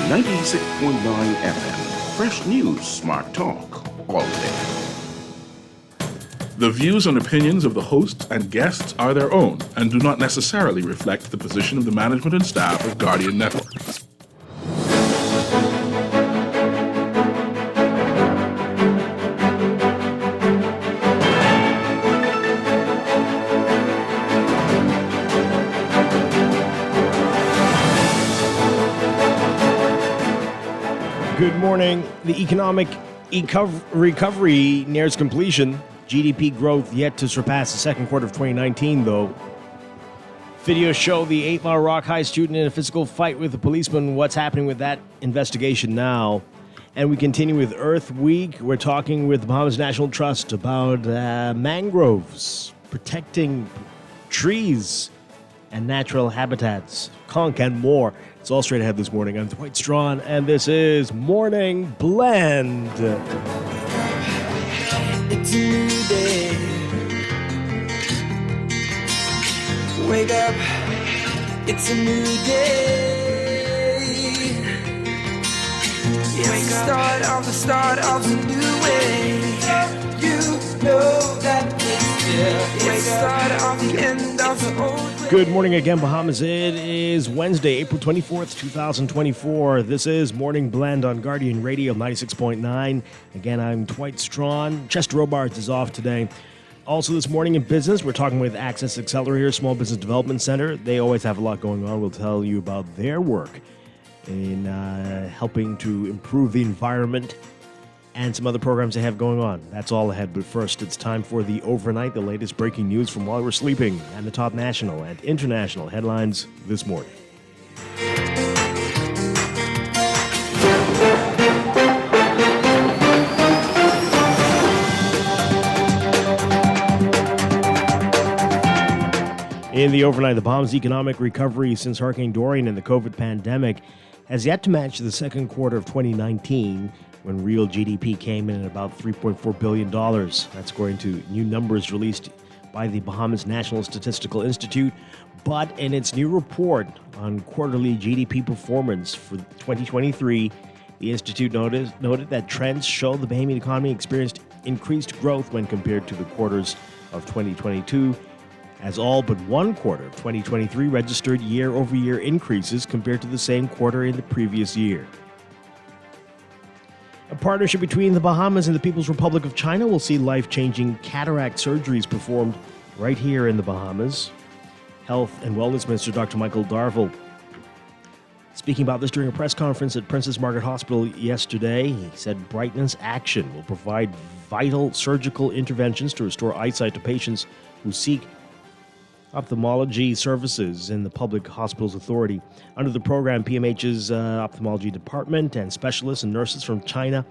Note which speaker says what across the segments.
Speaker 1: 96.9 FM. Fresh news, smart talk, all day. The views and opinions of the hosts and guests are their own and do not necessarily reflect the position of the management and staff of Guardian Network.
Speaker 2: Good morning. The economic recovery nears completion. GDP growth yet to surpass the second quarter of 2019, though. Videos show the 8 Mile Rock High student in a physical fight with a policeman. What's happening with that investigation now? And we continue with Earth Week. We're talking with the Bahamas National Trust about mangroves, protecting trees and natural habitats, conch and more. It's all straight ahead this morning. I'm Dwight Strachan, and this is Morning Blend.
Speaker 3: It's a new day. Wake up. It's a new day. It's the start of the new way. You know that it's the start of the end of the old way.
Speaker 2: Good morning again, Bahamas. It is Wednesday, April 24th, 2024. This is Morning Blend on Guardian Radio 96.9. Again, I'm Dwight Strachan. Chester Robards is off today. Also this morning in business, we're talking with Access Accelerator Small Business Development Center. They always have a lot going on. We'll tell you about their work in helping to improve the environment and some other programs they have going on. That's all ahead, but first it's time for the overnight, the latest breaking news from while we're sleeping, and the top national and international headlines this morning. In the overnight, the Bahamas' economic recovery since Hurricane Dorian and the COVID pandemic has yet to match the second quarter of 2019, when real GDP came in at about $3.4 billion. That's according to new numbers released by the Bahamas National Statistical Institute. But in its new report on quarterly GDP performance for 2023, the Institute noted that trends show the Bahamian economy experienced increased growth when compared to the quarters of 2022, as all but one quarter of 2023 registered year-over-year increases compared to the same quarter in the previous year. A partnership between the Bahamas and the People's Republic of China will see life-changing cataract surgeries performed right here in the Bahamas. Health and Wellness Minister Dr. Michael Darville speaking about this during a press conference at Princess Margaret Hospital yesterday. He said Brightness Action will provide vital surgical interventions to restore eyesight to patients who seek ophthalmology services in the Public Hospitals Authority. Under the program, PMH's ophthalmology department and specialists and nurses from China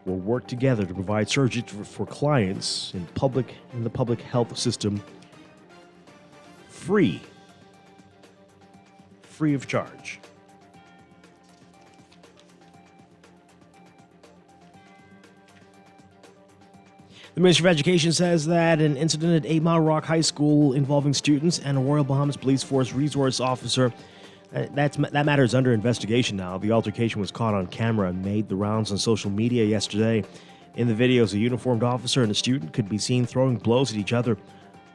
Speaker 2: will work together to provide surgery for clients in the public health system free of charge. The Ministry of Education says that an incident at 8 Mile Rock High School involving students and a Royal Bahamas Police Force resource officer, that matter is under investigation now. The altercation was caught on camera and made the rounds on social media yesterday. In the videos, a uniformed officer and a student could be seen throwing blows at each other,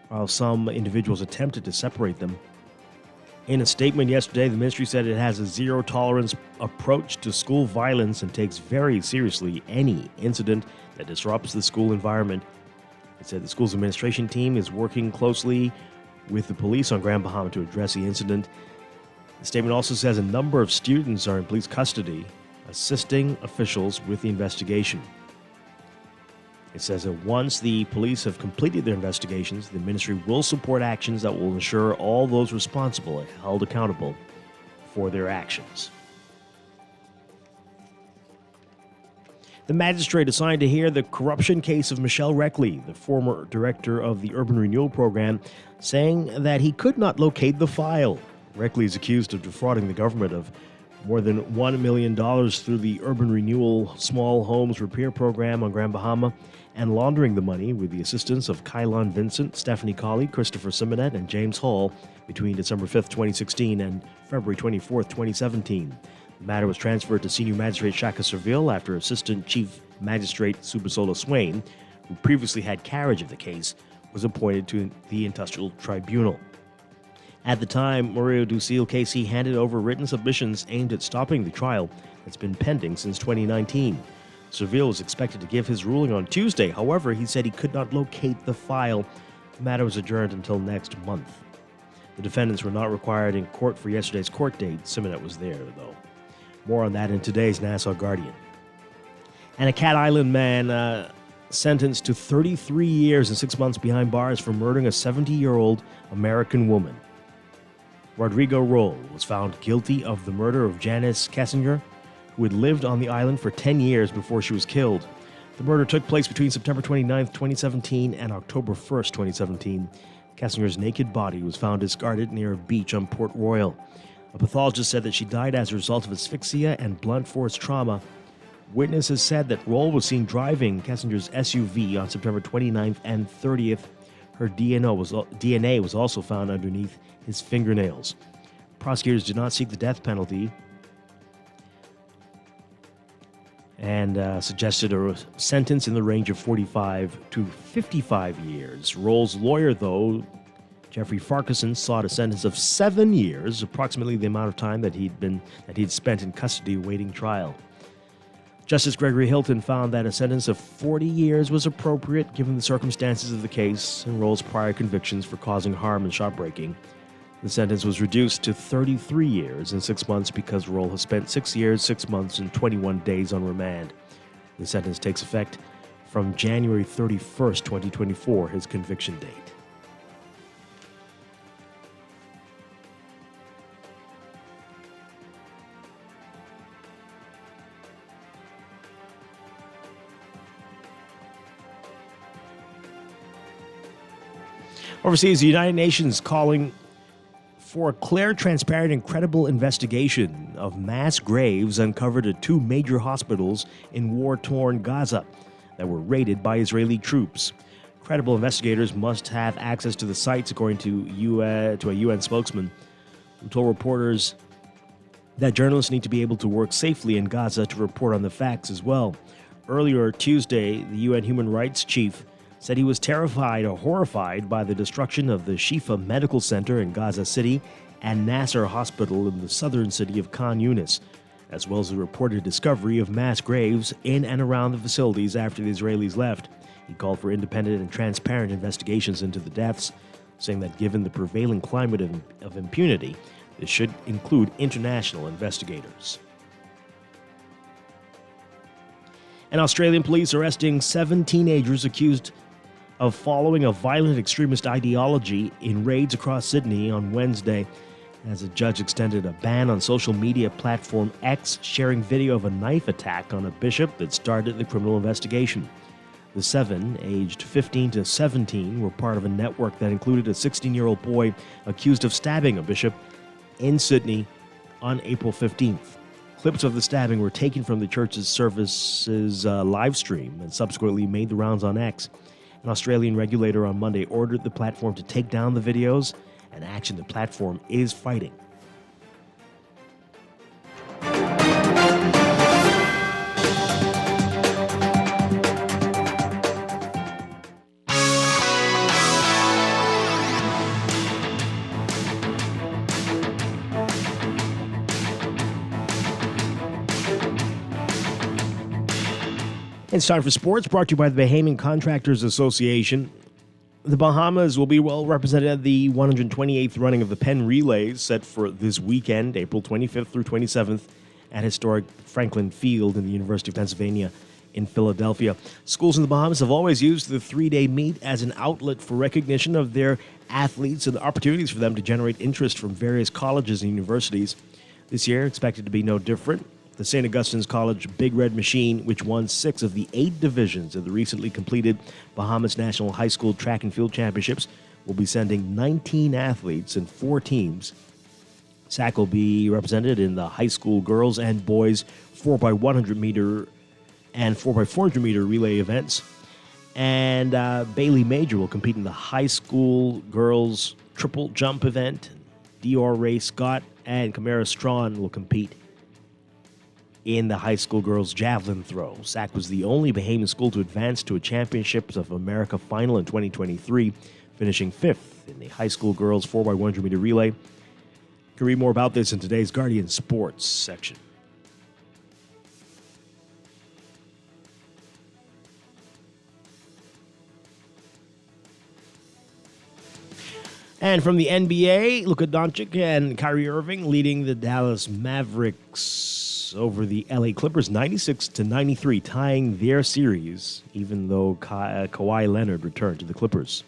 Speaker 2: while some individuals attempted to separate them. In a statement yesterday, the ministry said it has a zero-tolerance approach to school violence and takes very seriously any incident that disrupts the school environment. It said the school's administration team is working closely with the police on Grand Bahama to address the incident. The statement also says a number of students are in police custody, assisting officials with the investigation. It says that once the police have completed their investigations, the ministry will support actions that will ensure all those responsible are held accountable for their actions. The magistrate assigned to hear the corruption case of Michelle Reckley, the former director of the Urban Renewal Program, saying that he could not locate the file. Reckley is accused of defrauding the government of more than $1 million through the Urban Renewal Small Homes Repair Program on Grand Bahama and laundering the money with the assistance of Kylon Vincent, Stephanie Colley, Christopher Simonet, and James Hall between December 5th, 2016 and February 24th, 2017. The matter was transferred to Senior Magistrate Shaka Serville after Assistant Chief Magistrate Subasola Swain, who previously had carriage of the case, was appointed to the Industrial Tribunal. At the time, Mario Ducil KC handed over written submissions aimed at stopping the trial that's been pending since 2019. Serville was expected to give his ruling on Tuesday. However, he said he could not locate the file. The matter was adjourned until next month. The defendants were not required in court for yesterday's court date. Simonet was there, though. More on that in today's Nassau Guardian. And a Cat Island man sentenced to 33 years and 6 months behind bars for murdering a 70-year-old American woman. Rodrigo Roll was found guilty of the murder of Janice Kessinger, who had lived on the island for 10 years before she was killed. The murder took place between September 29, 2017 and October 1, 2017. Kessinger's naked body was found discarded near a beach on Port Royal. A pathologist said that she died as a result of asphyxia and blunt force trauma. Witnesses said that Roll was seen driving Kessinger's SUV on September 29th and 30th. Her DNA was also found underneath his fingernails. Prosecutors did not seek the death penalty and suggested a sentence in the range of 45 to 55 years. Roll's lawyer, though, Jeffrey Farquharson, sought a sentence of 7 years, approximately the amount of time that he'd spent in custody awaiting trial. Justice Gregory Hilton found that a sentence of 40 years was appropriate given the circumstances of the case and Roll's prior convictions for causing harm and shopbreaking. The sentence was reduced to 33 years and 6 months because Roll has spent 6 years, 6 months, and 21 days on remand. The sentence takes effect from January 31st, 2024, his conviction date. Overseas, the United Nations calling for a clear, transparent, and credible investigation of mass graves uncovered at 2 major hospitals in war-torn Gaza that were raided by Israeli troops. Credible investigators must have access to the sites, according to a UN spokesman, who told reporters that journalists need to be able to work safely in Gaza to report on the facts as well. Earlier Tuesday, the UN human rights chief said he was terrified or horrified by the destruction of the Shifa Medical Center in Gaza City and Nasser Hospital in the southern city of Khan Yunis, as well as the reported discovery of mass graves in and around the facilities after the Israelis left. He called for independent and transparent investigations into the deaths, saying that given the prevailing climate of impunity, this should include international investigators. And Australian police arresting 7 teenagers accused of following a violent extremist ideology in raids across Sydney on Wednesday, as a judge extended a ban on social media platform X sharing video of a knife attack on a bishop that started the criminal investigation. The 7, aged 15 to 17, were part of a network that included a 16-year-old boy accused of stabbing a bishop in Sydney on April 15th. Clips of the stabbing were taken from the church's services live stream and subsequently made the rounds on X. An Australian regulator on Monday ordered the platform to take down the videos, an action the platform is fighting. It's time for sports, brought to you by the Bahamian Contractors Association. The Bahamas will be well represented at the 128th running of the Penn Relays, set for this weekend, April 25th through 27th, at historic Franklin Field in the University of Pennsylvania in Philadelphia. Schools in the Bahamas have always used the 3-day meet as an outlet for recognition of their athletes and the opportunities for them to generate interest from various colleges and universities. This year, expected to be no different. The St. Augustine's College Big Red Machine, which won 6 of the 8 divisions of the recently completed Bahamas National High School Track and Field Championships, will be sending 19 athletes and 4 teams. SAC will be represented in the high school girls and boys 4x100-meter and 4x400-meter relay events. And Bailey Major will compete in the high school girls triple jump event. Dior Ray Scott and Camara Strawn will compete in the high school girls' javelin throw. SAC was the only Bahamian school to advance to a Championships of America final in 2023, finishing 5th in the high school girls 4x100 meter relay. You can read more about this in today's Guardian Sports section. And from the NBA, Luka Doncic and Kyrie Irving leading the Dallas Mavericks over the LA Clippers 96-93, tying their series, even though Kawhi Leonard returned to the Clippers.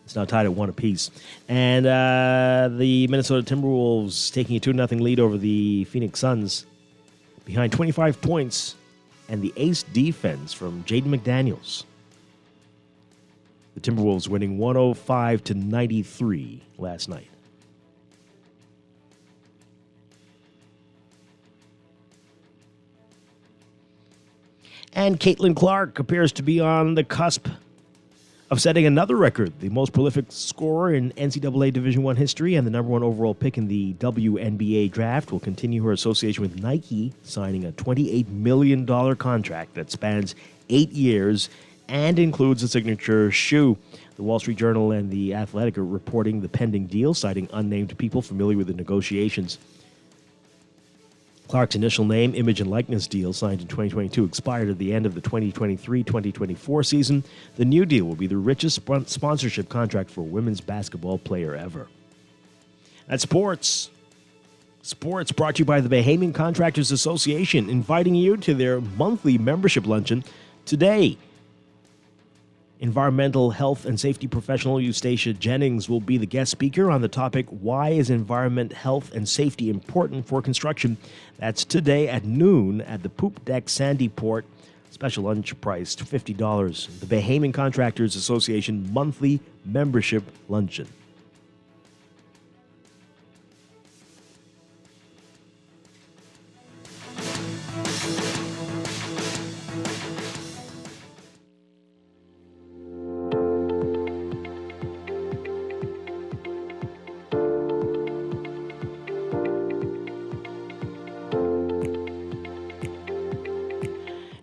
Speaker 2: It's now tied at 1 apiece. And the Minnesota Timberwolves taking a 2-0 lead over the Phoenix Suns behind 25 points and the ace defense from Jaden McDaniels. The Timberwolves winning 105-93 last night. And Caitlin Clark appears to be on the cusp of setting another record, the most prolific scorer in NCAA Division I history and the number 1 overall pick in the WNBA draft, will continue her association with Nike, signing a $28 million contract that spans 8 years and includes a signature shoe. The Wall Street Journal and The Athletic are reporting the pending deal, citing unnamed people familiar with the negotiations. Clark's initial name, image, and likeness deal, signed in 2022, expired at the end of the 2023-2024 season. The new deal will be the richest sponsorship contract for a women's basketball player ever. At sports brought to you by the Bahamian Contractors Association, inviting you to their monthly membership luncheon today. Environmental health and safety professional Eustacia Jennings will be the guest speaker on the topic, Why is Environment, Health, and Safety Important for Construction? That's today at noon at the Poop Deck Sandy Port. Special lunch price $50. The Bahamian Contractors Association monthly membership luncheon.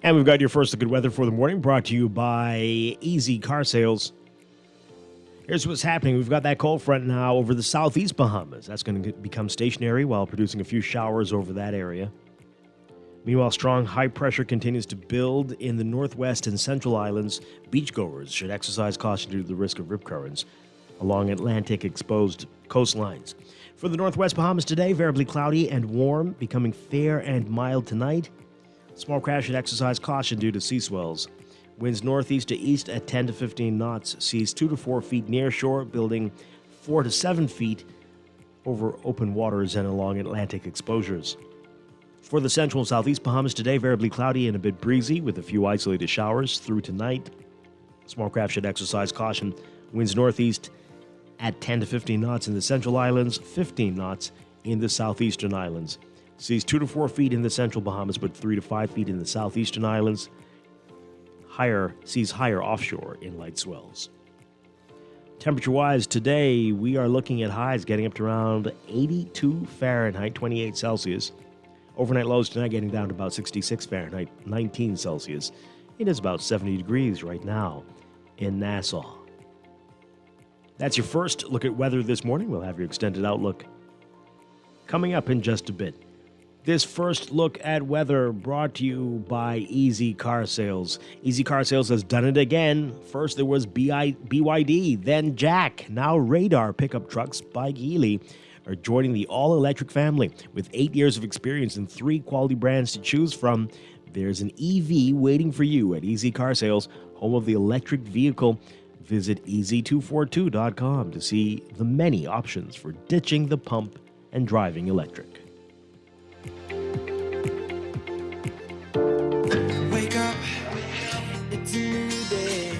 Speaker 2: And we've got your first look at weather for the morning, brought to you by Easy Car Sales. Here's what's happening. We've got that cold front now over the southeast Bahamas. That's going to become stationary while producing a few showers over that area. Meanwhile, strong high pressure continues to build in the northwest and central islands. Beachgoers should exercise caution due to the risk of rip currents along Atlantic exposed coastlines. For the northwest Bahamas today, variably cloudy and warm, becoming fair and mild tonight. Small craft should exercise caution due to sea swells. Winds northeast to east at 10 to 15 knots. Seas 2 to 4 feet near shore, building 4 to 7 feet over open waters and along Atlantic exposures. For the central and southeast Bahamas today, variably cloudy and a bit breezy with a few isolated showers through tonight. Small craft should exercise caution. Winds northeast at 10 to 15 knots in the central islands, 15 knots in the southeastern islands. Seas 2 to 4 feet in the central Bahamas, but 3 to 5 feet in the southeastern islands. Seas higher offshore in light swells. Temperature-wise, today we are looking at highs getting up to around 82 Fahrenheit, 28 Celsius. Overnight lows tonight getting down to about 66 Fahrenheit, 19 Celsius. It is about 70 degrees right now in Nassau. That's your first look at weather this morning. We'll have your extended outlook coming up in just a bit. This first look at weather brought to you by Easy Car Sales. Easy Car Sales has done it again. First there was BYD, then Jack, now Radar pickup trucks by Geely are joining the all-electric family. With 8 years of experience and 3 quality brands to choose from, there's an EV waiting for you at Easy Car Sales, home of the electric vehicle. Visit easy242.com to see the many options for ditching the pump and driving electric.
Speaker 3: Wake up, it's a new day.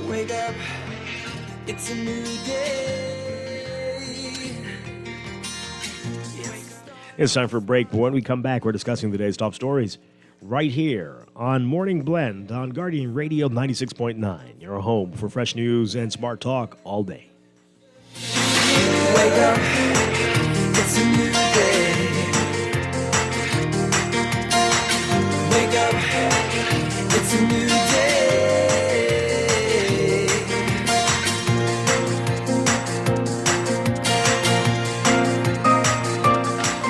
Speaker 3: Wake up, it's a new day.
Speaker 2: It's time for a break, but when we come back, we're discussing the day's top stories right here on Morning Blend on Guardian Radio 96.9, your home for fresh news and smart talk all day.
Speaker 3: Wake up, It's a new day. Wake up, it's a new day.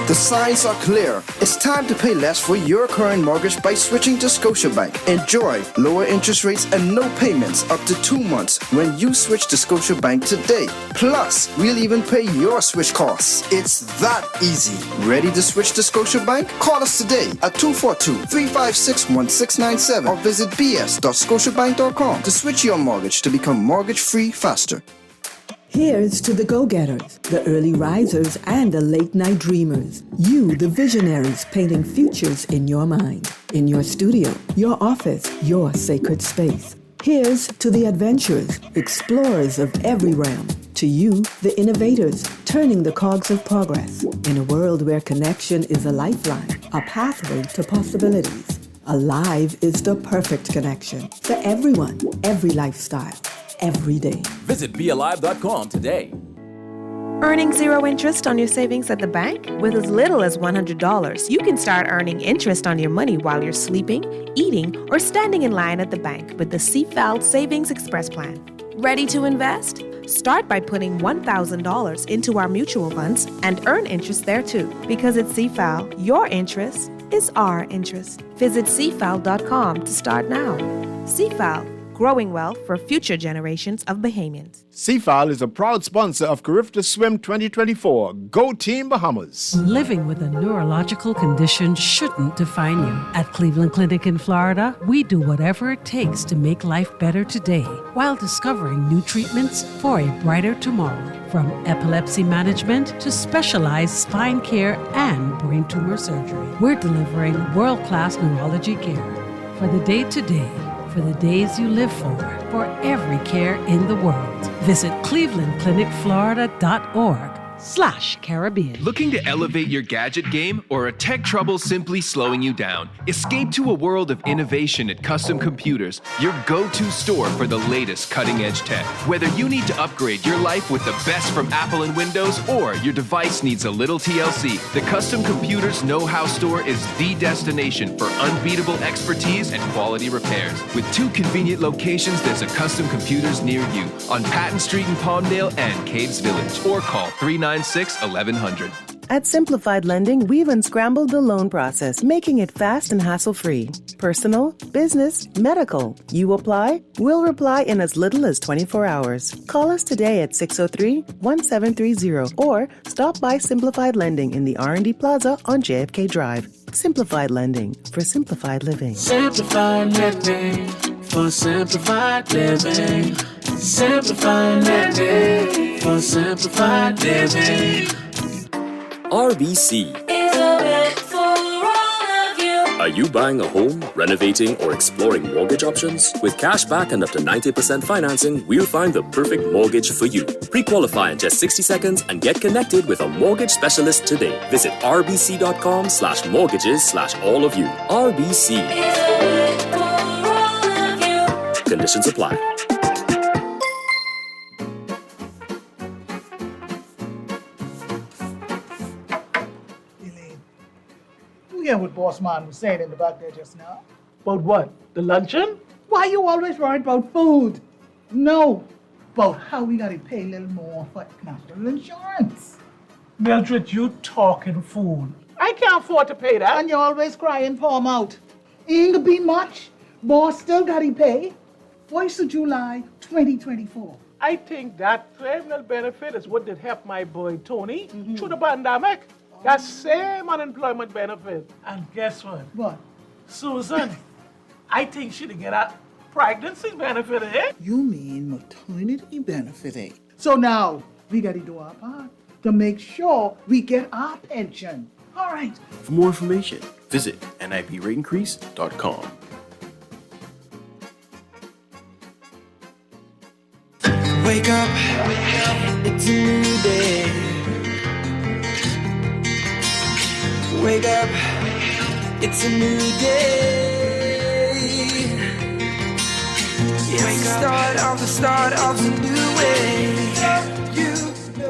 Speaker 4: The signs are clear. It's time to pay less for your current mortgage by switching to Scotiabank. Enjoy lower interest rates and no payments up to 2 months when you switch to Scotiabank today. Plus, we'll even pay your switch costs. It's that easy. Ready to switch to Scotiabank? Call us today at 242-356-1697 or visit bs.scotiabank.com to switch your mortgage to become mortgage-free faster.
Speaker 5: Here's to the go-getters, the early risers, and the late-night dreamers. You, the visionaries, painting futures in your mind, in your studio, your office, your sacred space. Here's to the adventurers, explorers of every realm. To you, the innovators, turning the cogs of progress. In a world where connection is a lifeline, a pathway to possibilities. Alive is the perfect connection for everyone, every lifestyle. Every day.
Speaker 6: Visit BeAlive.com today.
Speaker 7: Earning zero interest on your savings at the bank? With as little as $100, you can start earning interest on your money while you're sleeping, eating, or standing in line at the bank with the CFAL Savings Express Plan. Ready to invest? Start by putting $1,000 into our mutual funds and earn interest there too. Because at CFAL, your interest is our interest. Visit CFAL.com to start now. CFAL. Growing wealth for future generations of Bahamians.
Speaker 8: CFAL is a proud sponsor of Carifta Swim 2024. Go Team Bahamas!
Speaker 9: Living with a neurological condition shouldn't define you. At Cleveland Clinic in Florida, we do whatever it takes to make life better today while discovering new treatments for a brighter tomorrow. From epilepsy management to specialized spine care and brain tumor surgery, we're delivering world-class neurology care for the day-to-day. For the days you live for every care in the world. Visit clevelandclinicflorida.org/Caribbean.
Speaker 10: Looking to elevate your gadget game or a tech trouble simply slowing you down? Escape to a world of innovation at Custom Computers, your go-to store for the latest cutting-edge tech. Whether you need to upgrade your life with the best from Apple and Windows or your device needs a little TLC, the Custom Computers Know-How Store is the destination for unbeatable expertise and quality repairs. With 2 convenient locations, there's a Custom Computers near you on Patton Street in Palmdale and Caves Village, or call 396-1100.
Speaker 11: At Simplified Lending, we've unscrambled the loan process, making it fast and hassle-free. Personal, business, medical. You apply, we'll reply in as little as 24 hours. Call us today at 603-1730 or stop by Simplified Lending in the R&D Plaza on JFK Drive. Simplified Lending for simplified living.
Speaker 3: Simplified lending for simplified living. Simplified lending for simplified living.
Speaker 12: RBC.
Speaker 3: Is a bit for all of you.
Speaker 12: Are you buying a home, renovating, or exploring mortgage options? With cash back and up to 90% financing, we'll find the perfect mortgage for you. Pre-qualify in just 60 seconds and get connected with a mortgage specialist today. Visit rbc.com/mortgages/all of you. RBC.
Speaker 3: Is a bit for all of you.
Speaker 12: Conditions apply.
Speaker 13: Hear what Boss Man was saying in the back there just now?
Speaker 14: About what? The luncheon?
Speaker 13: Why you always worried about food? No, about how we gotta pay a little more for national insurance.
Speaker 14: Mildred, you talking food. I can't afford to pay that.
Speaker 13: And you're always crying for him out. Ain't gonna be much. Boss still gotta pay. 1st of July, 2024.
Speaker 14: I think that criminal benefit is what did help my boy Tony through the pandemic. That same unemployment benefit. And guess what?
Speaker 13: What?
Speaker 14: Susan, I think she'd get a pregnancy benefit, eh?
Speaker 13: You mean maternity benefit, eh? So now, we gotta do our part to make sure we get our pension. All right.
Speaker 15: For more information, visit niprateIncrease.com.
Speaker 3: Wake up, it's a new day. Wake up, it's a new day. It's the start of a new way.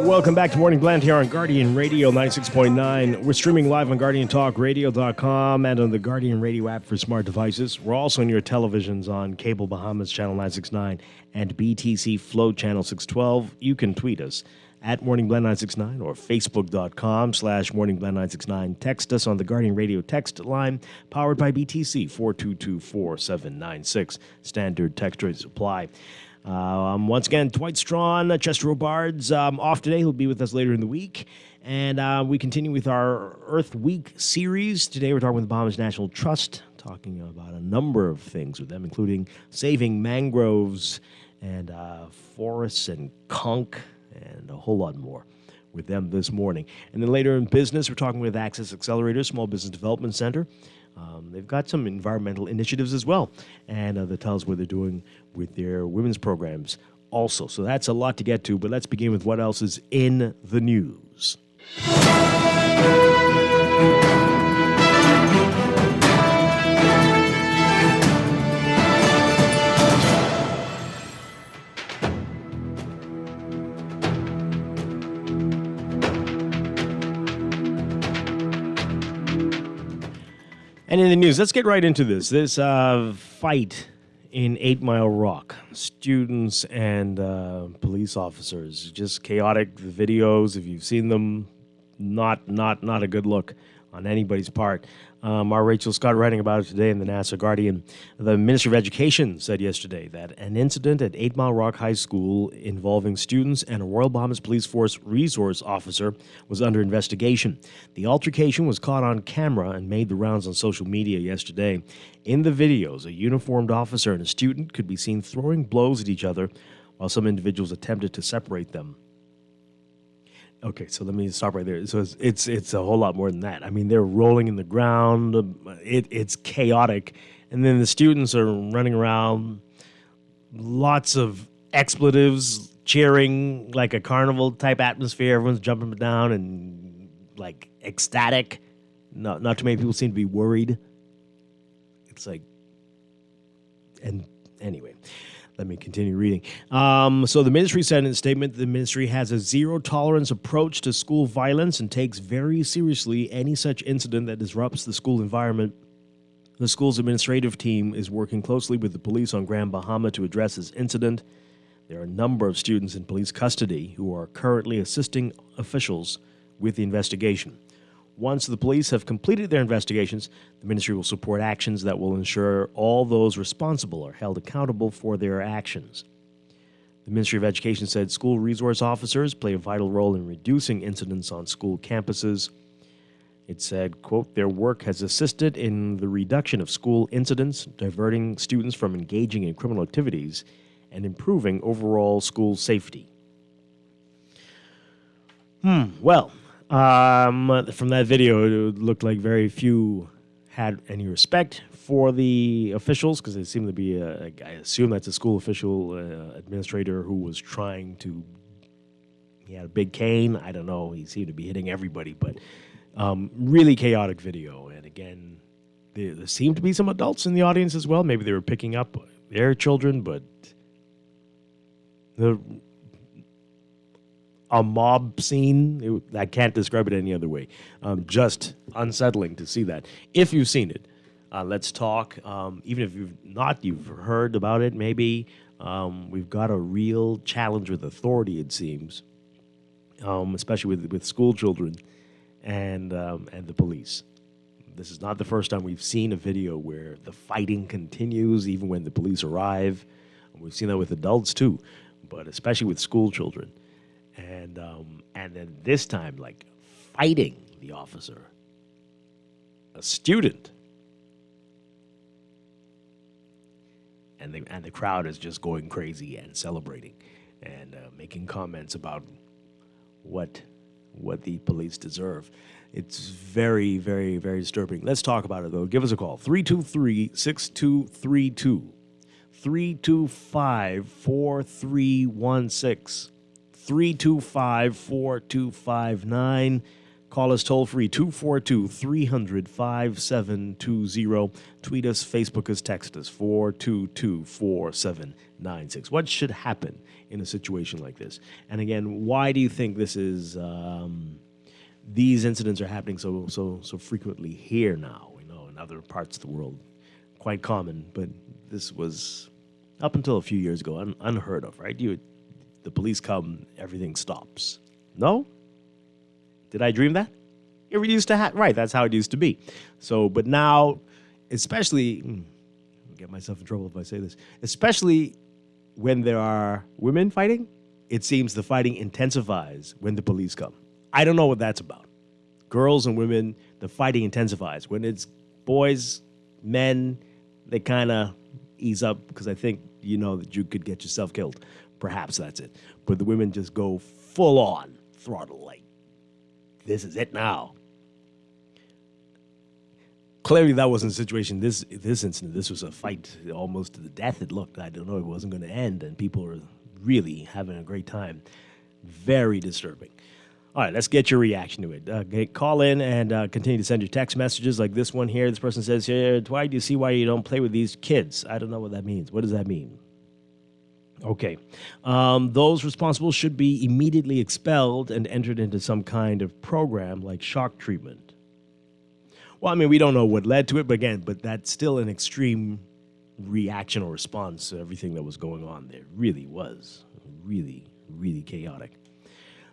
Speaker 2: Welcome back to Morning Blend here on Guardian Radio 96.9. We're streaming live on GuardianTalkRadio.com and on the Guardian Radio app for smart devices. We're also on your televisions on Cable Bahamas Channel 969 and BTC Flow Channel 612. You can tweet us at MorningBlend969 or Facebook.com/MorningBlend969. Text us on the Guardian Radio text line, powered by BTC 422-4796. Standard text rates apply. Once again, Dwight Strachan, Chester Robards, off today. He'll be with us later in the week. And we continue with our Earth Week series. Today we're talking with the Bahamas National Trust, talking about a number of things with them, including saving mangroves and forests and conch and a whole lot more with them this morning. And then later in business, we're talking with Access Accelerator, Small Business Development Center. They've got some environmental initiatives as well, and they'll tell us what they're doing with their women's programs also. So that's a lot to get to, but let's begin with what else is in the news. And in the news, let's get right into this. This fight in 8 Mile Rock. Students and police officers. Just chaotic. The videos, if you've seen them, not a good look on anybody's part. Our Rachel Scott writing about it today in the Nassau Guardian. The Ministry of Education said yesterday that an incident at 8 Mile Rock High School involving students and a Royal Bahamas Police Force resource officer was under investigation. The altercation was caught on camera and made the rounds on social media yesterday. In the videos, a uniformed officer and a student could be seen throwing blows at each other while some individuals attempted to separate them. Okay, so let me stop right there. So it's a whole lot more than that. I mean, they're rolling in the ground. It's chaotic. And then the students are running around, lots of expletives, cheering, like a carnival-type atmosphere. Everyone's jumping down and, like, ecstatic. Not too many people seem to be worried. It's like... And anyway... Let me continue reading. So the ministry said in a statement, the ministry has a zero-tolerance approach to school violence and takes very seriously any such incident that disrupts the school environment. The school's administrative team is working closely with the police on Grand Bahama to address this incident. There are a number of students in police custody who are currently assisting officials with the investigation. Once the police have completed their investigations, the ministry will support actions that will ensure all those responsible are held accountable for their actions. The Ministry of Education said school resource officers play a vital role in reducing incidents on school campuses. It said, quote, their work has assisted in the reduction of school incidents, diverting students from engaging in criminal activities, and improving overall school safety. Well... from that video, it looked like very few had any respect for the officials because they seemed to be, I assume that's a school official administrator who was trying to, he had a big cane. I don't know. He seemed to be hitting everybody, but really chaotic video. And again, there seemed to be some adults in the audience as well. Maybe they were picking up their children, but a mob scene. I can't describe it any other way. Just unsettling to see that. If you've seen it, let's talk. Even if you've heard about it, maybe. We've got a real challenge with authority, it seems, especially with school children and the police. This is not the first time we've seen a video where the fighting continues even when the police arrive. We've seen that with adults too, but especially with school children. And then this time, like, fighting the officer, a student, and the crowd is just going crazy and celebrating and making comments about what the police deserve. It's very, very, very disturbing. Let's talk about it, though. Give us a call, 323-6232, 325-4316. 325-4259. Call us toll free 242-300-5720. Tweet us, Facebook us, text us 422-4796. What should happen in a situation like this? And again, why do you think this is these incidents are happening so frequently here now? We know in other parts of the world quite common, but this was up until a few years ago unheard of, right? The police come, everything stops. No? Did I dream that? It used to happen. Right, that's how it used to be. So, but now, especially, I'll get myself in trouble if I say this, especially when there are women fighting, it seems the fighting intensifies when the police come. I don't know what that's about. Girls and women, the fighting intensifies. When it's boys, men, they kind of ease up because I think you know that you could get yourself killed. Perhaps that's it. But the women just go full on throttle, like, this is it now. Clearly, that wasn't the situation. This incident, this was a fight almost to the death. It looked. I don't know. It wasn't going to end, and people were really having a great time. Very disturbing. All right, let's get your reaction to it. Call in and continue to send your text messages like this one here. This person says here, Dwight, do you see why you don't play with these kids? I don't know what that means. What does that mean? Okay. Those responsible should be immediately expelled and entered into some kind of program like shock treatment. Well, I mean, we don't know what led to it, but that's still an extreme reaction or response to everything that was going on there. It really was. Really, really chaotic.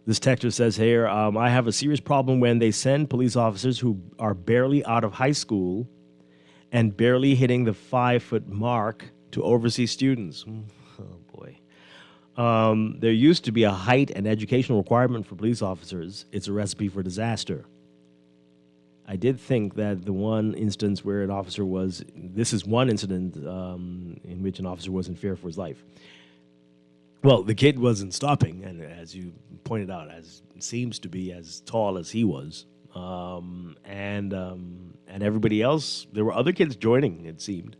Speaker 2: This texter says here, I have a serious problem when they send police officers who are barely out of high school and barely hitting the 5-foot mark to oversee students. Oh, boy. There used to be a height and educational requirement for police officers. It's a recipe for disaster. I did think that the one instance where an officer was, this is one incident in which an officer was in fear for his life. Well, the kid wasn't stopping, and as you pointed out, as seems to be as tall as he was, and everybody else, there were other kids joining, it seemed,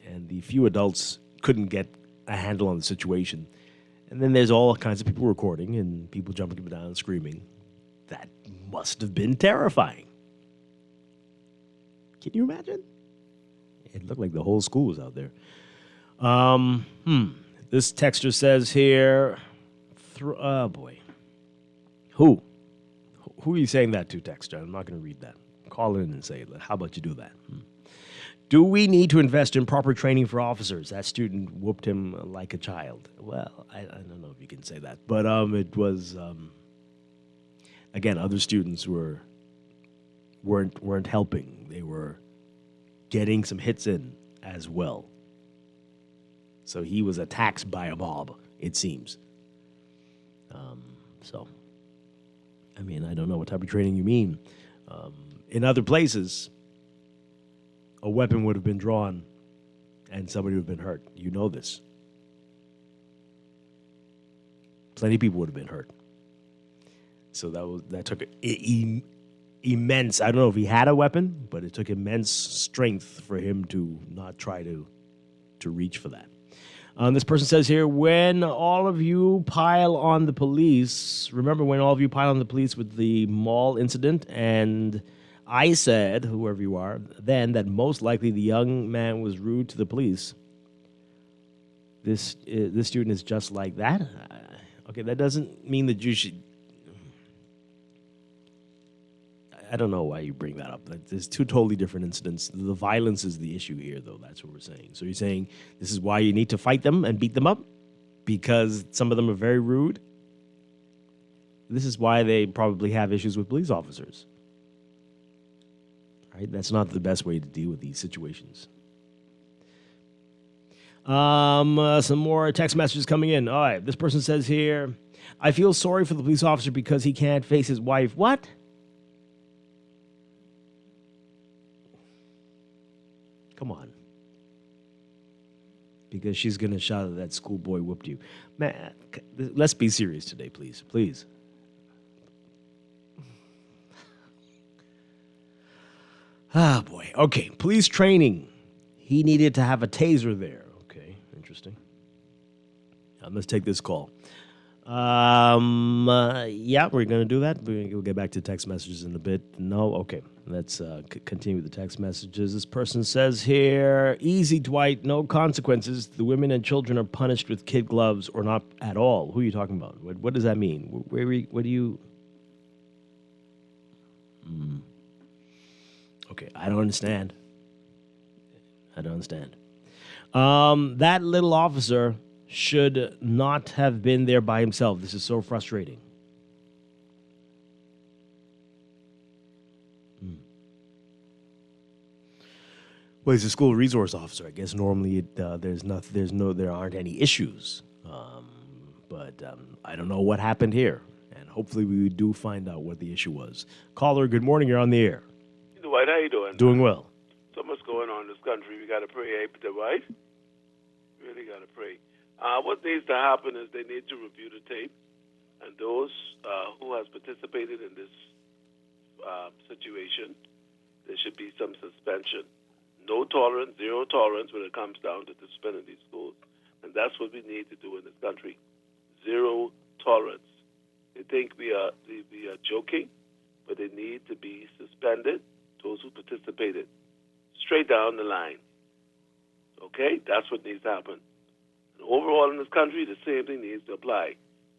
Speaker 2: and the few adults couldn't get a handle on the situation. And then there's all kinds of people recording and people jumping up and down and screaming. That must have been terrifying. Can you imagine? It looked like the whole school was out there. This texter says here, oh boy. Who are you saying that to, texter? I'm not going to read that. Call in and say, how about you do that? Do we need to invest in proper training for officers? That student whooped him like a child. Well, I don't know if you can say that. But it was, again, other students weren't helping. They were getting some hits in as well. So he was attacked by a mob, it seems. So, I mean, I don't know what type of training you mean. In other places, a weapon would have been drawn and somebody would have been hurt. You know this. Plenty of people would have been hurt. So that took immense, I don't know if he had a weapon, but it took immense strength for him to not try to reach for that. This person says here, when all of you pile on the police, remember when all of you pile on the police with the mall incident, and I said, whoever you are, then that most likely the young man was rude to the police. This student is just like that? Okay, that doesn't mean that you should... I don't know why you bring that up. There's two totally different incidents. The violence is the issue here, though. That's what we're saying. So you're saying this is why you need to fight them and beat them up? Because some of them are very rude? This is why they probably have issues with police officers. Right? That's not the best way to deal with these situations. Some more text messages coming in. All right, this person says here, I feel sorry for the police officer because he can't face his wife. What? Come on. Because she's going to shout that schoolboy whooped you. Man, let's be serious today, please. Please. Ah, boy. Okay, police training. He needed to have a taser there. Okay, interesting. Let's take this call. Yeah, we're going to do that. We'll get back to text messages in a bit. No? Okay. Let's continue with the text messages. This person says here, easy, Dwight, no consequences. The women and children are punished with kid gloves or not at all. Who are you talking about? What does that mean? What do you... Okay, I don't understand. That little officer should not have been there by himself. This is so frustrating. Well, he's a school resource officer. I guess normally there aren't any issues. But I don't know what happened here. And hopefully we do find out what the issue was. Caller, good morning. You're on the air.
Speaker 16: Dwight, how you doing?
Speaker 2: Doing well.
Speaker 16: So much going on in this country. We got to pray, Dwight. Really got to pray. What needs to happen is they need to review the tape, and those who has participated in this situation, there should be some suspension. No tolerance, zero tolerance when it comes down to suspending these schools. And that's what we need to do in this country. Zero tolerance. They think we are joking, but they need to be suspended, those who participated, straight down the line. Okay? That's what needs to happen. And overall in this country, the same thing needs to apply.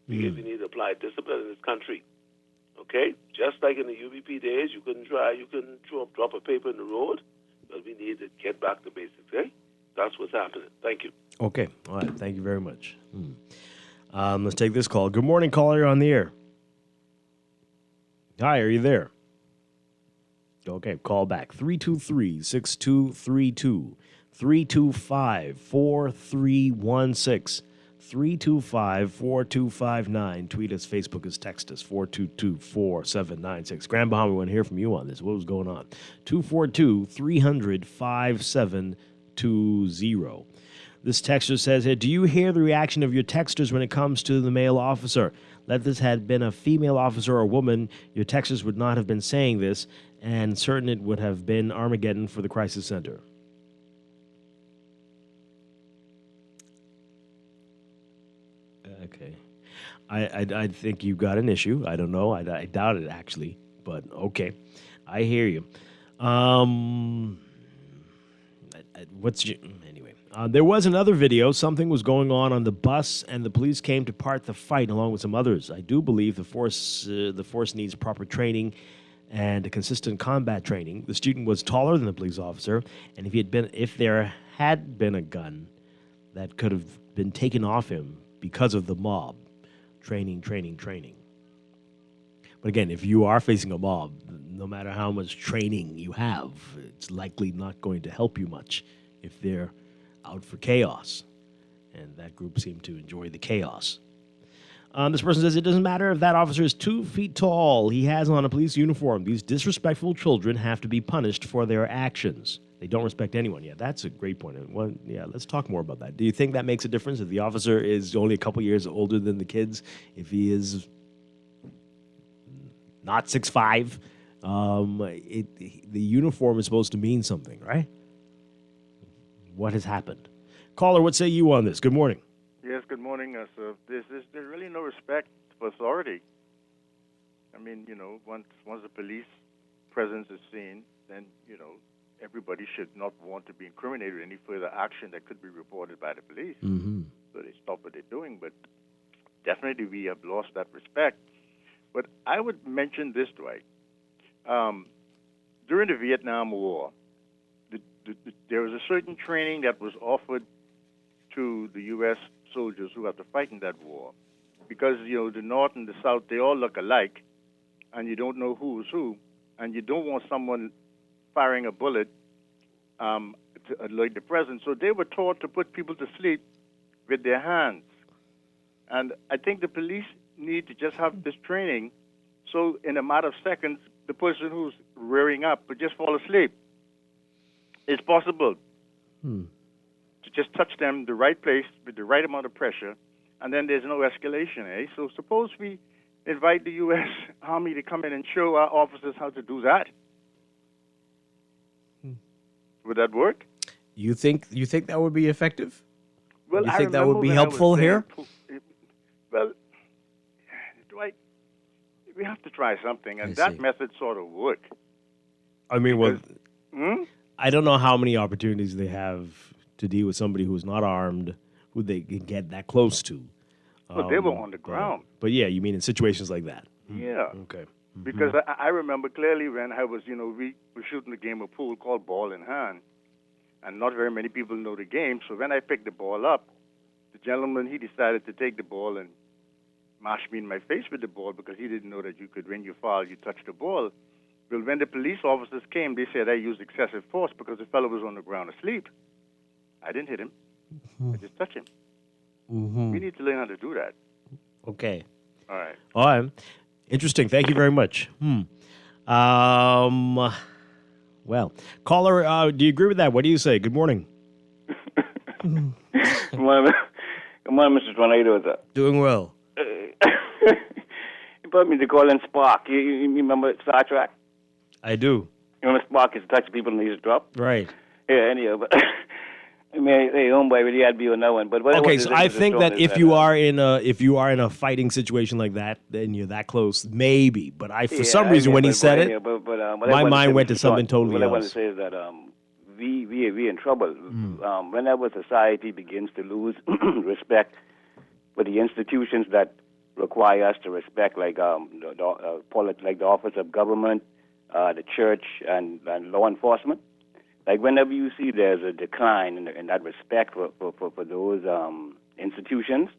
Speaker 16: Because we need to apply discipline in this country. Okay? Just like in the UBP days, you couldn't drop a paper in the road, but we need to get back to basics, okay? That's what's happening. Thank you.
Speaker 2: Okay. All right. Thank you very much. Let's take this call. Good morning, caller. You're on the air. Hi, are you there? Okay, call back. 323-6232. 325-4316. 325-4259. Tweet us, Facebook us, text us, 422-4796. Grand Bahama, we want to hear from you on this. What was going on? 242-300-5720. This texter says here, do you hear the reaction of your texters when it comes to the male officer? Let this had been a female officer or woman, your texters would not have been saying this, and certain it would have been Armageddon for the crisis center. Okay. I think you've got an issue. I don't know. I doubt it, actually. But, okay. I hear you. Anyway. There was another video. Something was going on the bus, and the police came to part the fight along with some others. I do believe the force needs proper training and a consistent combat training. The student was taller than the police officer, and if there had been a gun that could have been taken off him because of the mob. Training. But again, if you are facing a mob, no matter how much training you have, it's likely not going to help you much if they're out for chaos. And that group seemed to enjoy the chaos. This person says, it doesn't matter if that officer is 2 feet tall. He has on a police uniform. These disrespectful children have to be punished for their actions. They don't respect anyone. Yeah, that's a great point. Well, yeah, let's talk more about that. Do you think that makes a difference if the officer is only a couple years older than the kids? If he is not 6'5", the uniform is supposed to mean something, right? What has happened? Caller, what say you on this? Good morning.
Speaker 17: Yes, good morning. So there's really no respect for authority. I mean, once the police presence is seen, then, everybody should not want to be incriminated with any further action that could be reported by the police.
Speaker 2: Mm-hmm.
Speaker 17: So they stop what they're doing. But definitely we have lost that respect. But I would mention this, Dwight. During the Vietnam War, there was a certain training that was offered to the U.S. soldiers who have to fight in that war. Because, the North and the South, they all look alike, and you don't know who is who, and you don't want someone firing a bullet to alert the present. So they were taught to put people to sleep with their hands. And I think the police need to just have this training so in a matter of seconds, the person who's rearing up would just fall asleep. It's possible to just touch them the right place with the right amount of pressure, and then there's no escalation, eh? So suppose we invite the U.S. Army to come in and show our officers how to do that. Would that work?
Speaker 2: You think that would be effective?
Speaker 17: Well,
Speaker 2: you think that would be helpful here?
Speaker 17: Well, we have to try something, and that method sort of worked.
Speaker 2: I mean,
Speaker 17: Because,
Speaker 2: I don't know how many opportunities they have to deal with somebody who's not armed, who they can get that close to.
Speaker 17: But they were on the ground.
Speaker 2: But yeah, you mean in situations like that?
Speaker 17: Yeah.
Speaker 2: Okay.
Speaker 17: Because I remember clearly when I was, we were shooting a game of pool called Ball in Hand, and not very many people know the game. So when I picked the ball up, the gentleman, he decided to take the ball and mash me in my face with the ball because he didn't know that you could, when you foul, you touch the ball. Well, when the police officers came, they said I used excessive force because the fellow was on the ground asleep. I didn't hit him. I just touched him. We need to learn how to do that.
Speaker 2: Okay.
Speaker 17: All right.
Speaker 2: All right. Interesting. Thank you very much. Well, caller, do you agree with that? What do you say? Good morning.
Speaker 18: Good morning, Mr. Swan. How you doing, sir?
Speaker 2: Doing well.
Speaker 18: You put me to call in Spark. You remember Star Trek?
Speaker 2: I do.
Speaker 18: You remember Spark is to touch people and he's drop?
Speaker 2: Right.
Speaker 18: Yeah, anyhow, but I mean, hey, homeboy, really had to be on that one. But
Speaker 2: okay, so I think that if you are in a fighting situation like that, then you're that close, maybe. But for some reason, when he said it, my mind went to something totally else.
Speaker 18: What I want to say is that we in trouble. Whenever society begins to lose respect for the institutions that require us to respect, like the office of government, the church, and law enforcement. Like whenever you see there's a decline in that respect for those institutions,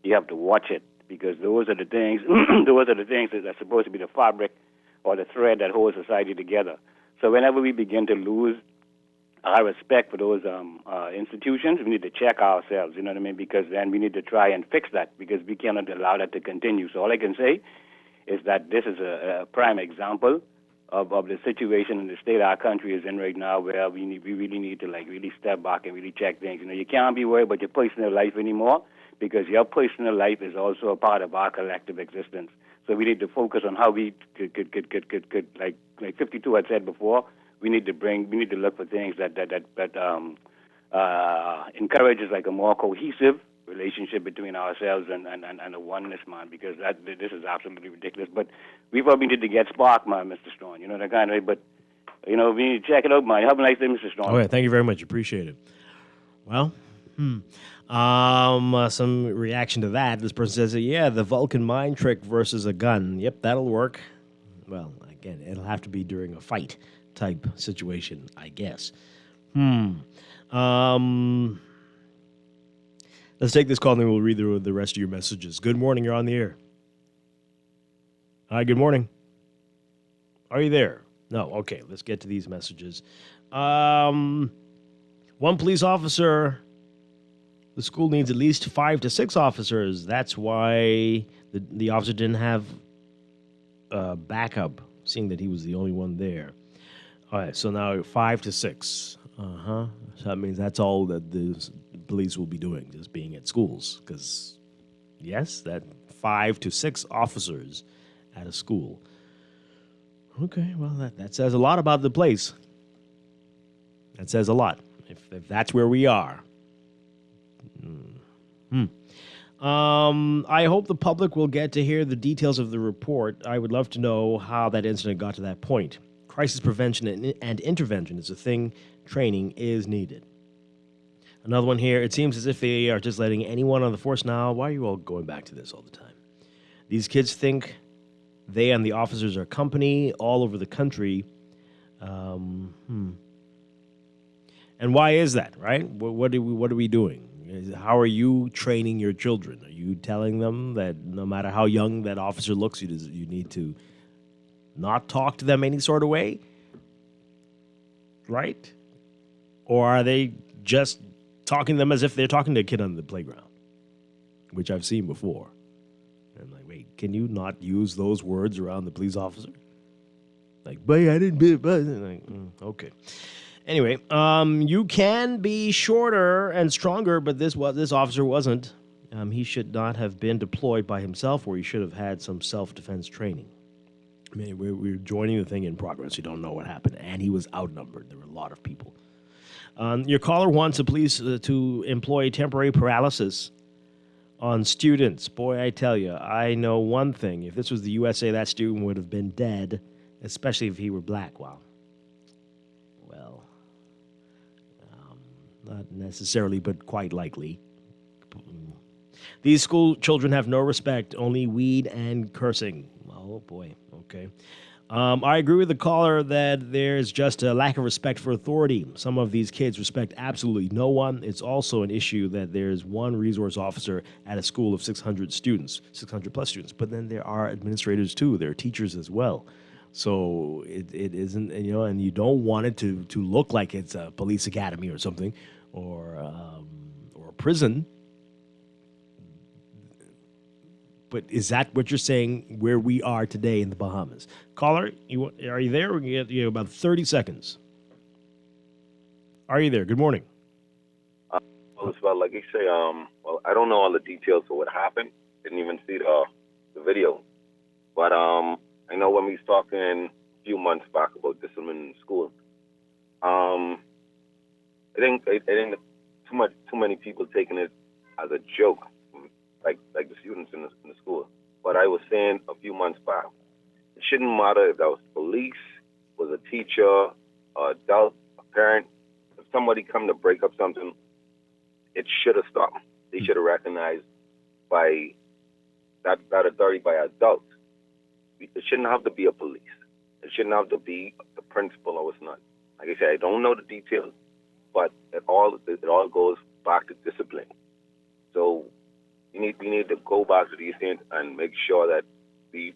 Speaker 18: you have to watch it because those are the things that are supposed to be the fabric or the thread that holds society together. So whenever we begin to lose our respect for those institutions, we need to check ourselves. You know what I mean? Because then we need to try and fix that because we cannot allow that to continue. So all I can say is that this is a prime example of the situation and the state our country is in right now, where we really need to really step back and really check things. You can't be worried about your personal life anymore because your personal life is also a part of our collective existence. So we need to focus on how we could like 52 had said before. We need to look for things that encourages like a more cohesive relationship between ourselves and a oneness, man, because this is absolutely ridiculous. But we probably need to get Spark, man, Mr. Strong. You know, that kind of way. But, we need to check it out, man. Have a nice day, Mr. Strong.
Speaker 2: Oh, yeah, thank you very much. Appreciate it. Well, some reaction to that. This person says, yeah, the Vulcan mind trick versus a gun. Yep, that'll work. Well, again, it'll have to be during a fight type situation, I guess. Let's take this call and then we'll read the rest of your messages. Good morning. You're on the air. Hi, good morning. Are you there? No. Okay, let's get to these messages. One police officer. The school needs at least 5 to 6 officers. That's why the officer didn't have backup, seeing that he was the only one there. All right, so now 5 to 6. So that means that's all that the police will be doing, just being at schools. Because, yes, that 5 to 6 officers at a school. Okay, well, that says a lot about the place. That says a lot, if that's where we are. I hope the public will get to hear the details of the report. I would love to know how that incident got to that point. Crisis prevention and intervention is a thing. Training is needed. Another one here. It seems as if they are just letting anyone on the force now. Why are you all going back to this all the time? These kids think they and the officers are company all over the country. And why is that, right? What are we doing? How are you training your children? Are you telling them that no matter how young that officer looks, you need to not talk to them any sort of way? Right? Or are they just talking to them as if they're talking to a kid on the playground? Which I've seen before. And I'm like, wait, can you not use those words around the police officer? Like, but I didn't be, but like, okay. Anyway, you can be shorter and stronger, but this officer wasn't. He should not have been deployed by himself, or he should have had some self-defense training. I mean, we're joining the thing in progress. You don't know what happened, and he was outnumbered. There were a lot of people. Your caller wants the police to employ temporary paralysis on students. Boy, I tell you, I know one thing. If this was the USA, that student would have been dead, especially if he were black. Well, not necessarily, but quite likely. These school children have no respect, only weed and cursing. Oh, boy. Okay. I agree with the caller that there's just a lack of respect for authority. Some of these kids respect absolutely no one. It's also an issue that there's one resource officer at a school of 600 students, 600 plus students. But then there are administrators too. There are teachers as well. So it isn't, and you don't want it to look like it's a police academy or something, or a prison. But is that what you're saying where we are today in the Bahamas? Caller, are you there? You have about 30 seconds. Are you there? Good morning.
Speaker 19: Well, like you say, I don't know all the details of what happened. Didn't even see the video. But I know when we was talking a few months back about discipline in school, I think too many people taking it as a joke, like the students in the school. But I was saying a few months back, it shouldn't matter if that was police, was a teacher, an adult, a parent. If somebody come to break up something, it should have stopped. They should have recognized by that authority by adults. It shouldn't have to be a police. It shouldn't have to be the principal or what's not. Like I said, I don't know the details, but it all goes back to discipline. So we need to go back to these things and make sure that we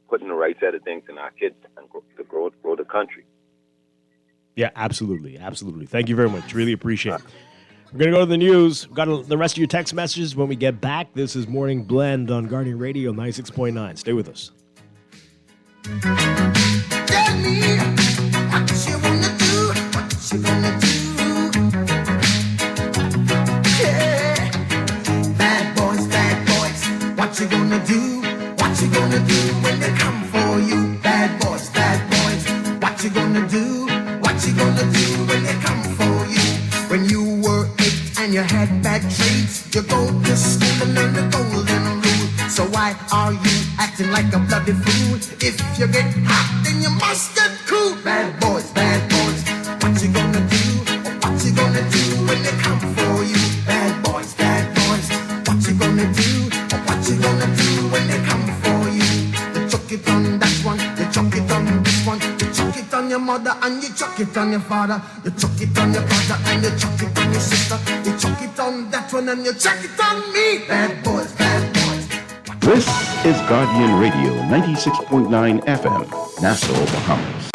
Speaker 19: put in the right set of things in our kids and grow the country.
Speaker 2: Yeah, absolutely. Thank you very much. Really appreciate it. We're going to go to the news. We've got the rest of your text messages when we get back. This is Morning Blend on Guardian Radio 96.9. Stay with us.
Speaker 3: Tell me what you wanna do, what you gonna do. Yeah, bad boys, what you gonna do? What you gonna do when they come for you? Bad boys, what you gonna do? What you gonna do when they come for you? When you were 8 and you had bad traits, you go to school and learn the golden rule. So why are you acting like a bloody fool? If you get hot, then you must get cool. Bad boys, what you gonna do? What you gonna do when they come for you? Bad boys, what you gonna do? What you gonna do when they come for you? You chuck it on that one, you chuck it on this one, you chuck it on your mother and you chuck it on your father. You chuck it on your brother and you chuck it on your sister. You chuck it on that one and you chuck it on me. Bad boys.
Speaker 20: This is Guardian Radio 96.9 FM, Nassau, Bahamas.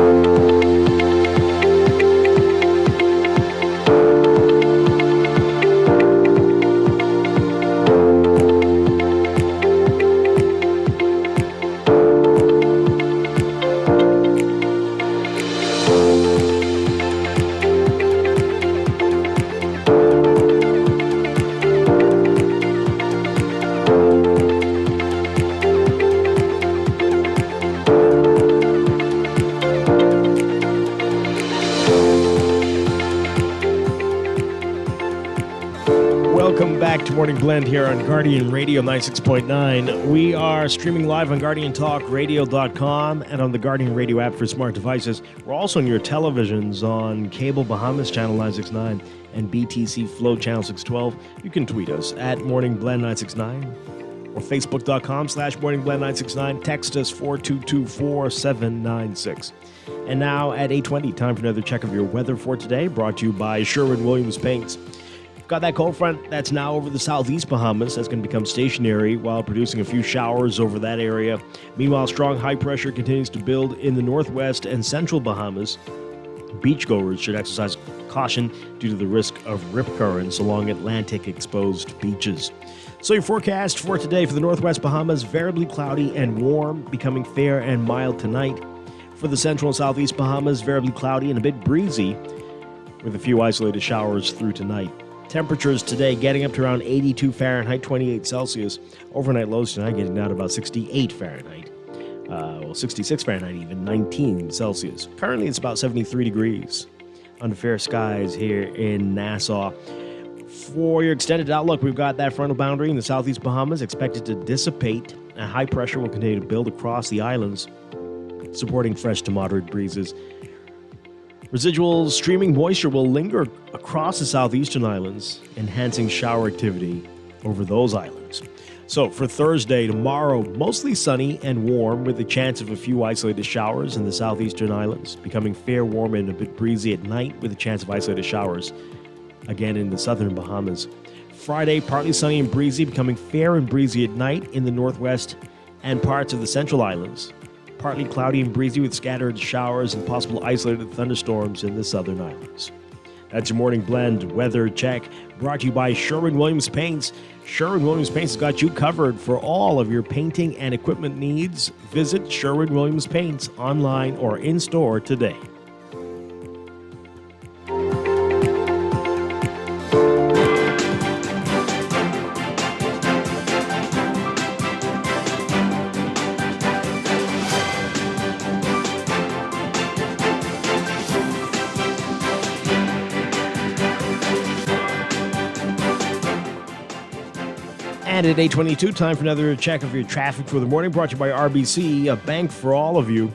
Speaker 2: Morning Blend here on Guardian Radio 96.9. We are streaming live on GuardianTalkRadio.com and on the Guardian Radio app for smart devices. We're also on your televisions on Cable Bahamas Channel 969 and BTC Flow Channel 612. You can tweet us at Morning Blend 969 or Facebook.com/Morning Blend 969. Text us 4224796. And now at 8:20, time for another check of your weather for today, brought to you by Sherwin-Williams Paints. Got that cold front that's now over the southeast Bahamas. That's going to become stationary while producing a few showers over that area. Meanwhile, strong high pressure continues to build in the northwest and central Bahamas. Beachgoers should exercise caution due to the risk of rip currents along Atlantic-exposed beaches. So your forecast for today for the northwest Bahamas, variably cloudy and warm, becoming fair and mild tonight. For the central and southeast Bahamas, variably cloudy and a bit breezy with a few isolated showers through tonight. Temperatures today getting up to around 82 Fahrenheit, 28 Celsius. Overnight lows tonight getting down to about 68 Fahrenheit. 66 Fahrenheit even, 19 Celsius. Currently it's about 73 degrees under fair skies here in Nassau. For your extended outlook, we've got that frontal boundary in the southeast Bahamas expected to dissipate, and high pressure will continue to build across the islands, supporting fresh to moderate breezes. Residual streaming moisture will linger across the southeastern islands, enhancing shower activity over those islands. So for Thursday, tomorrow, mostly sunny and warm with a chance of a few isolated showers in the southeastern islands, becoming fair, warm, and a bit breezy at night with a chance of isolated showers again in the southern Bahamas. Friday, partly sunny and breezy, becoming fair and breezy at night in the northwest and parts of the central islands. Partly cloudy and breezy with scattered showers and possible isolated thunderstorms in the southern islands. That's your morning blend weather check, brought to you by Sherwin-Williams Paints. Sherwin-Williams Paints has got you covered for all of your painting and equipment needs. Visit Sherwin-Williams Paints online or in-store today. And at 8:22, time for another check of your traffic for the morning, brought to you by RBC, a bank for all of you.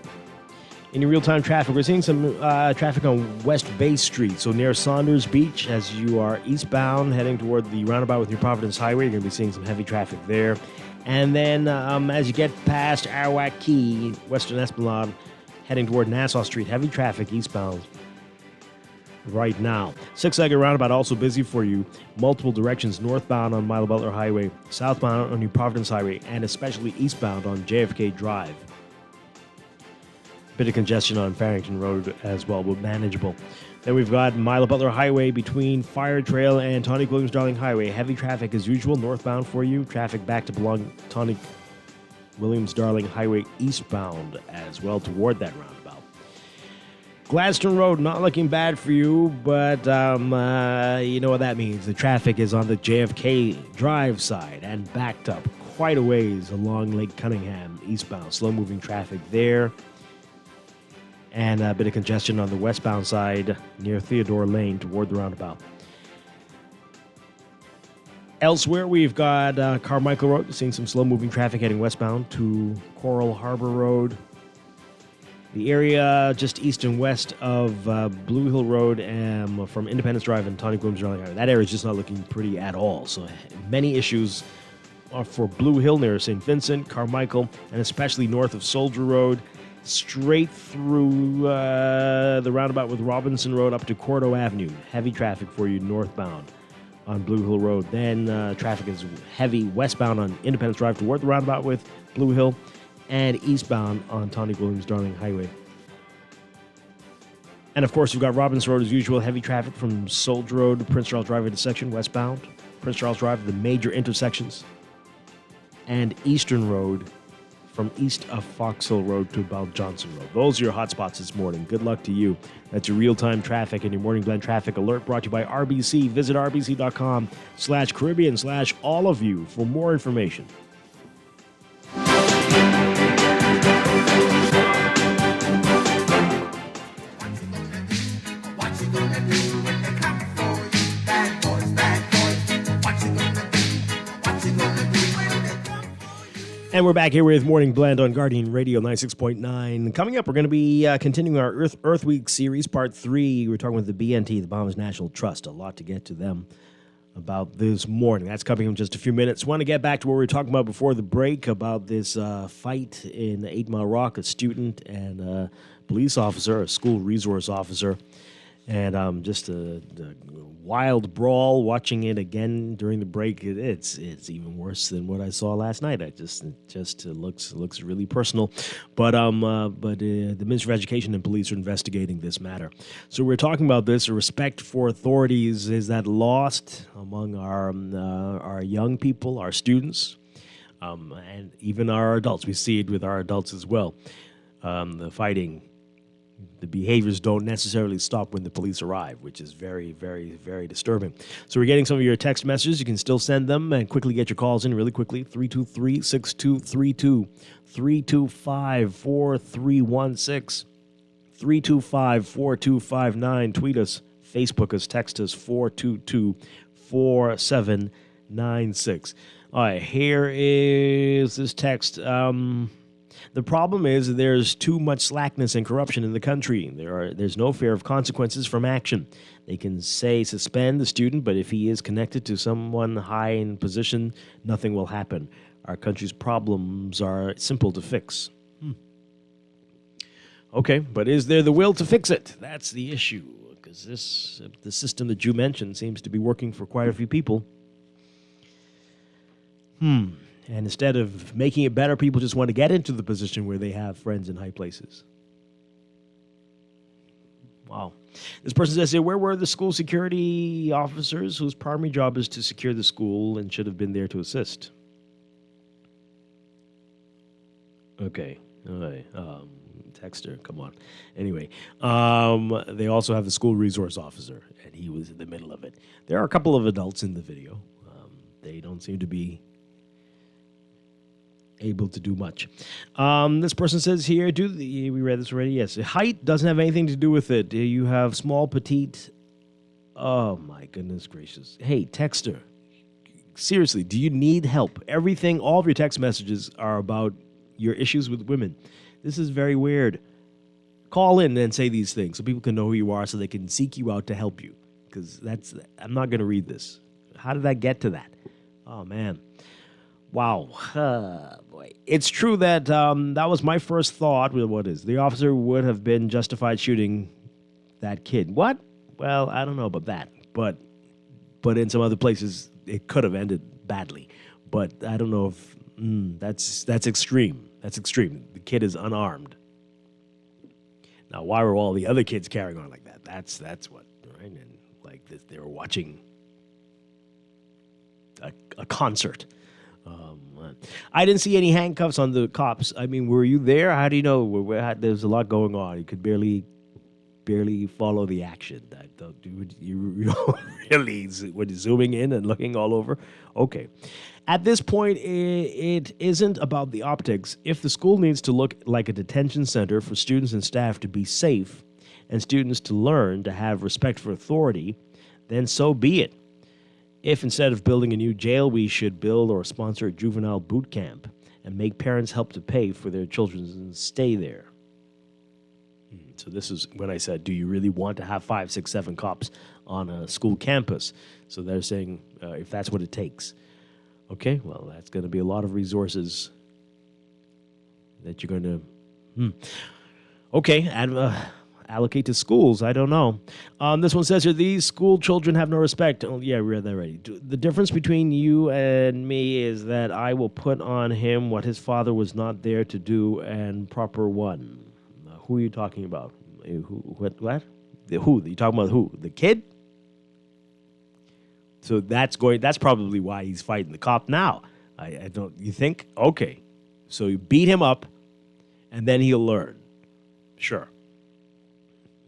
Speaker 2: In your real-time traffic, we're seeing some traffic on West Bay Street, so near Saunders Beach, as you are eastbound, heading toward the roundabout with New Providence Highway, you're going to be seeing some heavy traffic there. And then as you get past Arawak Key, Western Esplanade, heading toward Nassau Street, heavy traffic eastbound right now. Six-legged roundabout also busy for you. Multiple directions northbound on Milo Butler Highway, southbound on New Providence Highway, and especially eastbound on JFK Drive. Bit of congestion on Farrington Road as well, but manageable. Then we've got Milo Butler Highway between Fire Trail and Tonic Williams Darling Highway. Heavy traffic as usual northbound for you. Traffic back to Tonic Williams Darling Highway eastbound as well toward that roundabout. Gladstone Road, not looking bad for you, but you know what that means. The traffic is on the JFK Drive side and backed up quite a ways along Lake Cunningham eastbound. Slow-moving traffic there. And a bit of congestion on the westbound side near Theodore Lane toward the roundabout. Elsewhere, we've got Carmichael Road, seeing some slow-moving traffic heading westbound to Coral Harbor Road. The area just east and west of Blue Hill Road and from Independence Drive and Tonic Williams Darling Highway. That area is just not looking pretty at all. So many issues are for Blue Hill near St. Vincent, Carmichael, and especially north of Soldier Road, straight through the roundabout with Robinson Road up to Cordo Avenue. Heavy traffic for you northbound on Blue Hill Road. Then traffic is heavy westbound on Independence Drive toward the roundabout with Blue Hill, and eastbound on Tonic Williams Darling Highway. And of course, you've got Robinson Road as usual, heavy traffic from Soldier Road to Prince Charles Drive intersection westbound. Prince Charles Drive, the major intersections. And Eastern Road from east of Fox Hill Road to about Johnson Road. Those are your hot spots this morning. Good luck to you. That's your real-time traffic and your Morning Blend traffic alert brought to you by RBC. Visit rbc.com/Caribbean/all of you for more information. And we're back here with Morning Blend on Guardian Radio 96.9. Coming up, we're going to be continuing our Earth Week series, Part 3. We're talking with the BNT, the Bahamas National Trust. A lot to get to them about this morning. That's coming in just a few minutes. Want to get back to what we were talking about before the break about this fight in 8 Mile Rock, a student and a police officer, a school resource officer. And just a wild brawl. Watching it again during the break, it's even worse than what I saw last night. It just looks really personal. But the Ministry of Education and Police are investigating this matter. So we're talking about this. Respect for authorities, is that lost among our young people, our students, and even our adults? We see it with our adults as well. The fighting. The behaviors don't necessarily stop when the police arrive, which is very, very, very disturbing. So we're getting some of your text messages. You can still send them and quickly get your calls in really quickly. 323-6232, 325-4316, 325-4259. Tweet us, Facebook us, text us, 422-4 4796. All right, here is this text. The problem is there's too much slackness and corruption in the country. There's no fear of consequences from action. They can say suspend the student, but if he is connected to someone high in position, nothing will happen. Our country's problems are simple to fix. Okay, but is there the will to fix it? That's the issue, because the system that you mentioned seems to be working for quite a few people. And instead of making it better, people just want to get into the position where they have friends in high places. Wow. This person says here, where were the school security officers whose primary job is to secure the school and should have been there to assist? Okay. All right. Texter, come on. Anyway, they also have the school resource officer, and he was in the middle of it. There are a couple of adults in the video. They don't seem to be able to do much. This person says here, we read this already, yes. Height doesn't have anything to do with it. You have small, petite. Oh, my goodness gracious. Hey, texter, seriously, do you need help? All of your text messages are about your issues with women. This is very weird. Call in and say these things so people can know who you are so they can seek you out to help you. Because I'm not going to read this. How did I get to that? Oh, man. Wow. Boy. It's true that that was my first thought. What is? The officer would have been justified shooting that kid. What? Well, I don't know about that. But in some other places, it could have ended badly. But I don't know if that's extreme. That's extreme. The kid is unarmed. Now, why were all the other kids carrying on like that? That's what, right? And like this, they were watching a concert. I didn't see any handcuffs on the cops. I mean, were you there? How do you know? There's a lot going on. You could barely follow the action. You really when you're zooming in and looking all over? Okay. At this point, it isn't about the optics. If the school needs to look like a detention center for students and staff to be safe and students to learn to have respect for authority, then so be it. If instead of building a new jail, we should build or sponsor a juvenile boot camp and make parents help to pay for their children stay there. So this is when I said, do you really want to have 5, 6, 7 cops on a school campus? So they're saying, if that's what it takes. Okay, well, that's going to be a lot of resources that you're going to... Okay, allocate to schools. I don't know. This one says here, these school children have no respect. Oh, yeah, we read that already. The difference between you and me is that I will put on him what his father was not there to do and proper one. Who are you talking about? What? Who? You talking about who? The kid? So that's probably why he's fighting the cop now. I don't. You think? Okay. So you beat him up, and then he'll learn. Sure.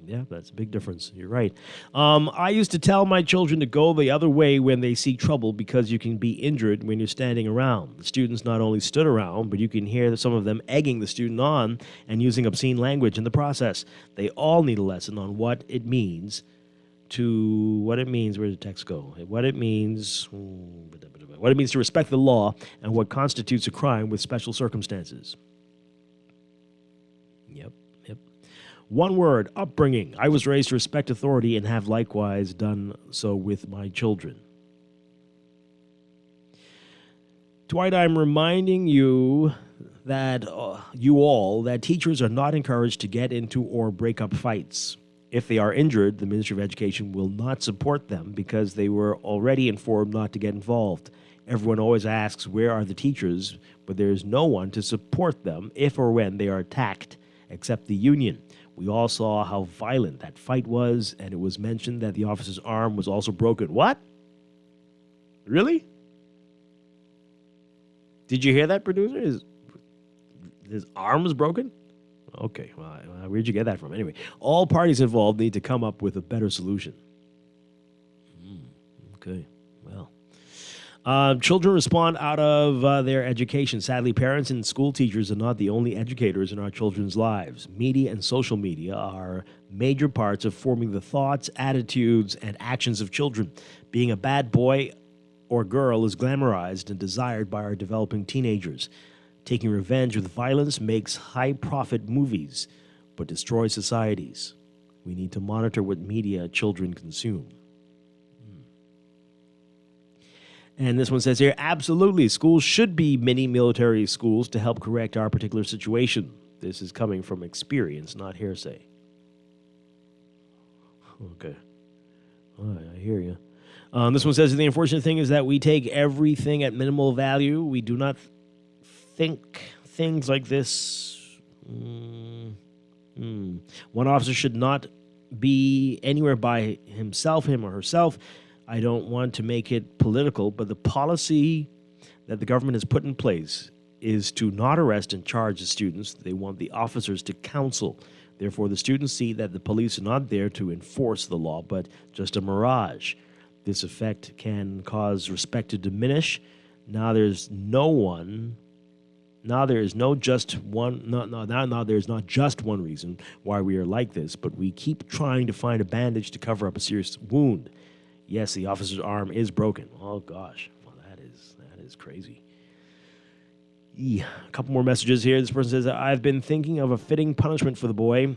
Speaker 2: Yeah, that's a big difference. You're right. I used to tell my children to go the other way when they see trouble because you can be injured when you're standing around. The students not only stood around, but you can hear some of them egging the student on and using obscene language in the process. They all need a lesson on what it means where did the text go? What it means to respect the law and what constitutes a crime with special circumstances. Yep. One word, upbringing. I was raised to respect authority and have likewise done so with my children. Dwight, I'm reminding you that that teachers are not encouraged to get into or break up fights. If they are injured, the Ministry of Education will not support them because they were already informed not to get involved. Everyone always asks, where are the teachers? But there is no one to support them if or when they are attacked, except the union. We all saw how violent that fight was, and it was mentioned that the officer's arm was also broken. What? Really? Did you hear that, producer? His arm was broken? Okay, well, where'd you get that from? Anyway, all parties involved need to come up with a better solution. Okay, well. Children respond out of their education. Sadly, parents and school teachers are not the only educators in our children's lives. Media and social media are major parts of forming the thoughts, attitudes, and actions of children. Being a bad boy or girl is glamorized and desired by our developing teenagers. Taking revenge with violence makes high-profit movies, but destroys societies. We need to monitor what media children consume. And this one says here, absolutely, schools should be mini military schools to help correct our particular situation. This is coming from experience, not hearsay. Okay. All right, I hear you. This one says, the unfortunate thing is that we take everything at minimal value. We do not think things like this. One officer should not be anywhere by himself, him or herself. I don't want to make it political, but the policy that the government has put in place is to not arrest and charge the students. They want the officers to counsel. Therefore, the students see that the police are not there to enforce the law, but just a mirage. This effect can cause respect to diminish. Now there's not just one reason why we are like this, but we keep trying to find a bandage to cover up a serious wound. Yes, the officer's arm is broken. Oh gosh, well, that is crazy. A couple more messages here. This person says, I've been thinking of a fitting punishment for the boy.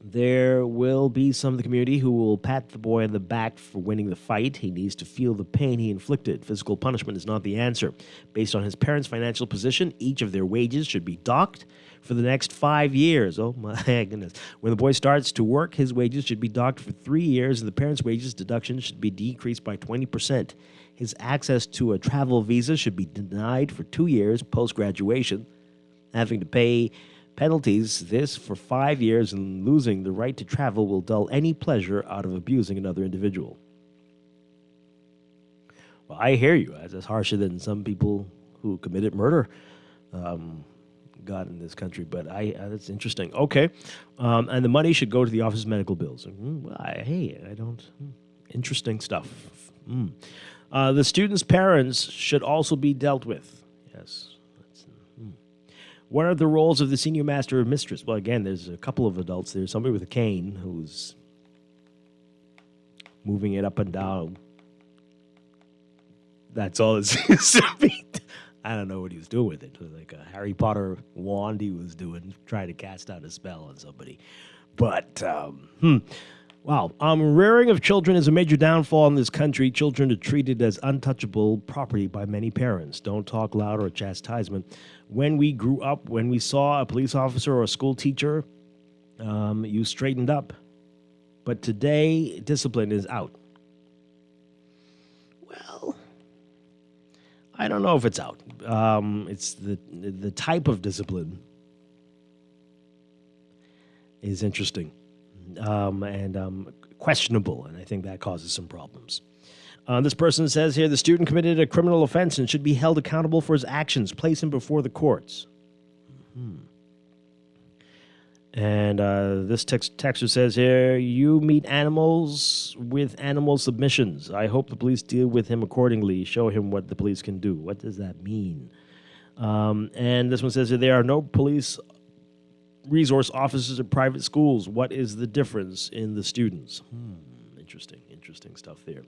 Speaker 2: There will be some of the community who will pat the boy on the back for winning the fight. He needs to feel the pain he inflicted. Physical punishment is not the answer. Based on his parents' financial position, each of their wages should be docked for the next 5 years. Oh, my goodness. When the boy starts to work, his wages should be docked for 3 years, and the parents' wages deduction should be decreased by 20%. His access to a travel visa should be denied for 2 years post-graduation, having to pay penalties this for 5 years, and losing the right to travel will dull any pleasure out of abusing another individual. Well, I hear you. That's harsher than some people who committed murder got in this country, but that's interesting. Okay. And the money should go to the office's medical bills. Interesting stuff. The students' parents should also be dealt with. Yes. What are the roles of the senior master or mistress? Well, again, there's a couple of adults. There's somebody with a cane who's moving it up and down. That's all it seems to be. I don't know what he was doing with it. It was like a Harry Potter wand he was doing, trying to cast out a spell on somebody. But, wow. Rearing of children is a major downfall in this country. Children are treated as untouchable property by many parents. Don't talk loud or chastisement. When we grew up, when we saw a police officer or a school teacher, you straightened up. But today, discipline is out. Well, I don't know if it's out. It's the type of discipline is interesting and questionable, and I think that causes some problems. This person says here, the student committed a criminal offense and should be held accountable for his actions. Place him before the courts. And this texter says here, you meet animals with animal submissions. I hope the police deal with him accordingly. Show him what the police can do. What does that mean? And this one says here, there are no police resource officers at private schools. What is the difference in the students? Interesting stuff there.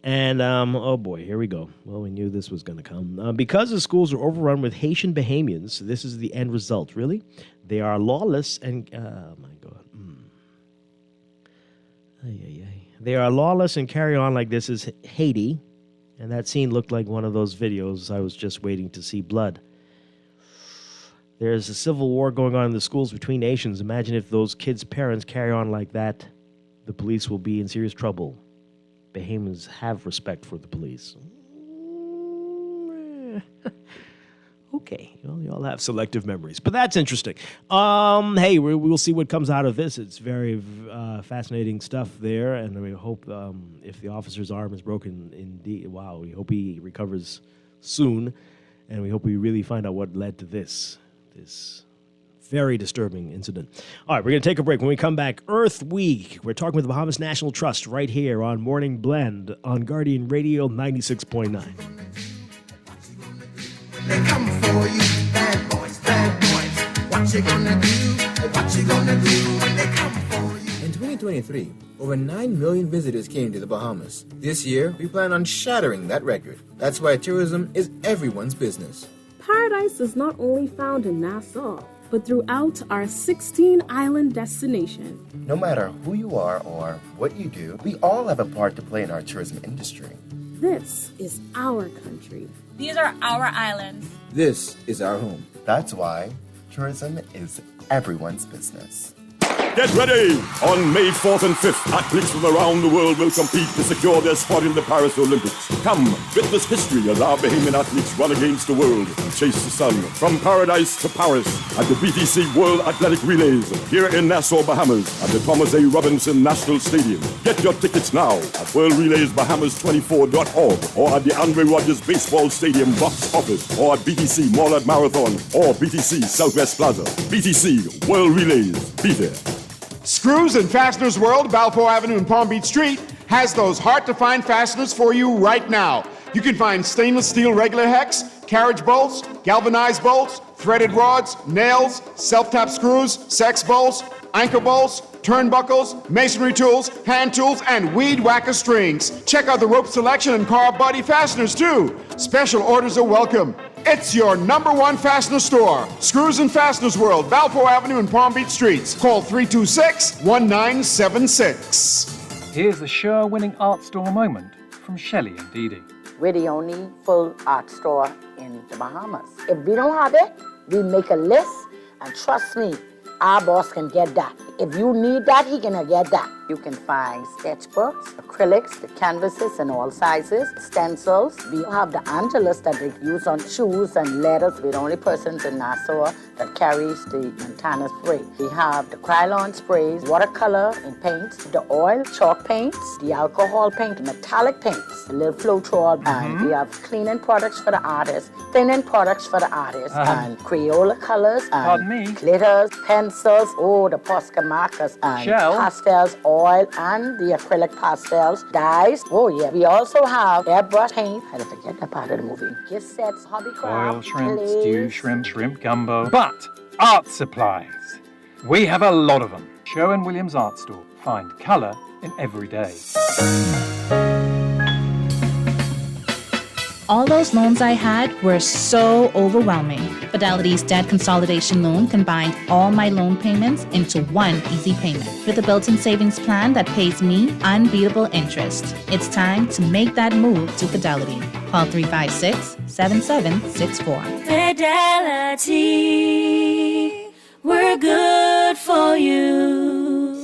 Speaker 2: And, oh boy, here we go. Well, we knew this was going to come. Because the schools are overrun with Haitian Bahamians, this is the end result. Really? They are lawless and, oh my God. They are lawless and carry on like this is Haiti. And that scene looked like one of those videos. I was just waiting to see blood. There's a civil war going on in the schools between nations. Imagine if those kids' parents carry on like that. The police will be in serious trouble. Bahamians have respect for the police. Okay, well, you all have selective memories, but that's interesting. Hey, we'll see what comes out of this. It's very fascinating stuff there, and we hope if the officer's arm is broken, indeed, wow, we hope he recovers soon, and we hope we really find out what led to this Very disturbing incident. All right, we're going to take a break. When we come back, Earth Week. We're talking with the Bahamas National Trust right here on Morning Blend on Guardian Radio 96.9.
Speaker 3: They come for you, bad boys, what you gonna do, what you gonna do when they come for you.
Speaker 21: In 2023, over 9 million visitors came to the Bahamas. This year, we plan on shattering that record. That's why tourism is everyone's business.
Speaker 22: Paradise is not only found in Nassau, but throughout our 16-island destination.
Speaker 23: No matter who you are or what you do, we all have a part to play in our tourism industry.
Speaker 22: This is our country.
Speaker 24: These are our islands.
Speaker 21: This is our home.
Speaker 23: That's why tourism is everyone's business.
Speaker 25: Get ready! On May 4th and 5th, athletes from around the world will compete to secure their spot in the Paris Olympics. Come, witness history as our Bahamian athletes run against the world and chase the sun. From paradise to Paris at the BTC World Athletic Relays here in Nassau, Bahamas at the Thomas A. Robinson National Stadium. Get your tickets now at worldrelaysbahamas24.org or at the Andre Rogers Baseball Stadium box office or at BTC Mall at Marathon or BTC Southwest Plaza. BTC World Relays. Be there.
Speaker 26: Screws and Fasteners World, Balfour Avenue and Palm Beach Street, has those hard-to-find fasteners for you right now. You can find stainless steel regular hex, carriage bolts, galvanized bolts, threaded rods, nails, self-tap screws, sex bolts, anchor bolts, turnbuckles, masonry tools, hand tools, and weed whacker strings. Check out the rope selection and car body fasteners, too. Special orders are welcome. It's your #1 fastener store. Screws and Fasteners World, Balfour Avenue and Palm Beach Streets. Call 326-1976.
Speaker 27: Here's the sure-winning art store moment from Shelley and Dee Dee.
Speaker 28: We're the only full art store in the Bahamas. If we don't have it, we make a list, and trust me, our boss can get that. If you need that, he can get that. You can find sketchbooks, acrylics, the canvases in all sizes, stencils. We have the Angelus that they use on shoes and letters. We're the only persons in Nassau that carries the Montana spray. We have the Krylon sprays, watercolor and paints, the oil, chalk paints, the alcohol paint, metallic paints, the little Floetrol, and we have cleaning products for the artists, thinning products for the artists, and Crayola colors, and glitters, pencils, the Posca markers, and pastels, oil, and the acrylic pastels, dyes. Oh yeah, we also have airbrush paint. I didn't forget that part of the movie. Gift sets, hobby craft,
Speaker 27: Oil, shrimp, stew, shrimp gumbo. But art supplies. We have a lot of them. Sherwin-Williams Art Store. Find colour in every day.
Speaker 24: All those loans I had were so overwhelming. Fidelity's debt consolidation loan combined all my loan payments into one easy payment with a built-in savings plan that pays me unbeatable interest. It's time to make that move to Fidelity. Call 356-7764.
Speaker 29: Fidelity, we're good for you.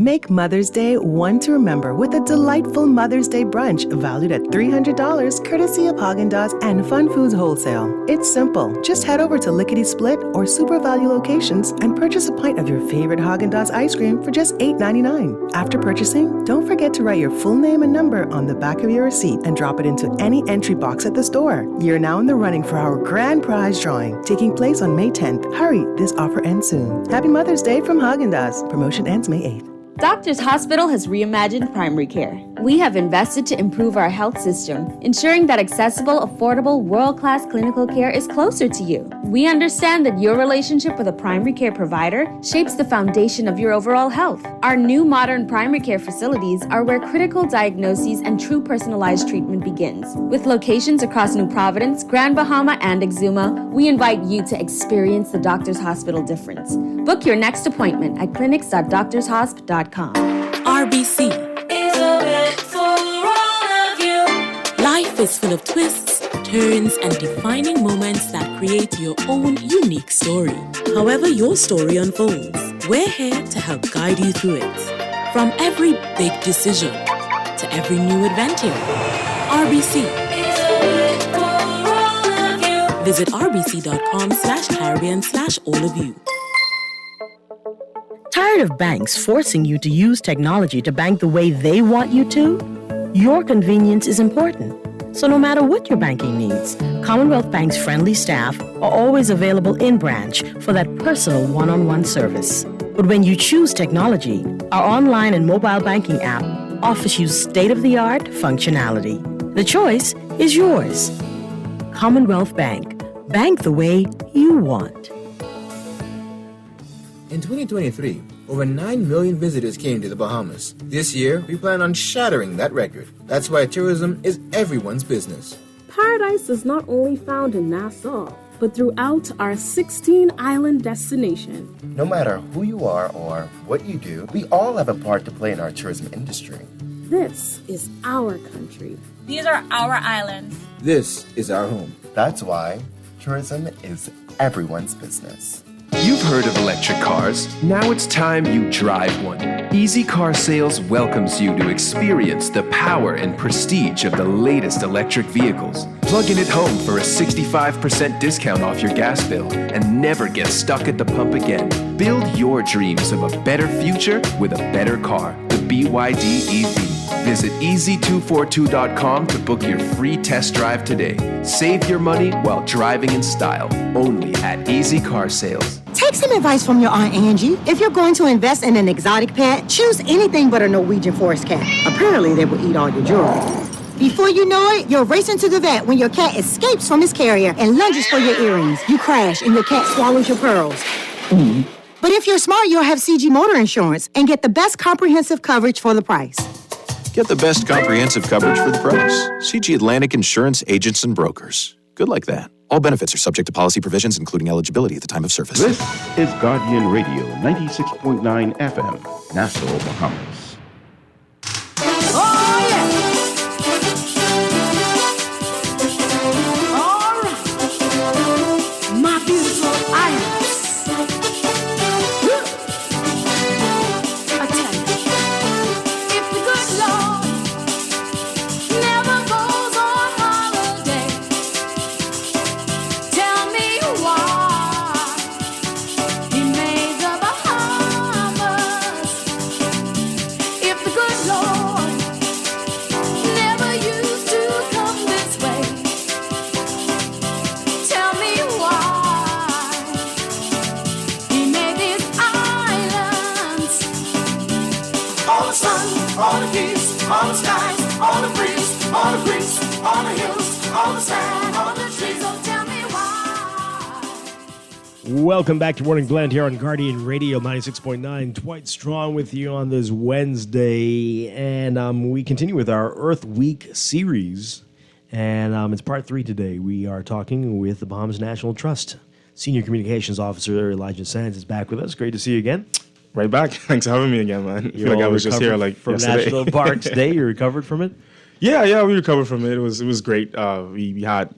Speaker 11: Make Mother's Day one to remember with a delightful Mother's Day brunch valued at $300 courtesy of Haagen-Dazs and Fun Foods Wholesale. It's simple. Just head over to Lickety Split or Super Value locations and purchase a pint of your favorite Haagen-Dazs ice cream for just $8.99. After purchasing, don't forget to write your full name and number on the back of your receipt and drop it into any entry box at the store. You're now in the running for our grand prize drawing, taking place on May 10th. Hurry, this offer ends soon. Happy Mother's Day from Haagen-Dazs. Promotion ends May 8th.
Speaker 30: Doctors Hospital has reimagined primary care. We have invested to improve our health system, ensuring that accessible, affordable, world-class clinical care is closer to you. We understand that your relationship with a primary care provider shapes the foundation of your overall health. Our new modern primary care facilities are where critical diagnoses and true personalized treatment begins. With locations across New Providence, Grand Bahama, and Exuma, we invite you to experience the Doctors Hospital difference. Book your next appointment at clinics.doctorshosp.com.
Speaker 29: RBC is a bit for all of you. Life is full of twists, turns, and defining moments that create your own unique story. However your story unfolds, we're here to help guide you through it. From every big decision to every new adventure, RBC is a bit for all of you. Visit rbc.com/Caribbean/all of you.
Speaker 31: Tired of banks forcing you to use technology to bank the way they want you to? Your convenience is important. So no matter what your banking needs, Commonwealth Bank's friendly staff are always available in branch for that personal one-on-one service. But when you choose technology, our online and mobile banking app offers you state-of-the-art functionality. The choice is yours. Commonwealth Bank. Bank the way you want.
Speaker 21: In 2023, over 9 million visitors came to the Bahamas. This year, we plan on shattering that record. That's why tourism is everyone's business.
Speaker 22: Paradise is not only found in Nassau, but throughout our 16-island destination.
Speaker 23: No matter who you are or what you do, we all have a part to play in our tourism industry.
Speaker 22: This is our country.
Speaker 1: These are our islands.
Speaker 21: This is our home.
Speaker 23: That's why tourism is everyone's business.
Speaker 4: You've heard of electric cars. Now it's time you drive one. Easy Car Sales welcomes you to experience the power and prestige of the latest electric vehicles. Plug in at home for a 65% discount off your gas bill and never get stuck at the pump again. Build your dreams of a better future with a better car, the BYD EV. Visit easy242.com to book your free test drive today. Save your money while driving in style, only at Easy Car Sales.
Speaker 5: Take some advice from your Aunt Angie. If you're going to invest in an exotic pet, choose anything but a Norwegian forest cat. Apparently, they will eat all your jewelry. Before you know it, you're racing to the vet when your cat escapes from his carrier and lunges for your earrings. You crash and your cat swallows your pearls. But if you're smart, you'll have CG Motor Insurance and get the best comprehensive coverage for the price.
Speaker 6: Get the best comprehensive coverage for the price. CG Atlantic Insurance Agents and Brokers. Good like that. All benefits are subject to policy provisions, including eligibility at the time of service.
Speaker 20: This is Guardian Radio, 96.9 FM, Nassau, Bahamas.
Speaker 3: Oh, yeah. All right. My beautiful islands. I tell you, if the good Lord never goes on holiday, tell me why he made the Bahamas. If the good Lord never used to come this way, tell me why he made these islands. All the sun, all the peace, all the skies, all the breeze, all the creeks, all the hills, all the sand, all the trees. Oh, tell me why.
Speaker 2: Welcome back to Morning Blend here on Guardian Radio 96.9. Dwight Strong with you on this Wednesday. And we continue with our Earth Week series. And it's part 3 today. We are talking with the Bahamas National Trust. Senior Communications Officer Elijah Sands is back with us. Great to see you again.
Speaker 7: Right back. Thanks for having me again, man. I feel like I was just here like
Speaker 2: from
Speaker 7: yesterday.
Speaker 2: National Parks Day. You recovered from it?
Speaker 7: Yeah, we recovered from it. It was great. We had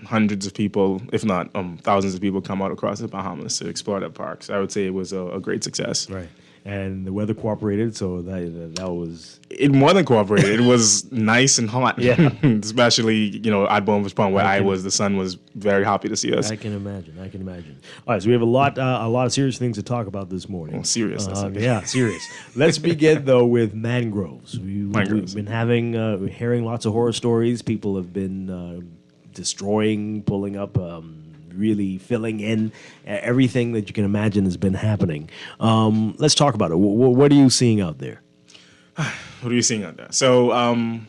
Speaker 7: hundreds of people, if not thousands of people, come out across the Bahamas to explore that park. So I would say it was a great success.
Speaker 2: Right. And the weather cooperated, so that was...
Speaker 7: It more than cooperated. It was nice and hot.
Speaker 2: Yeah.
Speaker 7: Especially, at Bombers Pond where I was. The sun was very happy to see us.
Speaker 2: I can imagine. All right, so we have a lot of serious things to talk about this morning.
Speaker 7: Oh, serious.
Speaker 2: Yeah, serious. Let's begin, though, with mangroves. We've been hearing lots of horror stories. People have been destroying, pulling up... really filling in everything that you can imagine has been happening. Let's talk about it. What are you seeing out there?
Speaker 7: What are you seeing out there? So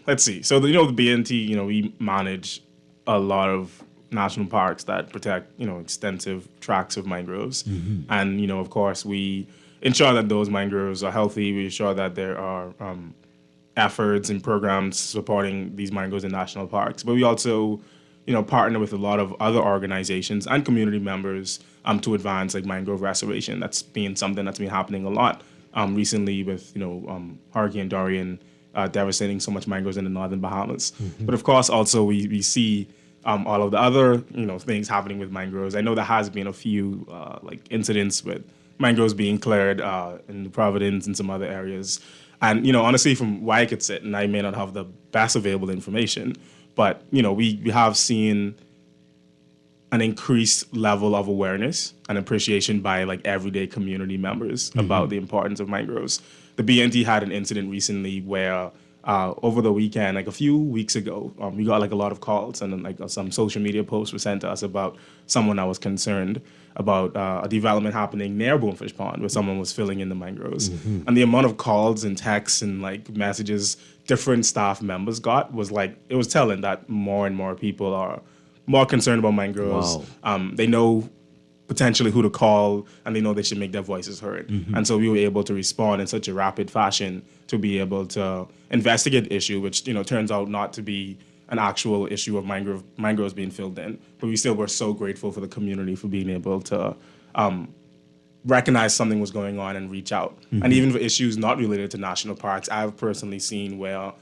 Speaker 7: let's see. So the BNT, we manage a lot of national parks that protect extensive tracts of mangroves, and of course we ensure that those mangroves are healthy. We ensure that there are efforts and programs supporting these mangroves in national parks, but we also partner with a lot of other organizations and community members to advance like mangrove restoration. That's been something that's been happening a lot recently with Hurricane Dorian devastating so much mangroves in the northern Bahamas. But of course, also we see all of the other things happening with mangroves. I know there has been a few like incidents with mangroves being cleared in the Providence and some other areas. And honestly, from where I could sit, and I may not have the best available information, but, we have seen an increased level of awareness and appreciation by, like, everyday community members about the importance of mangroves. The BNT had an incident recently where over the weekend, like a few weeks ago, we got like a lot of calls, and then like some social media posts were sent to us about someone that was concerned about a development happening near Bonefish Pond where someone was filling in the mangroves. And the amount of calls and texts and like messages different staff members got was like, it was telling that more and more people are more concerned about mangroves.
Speaker 2: Wow.
Speaker 7: They know potentially who to call, and they know they should make their voices heard. And so we were able to respond in such a rapid fashion to be able to investigate the issue, which, you know, turns out not to be an actual issue of mangroves being filled in. But we still were so grateful for the community for being able to recognize something was going on and reach out. And even for issues not related to national parks, I've personally seen where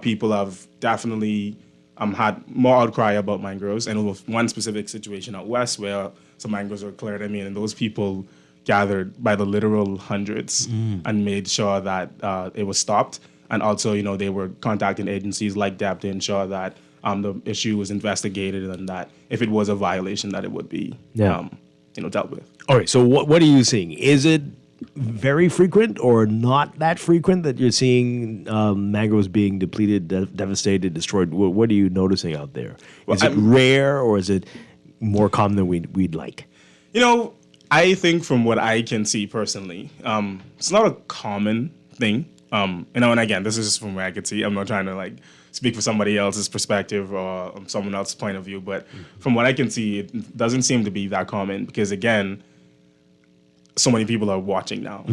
Speaker 7: people have definitely had more outcry about mangroves. And it was one specific situation out west where some mangroves were cleared. I mean, and those people gathered by the literal hundreds and made sure that it was stopped. And also, you know, they were contacting agencies like DEP to ensure that the issue was investigated and that if it was a violation, that it would be, dealt with.
Speaker 2: All right. So what are you seeing? Is it very frequent or not that frequent that you're seeing mangroves being depleted, devastated, destroyed? What are you noticing out there? Is it rare or is it more common than we'd like?
Speaker 7: You know, I think from what I can see personally, it's not a common thing. And again, this is just from where I could see. I'm not trying to like speak for somebody else's perspective or someone else's point of view, but from what I can see, it doesn't seem to be that common because, again, so many people are watching now.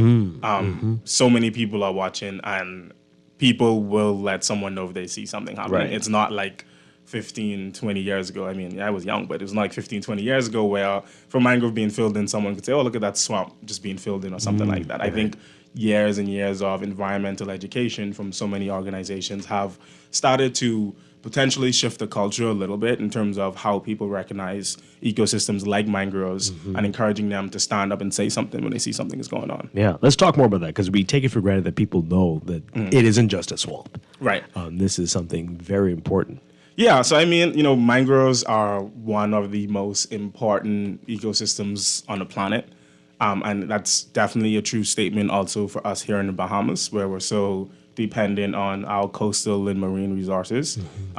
Speaker 7: So many people are watching, and people will let someone know if they see something happening.
Speaker 2: Right.
Speaker 7: It's not like 15, 20 years ago. I mean, I was young, but it was not like 15, 20 years ago where from mangrove being filled in, someone could say, oh, look at that swamp just being filled in or something like that. I think years and years of environmental education from so many organizations have started to potentially shift the culture a little bit in terms of how people recognize ecosystems like mangroves and encouraging them to stand up and say something when they see something is going on.
Speaker 2: Yeah, let's talk more about that because we take it for granted that people know that it isn't just a swamp.
Speaker 7: Right.
Speaker 2: This is something very important.
Speaker 7: Yeah, so I mean, you know, mangroves are one of the most important ecosystems on the planet. And that's definitely a true statement also for us here in the Bahamas, where we're so dependent on our coastal and marine resources.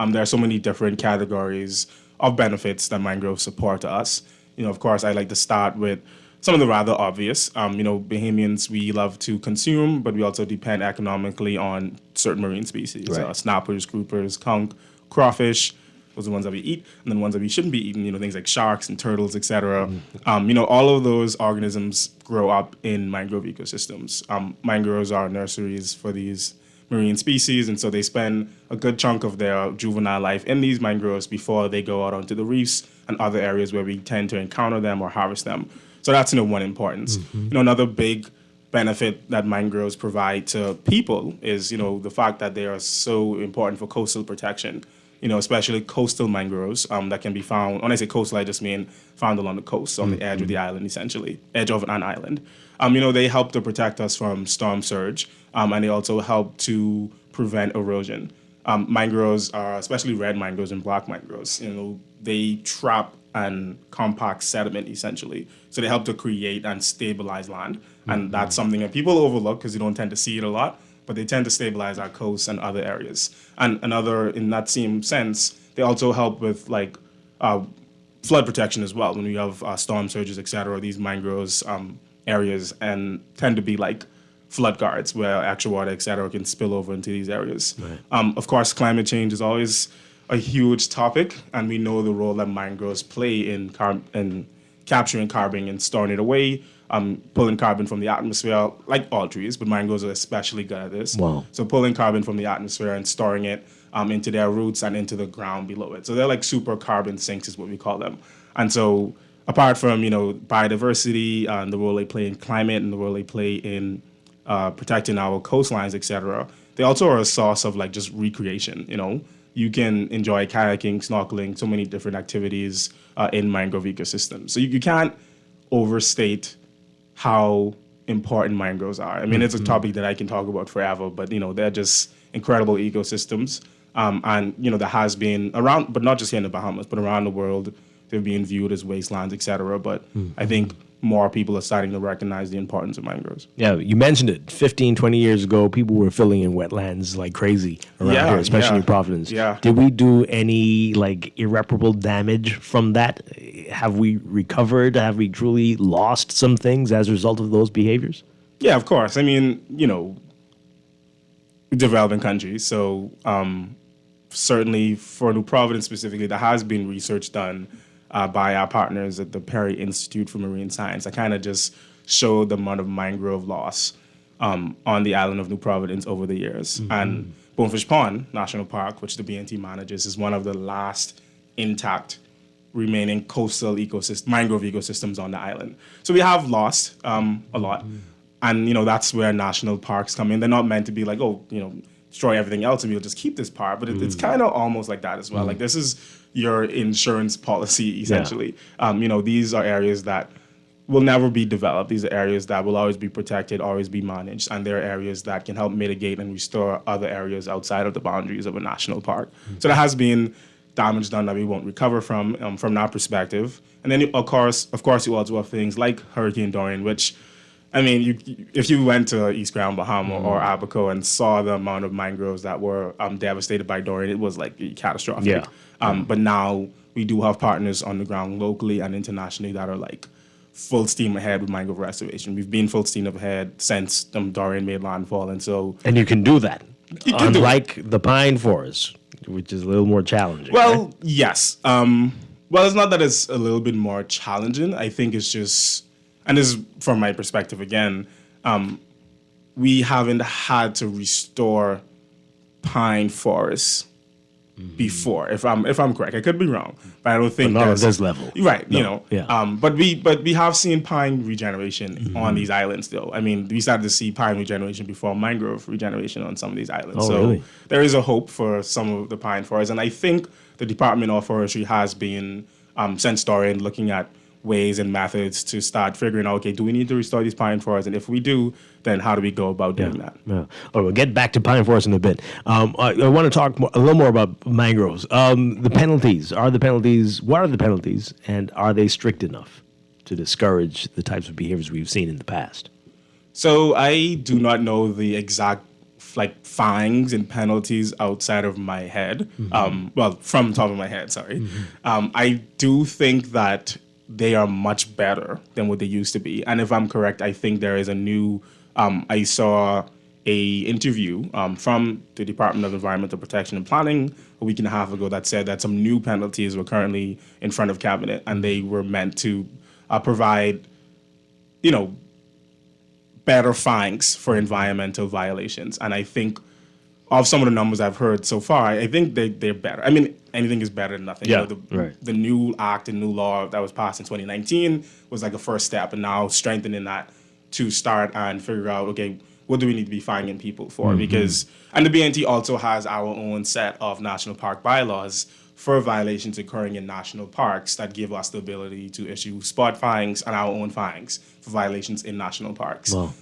Speaker 7: There are so many different categories of benefits that mangroves support to us. You know, of course, I like to start with some of the rather obvious. Bahamians, we love to consume, but we also depend economically on certain marine species.
Speaker 2: Right.
Speaker 7: Snappers, groupers, conch, crawfish. Those are the ones that we eat, and then ones that we shouldn't be eating, you know, things like sharks and turtles, etc. All of those organisms grow up in mangrove ecosystems. Mangroves are nurseries for these marine species, and so they spend a good chunk of their juvenile life in these mangroves before they go out onto the reefs and other areas where we tend to encounter them or harvest them. So that's, one importance. Another big benefit that mangroves provide to people is, the fact that they are so important for coastal protection. Especially coastal mangroves that can be found. When I say coastal, I just mean found along the coast, on the edge of the island, essentially, edge of an island. They help to protect us from storm surge, and they also help to prevent erosion. Mangroves are, especially red mangroves and black mangroves, they trap and compact sediment, essentially. So they help to create and stabilize land. And that's something that people overlook because you don't tend to see it a lot. But they tend to stabilize our coasts and other areas. And another, in that same sense, they also help with flood protection as well. When we have storm surges, et cetera, these mangroves areas and tend to be like flood guards where actual water, et cetera, can spill over into these areas.
Speaker 2: Right.
Speaker 7: Of course, climate change is always a huge topic, and we know the role that mangroves play in capturing carbon and storing it away. Pulling carbon from the atmosphere, like all trees, but mangroves are especially good at this.
Speaker 2: Wow.
Speaker 7: So pulling carbon from the atmosphere and storing it into their roots and into the ground below it. So they're like super carbon sinks is what we call them. And so apart from, biodiversity and the role they play in climate and the role they play in protecting our coastlines, et cetera, they also are a source of just recreation, You can enjoy kayaking, snorkeling, so many different activities in mangrove ecosystems. So you can't overstate how important mangroves are. I mean, it's a topic that I can talk about forever, but, they're just incredible ecosystems. And, there has been around, but not just here in the Bahamas, but around the world, they've been viewed as wastelands, et cetera. But I think more people are starting to recognize the importance of mangroves.
Speaker 2: Yeah, you mentioned it. 15, 20 years ago, people were filling in wetlands like crazy around here, especially in Providence.
Speaker 7: Yeah.
Speaker 2: Did we do any like irreparable damage from that? Have we recovered? Have we truly lost some things as a result of those behaviors?
Speaker 7: Yeah, of course. I mean, developing countries. So certainly for New Providence specifically, there has been research done by our partners at the Perry Institute for Marine Science. that kind of just showed the amount of mangrove loss on the island of New Providence over the years. And Bonefish Pond National Park, which the BNT manages, is one of the last intact remaining coastal mangrove ecosystems on the island. So we have lost a lot. And, that's where national parks come in. They're not meant to be like, destroy everything else and we'll just keep this part. But it's kind of almost like that as well. Like, this is your insurance policy, essentially. These are areas that will never be developed. These are areas that will always be protected, always be managed. And they're areas that can help mitigate and restore other areas outside of the boundaries of a national park. So there has been damage done that we won't recover from that perspective. And then, of course, you also have things like Hurricane Dorian, which, I mean, if you went to East Grand Bahama or Abaco and saw the amount of mangroves that were devastated by Dorian, it was like catastrophic.
Speaker 2: Yeah.
Speaker 7: But now we do have partners on the ground locally and internationally that are like full steam ahead with mangrove restoration. We've been full steam ahead since Dorian made landfall, and
Speaker 2: you can do that. Unlike the pine forest, which is a little more challenging.
Speaker 7: Well,
Speaker 2: right?
Speaker 7: yes. Well, it's not that it's a little bit more challenging. I think it's just, and this is from my perspective again, we haven't had to restore pine forests before. If I'm correct, I could be wrong, but I don't think
Speaker 2: not at this level,
Speaker 7: right?
Speaker 2: No. Yeah.
Speaker 7: But we have seen pine regeneration on these islands. Though, I mean, we started to see pine regeneration before mangrove regeneration on some of these islands. So
Speaker 2: really?
Speaker 7: There is a hope for some of the pine forests, and I think the Department of Forestry has been since Dorian looking at ways and methods to start figuring out, okay, do we need to restore these pine forests? And if we do, then how do we go about doing that?
Speaker 2: Yeah. Oh, we'll get back to pine forests in a bit. I want to talk a little more about mangroves. The penalties. What are the penalties, and are they strict enough to discourage the types of behaviors we've seen in the past?
Speaker 7: So I do not know the exact fines and penalties outside of my head. Well, from the top of my head, sorry. I do think that they are much better than what they used to be. And if I'm correct, I think there is a new, I saw a interview from the Department of Environmental Protection and Planning a week and a half ago that said that some new penalties were currently in front of Cabinet, and they were meant to provide, better fines for environmental violations. And I think of some of the numbers I've heard so far, I think they're better. I mean, anything is better than nothing.
Speaker 2: Yeah,
Speaker 7: the new act and new law that was passed in 2019 was like a first step, and now strengthening that to start and figure out, okay, what do we need to be fining people for? Because, and the BNT also has our own set of national park bylaws for violations occurring in national parks that give us the ability to issue spot fines and our own fines for violations in national parks.
Speaker 2: Wow.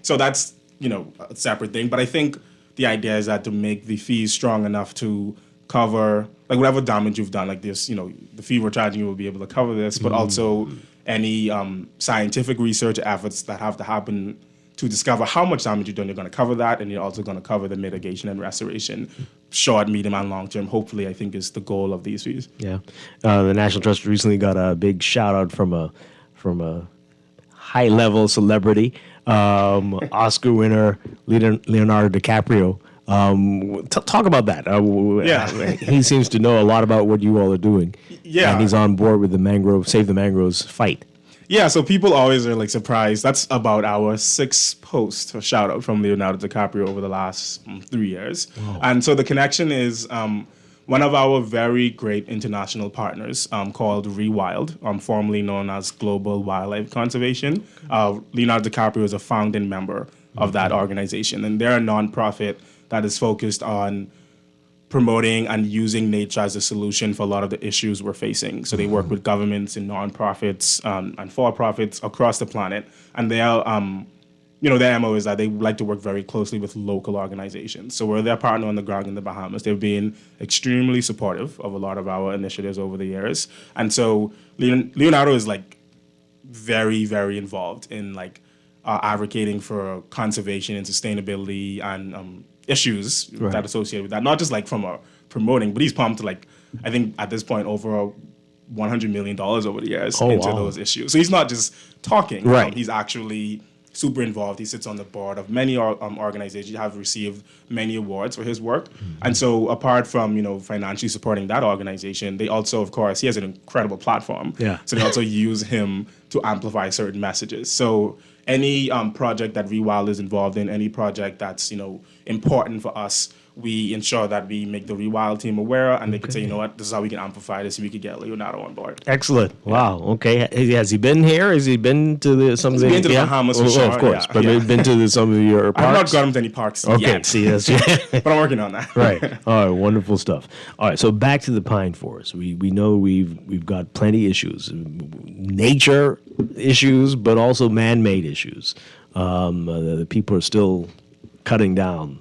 Speaker 7: So that's, a separate thing. But I think the idea is that to make the fees strong enough to cover, like, whatever damage you've done, like this, the fee we're charging you will be able to cover this, but also any scientific research efforts that have to happen to discover how much damage you've done, you're going to cover that, and you're also going to cover the mitigation and restoration, short, medium, and long term. Hopefully, I think is the goal of these fees.
Speaker 2: Yeah, the National Trust recently got a big shout out from a high level celebrity, Oscar winner Leonardo DiCaprio. Talk about that. He seems to know a lot about what you all are doing.
Speaker 7: Yeah,
Speaker 2: and he's on board with the Save the Mangroves fight.
Speaker 7: Yeah, so people always are surprised. That's about our sixth post or shout out from Leonardo DiCaprio over the last 3 years. Wow. And so the connection is one of our very great international partners called Rewild, formerly known as Global Wildlife Conservation. Leonardo DiCaprio is a founding member of that organization, and they're a nonprofit that is focused on promoting and using nature as a solution for a lot of the issues we're facing. So they work with governments and nonprofits and for-profits across the planet. And their MO is that they like to work very closely with local organizations. So we're their partner on the ground in the Bahamas. They've been extremely supportive of a lot of our initiatives over the years. And so Leonardo is very, very involved in like advocating for conservation and sustainability and issues that associated with that. Not just like from a promoting, but he's pumped like, I think at this point over $100 million over the years into those issues. So he's not just talking.
Speaker 2: Right.
Speaker 7: He's actually super involved. He sits on the board of many organizations. He have received many awards for his work. And so apart from, financially supporting that organization, they also, of course, he has an incredible platform.
Speaker 2: Yeah.
Speaker 7: So they also use him to amplify certain messages. So any project that Rewild is involved in, any project that's, important for us, we ensure that we make the Rewild team aware, and they could say, you know what, this is how we can amplify this, and we could get Leonardo on board.
Speaker 2: Excellent. Wow. Okay. Has he been here? Has he been to some of the...
Speaker 7: He's been to the Bahamas for sure.
Speaker 2: Of course. But maybe been to some of your parks?
Speaker 7: I've not got him to any parks yet.
Speaker 2: See, that's...
Speaker 7: but I'm working on that.
Speaker 2: Right. All right. Wonderful stuff. All right. So back to the pine forest. We know we've got plenty issues. Nature issues, but also man-made issues. The people are still cutting down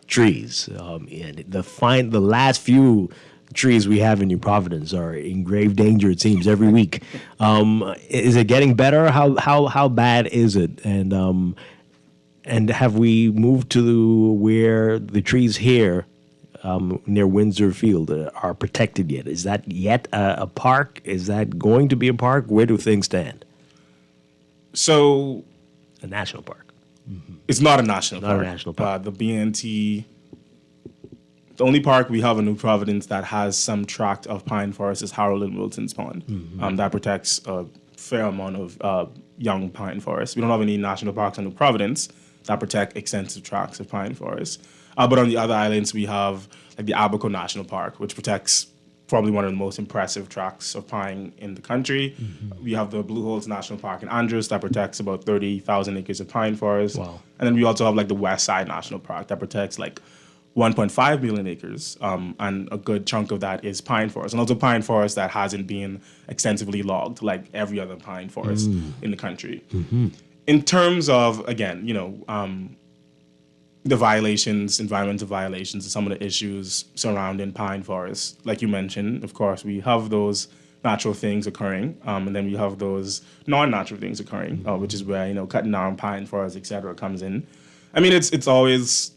Speaker 2: trees. And the last few trees we have in New Providence are in grave danger, it seems, every week. Is it getting better? How bad is it? And have we moved to where the trees here near Windsor Field are protected yet? Is that yet a park? Is that going to be a park? Where do things stand?
Speaker 7: So,
Speaker 2: a national park.
Speaker 7: It's not a national park.
Speaker 2: Not a national park.
Speaker 7: The BNT, the only park we have in New Providence that has some tract of pine forest is Harold and Wilson's Pond. That protects a fair amount of young pine forest. We don't have any national parks in New Providence that protect extensive tracts of pine forest. But on the other islands, we have like the Abaco National Park, which protects probably one of the most impressive tracts of pine in the country. We have the Blue Holes National Park in Andros that protects about 30,000 acres of pine forest.
Speaker 2: Wow.
Speaker 7: And then we also have like the West Side National Park that protects like 1.5 million acres. And a good chunk of that is pine forest. And also pine forest that hasn't been extensively logged like every other pine forest in the country. In terms of, again, the violations, environmental violations, and some of the issues surrounding pine forests. Like you mentioned, of course, we have those natural things occurring, and then we have those non-natural things occurring, which is where, cutting down pine forests, et cetera, comes in. I mean, it's always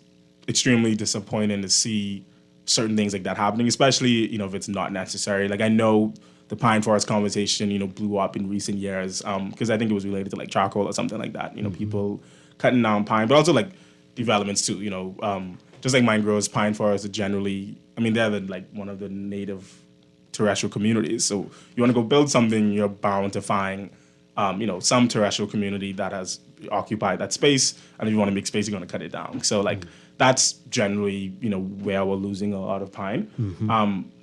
Speaker 7: extremely disappointing to see certain things like that happening, especially, if it's not necessary. Like, I know the pine forest conversation, blew up in recent years, because I think it was related to, like, charcoal or something like that. People cutting down pine, but also, like, developments too, just like mangroves, pine forests are generally, they're one of the native terrestrial communities. So you want to go build something, you're bound to find, some terrestrial community that has occupied that space. And if you want to make space, you're going to cut it down. So that's generally, where we're losing a lot of pine.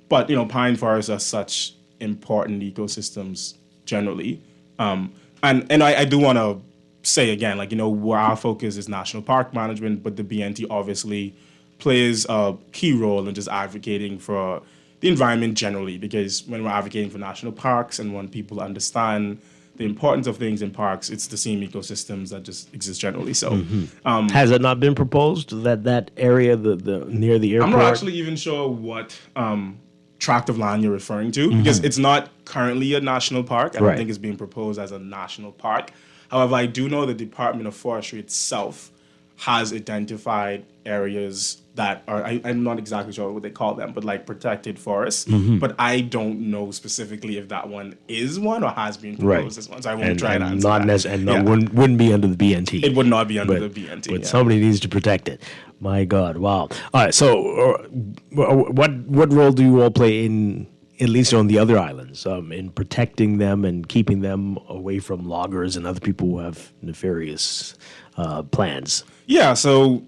Speaker 7: But, pine forests are such important ecosystems generally. And I do want to say again, where our focus is national park management, but the BNT obviously plays a key role in just advocating for the environment generally, because when we're advocating for national parks and when people understand the importance of things in parks, it's the same ecosystems that just exist generally. So,
Speaker 2: has it not been proposed that area, the near the airport?
Speaker 7: I'm not actually even sure what tract of land you're referring to, because it's not currently a national park. I don't think it's being proposed as a national park. However, I do know the Department of Forestry itself has identified areas that are, I'm not exactly sure what they call them, but like protected forests. But I don't know specifically if that one is one or has been proposed as one. So I won't try to answer that.
Speaker 2: Wouldn't be under the BNT.
Speaker 7: It would not be under the BNT.
Speaker 2: But somebody needs to protect it. My God, wow. All right, so what role do you all play in, at least on the other islands, in protecting them and keeping them away from loggers and other people who have nefarious plans?
Speaker 7: Yeah, so,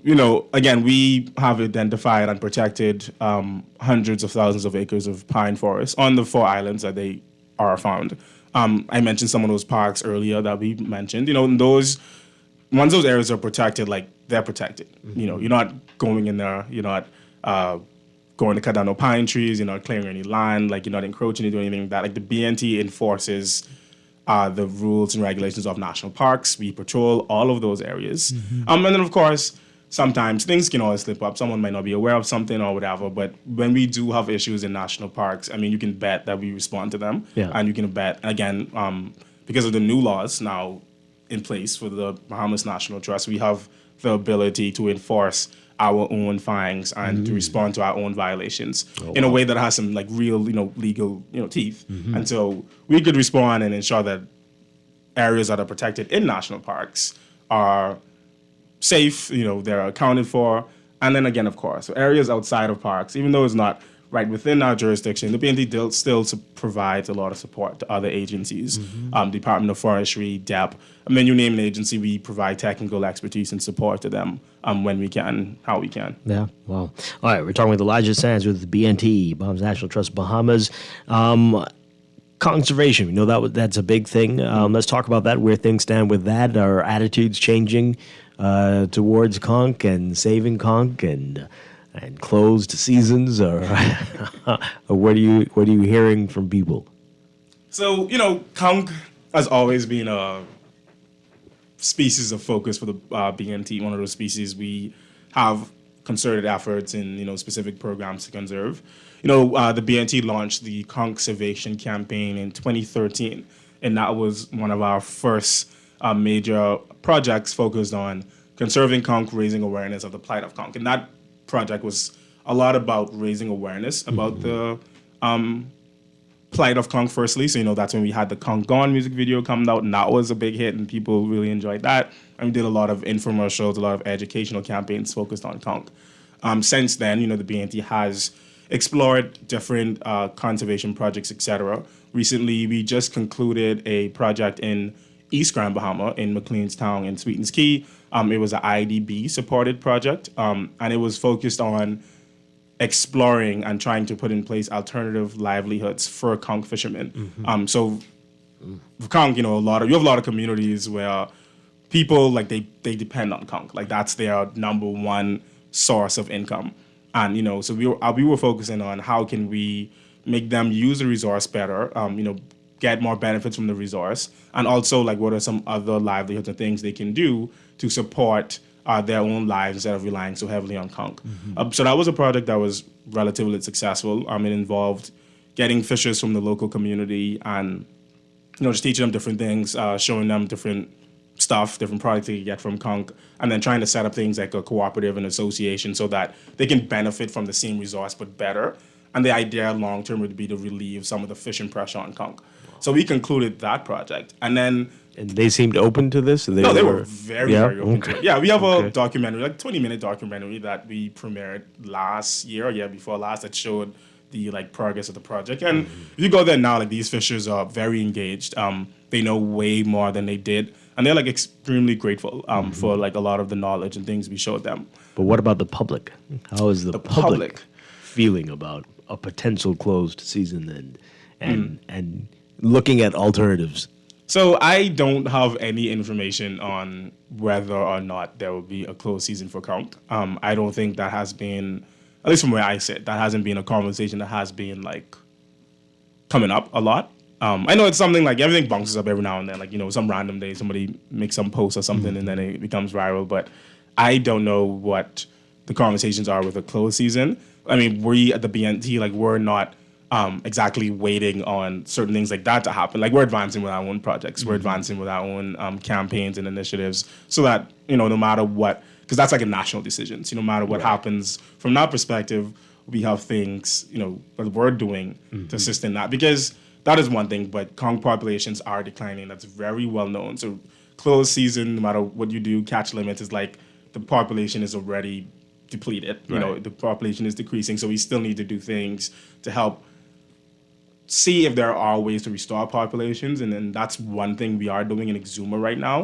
Speaker 7: again, we have identified and protected hundreds of thousands of acres of pine forest on the 4 islands that they are found. I mentioned some of those parks earlier that we mentioned. Once those areas are protected, they're protected. You're not going in there, you're not going to cut down no pine trees, you're not clearing any land, you're not encroaching into anything like that. The BNT enforces the rules and regulations of national parks. We patrol all of those areas. And then, of course, sometimes things can always slip up. Someone might not be aware of something or whatever, but when we do have issues in national parks, you can bet that we respond to them.
Speaker 2: Yeah.
Speaker 7: And you can bet, again, because of the new laws now in place for the Bahamas National Trust, we have the ability to enforce our own fines and to respond to our own violations in a way that has some like real, legal, teeth. And so we could respond and ensure that areas that are protected in national parks are safe, they're accounted for. And then again, of course, so areas outside of parks, even though it's not right within our jurisdiction, the BNT still provides a lot of support to other agencies, Department of Forestry, DEP. I mean, you name an agency, we provide technical expertise and support to them when we can, how we can.
Speaker 2: Yeah, well, all right, we're talking with Elijah Sands with the BNT, Bahamas National Trust Bahamas. Conservation, we know that's a big thing. Let's talk about that, where things stand with that. Are attitudes changing towards conch and saving conch and closed seasons, or what are you hearing from people?
Speaker 7: So, conch has always been a species of focus for the BNT, one of those species we have concerted efforts in, specific programs to conserve. The BNT launched the conservation campaign in 2013, and that was one of our first major projects focused on conserving conch, raising awareness of the plight of conch. And that project was a lot about raising awareness about the plight of conch firstly. So, that's when we had the Conch Gone music video come out, and that was a big hit, and people really enjoyed that. And we did a lot of infomercials, a lot of educational campaigns focused on conch. Since then, the BNT has explored different conservation projects, etc. Recently, we just concluded a project in East Grand Bahama in McLean's Town in Sweetens Key. It was an IDB-supported project, and it was focused on exploring and trying to put in place alternative livelihoods for conch fishermen. So, for conch, you have a lot of communities where people they depend on conch, that's their number one source of income, and so we were focusing on how can we make them use the resource better, get more benefits from the resource, and also what are some other livelihoods and things they can do to support their own lives instead of relying so heavily on conch. So that was a project that was relatively successful. It involved getting fishers from the local community and just teaching them different things, showing them different stuff, different products they could get from conch, and then trying to set up things like a cooperative and association so that they can benefit from the same resource but better. And the idea long term would be to relieve some of the fishing pressure on conch. So we concluded that project, and
Speaker 2: they seemed open to this?
Speaker 7: They were very open to it. Yeah, we have a documentary, 20-minute documentary that we premiered last year or year before last that showed the progress of the project. And if you go there now, these fishers are very engaged. They know way more than they did, and they're extremely grateful for a lot of the knowledge and things we showed them.
Speaker 2: But what about the public? How is the public feeling about a potential closed season and looking at alternatives?
Speaker 7: So I don't have any information on whether or not there will be a closed season for conch. I don't think that has been, at least from where I sit, that hasn't been a conversation that has been coming up a lot. I know it's something everything bounces up every now and then, some random day somebody makes some post or something and then it becomes viral, but I don't know what the conversations are with a closed season. We at the BNT, we're not exactly waiting on certain things like that to happen. We're advancing with our own projects. We're advancing with our own campaigns and initiatives so that, no matter what, because that's a national decision. So no matter what happens from that perspective, we have things, that we're doing to assist in that. Because that is one thing, but conch populations are declining. That's very well known. So closed season, no matter what you do, catch limits is the population is already depleted. The population is decreasing. So we still need to do things to help see if there are ways to restore populations, and then that's one thing we are doing in Exuma right now.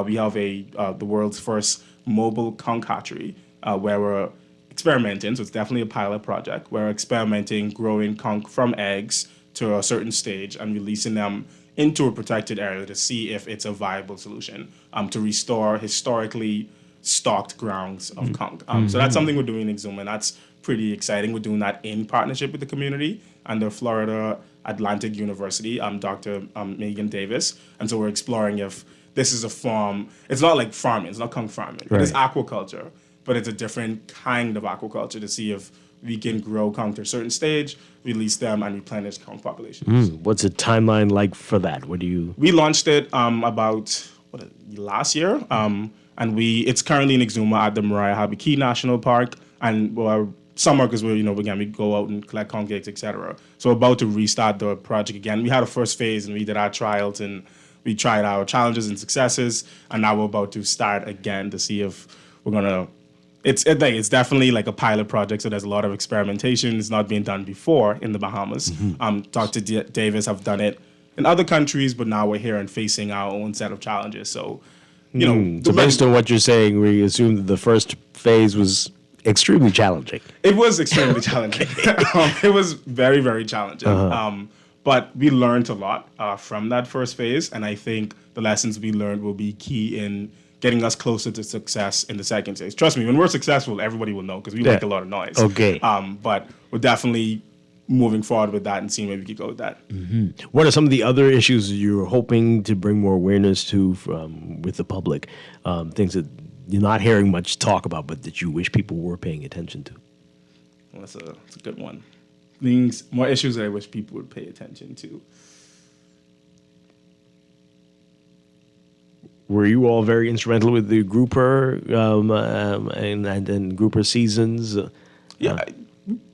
Speaker 7: We have the world's first mobile conch hatchery where we're experimenting, so it's definitely a pilot project. We're experimenting growing conch from eggs to a certain stage and releasing them into a protected area to see if it's a viable solution to restore historically stocked grounds of conch. So that's something we're doing in Exuma, and that's pretty exciting. We're doing that in partnership with the community and the Florida Atlantic University, Dr. Megan Davis. And so we're exploring if this is a form, it's not like farming, it's not conch farming. It is aquaculture, but it's a different kind of aquaculture to see if we can grow conch to a certain stage, release them, and replenish conch populations.
Speaker 2: What's the timeline like for that? What do you?
Speaker 7: We launched it about last year, and it's currently in Exuma at the Mariah Habiki National Park, and summer because we go out and collect conch eggs, etc. So we're about to restart the project again. We had a first phase and we did our trials and we tried our challenges and successes, and now we're about to start again to see if we're gonna. It's definitely like a pilot project, so there's a lot of experimentation. It's not being done before in the Bahamas. Dr. Davis have done it in other countries, but now we're here and facing our own set of challenges. So,
Speaker 2: So based on what you're saying, we assume that the first phase was extremely challenging.
Speaker 7: It was extremely challenging. It was very, very challenging. But we learned a lot from that first phase, and I think the lessons we learned will be key in getting us closer to success in the second phase. Trust me, when we're successful, everybody will know because we make a lot of noise.
Speaker 2: Okay.
Speaker 7: But we're definitely moving forward with that and seeing where we could go with that.
Speaker 2: What are some of the other issues you're hoping to bring more awareness to with the public? Things that you're not hearing much talk about, but that you wish people were paying attention to?
Speaker 7: Well, that's a good one. More issues that I wish people would pay attention to.
Speaker 2: Were you all very instrumental with the grouper and grouper seasons?
Speaker 7: Yeah,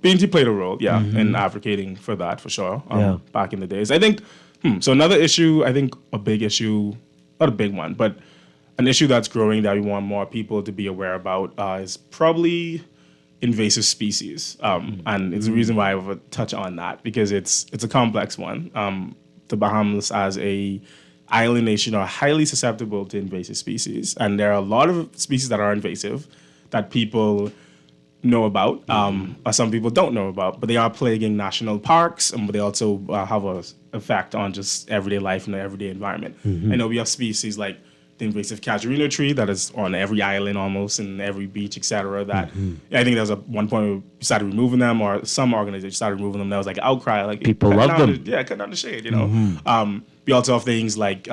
Speaker 7: BNT played a role, in advocating for that, for sure, back in the days. I think, so another issue, I think a big issue, not a big one, but an issue that's growing that we want more people to be aware about is probably invasive species. And it's the reason why I would touch on that, because it's a complex one. The Bahamas as a island nation are highly susceptible to invasive species. And there are a lot of species that are invasive that people know about, or some people don't know about, but they are plaguing national parks, and they also have an effect on just everyday life and the everyday environment. I know we have species like the invasive casuarina tree that is on every island almost, and every beach, etc. That I think there was one point where we started removing them, or some organizations started removing them. There was like an outcry, like
Speaker 2: people love them.
Speaker 7: Cut down the shade, We also have things like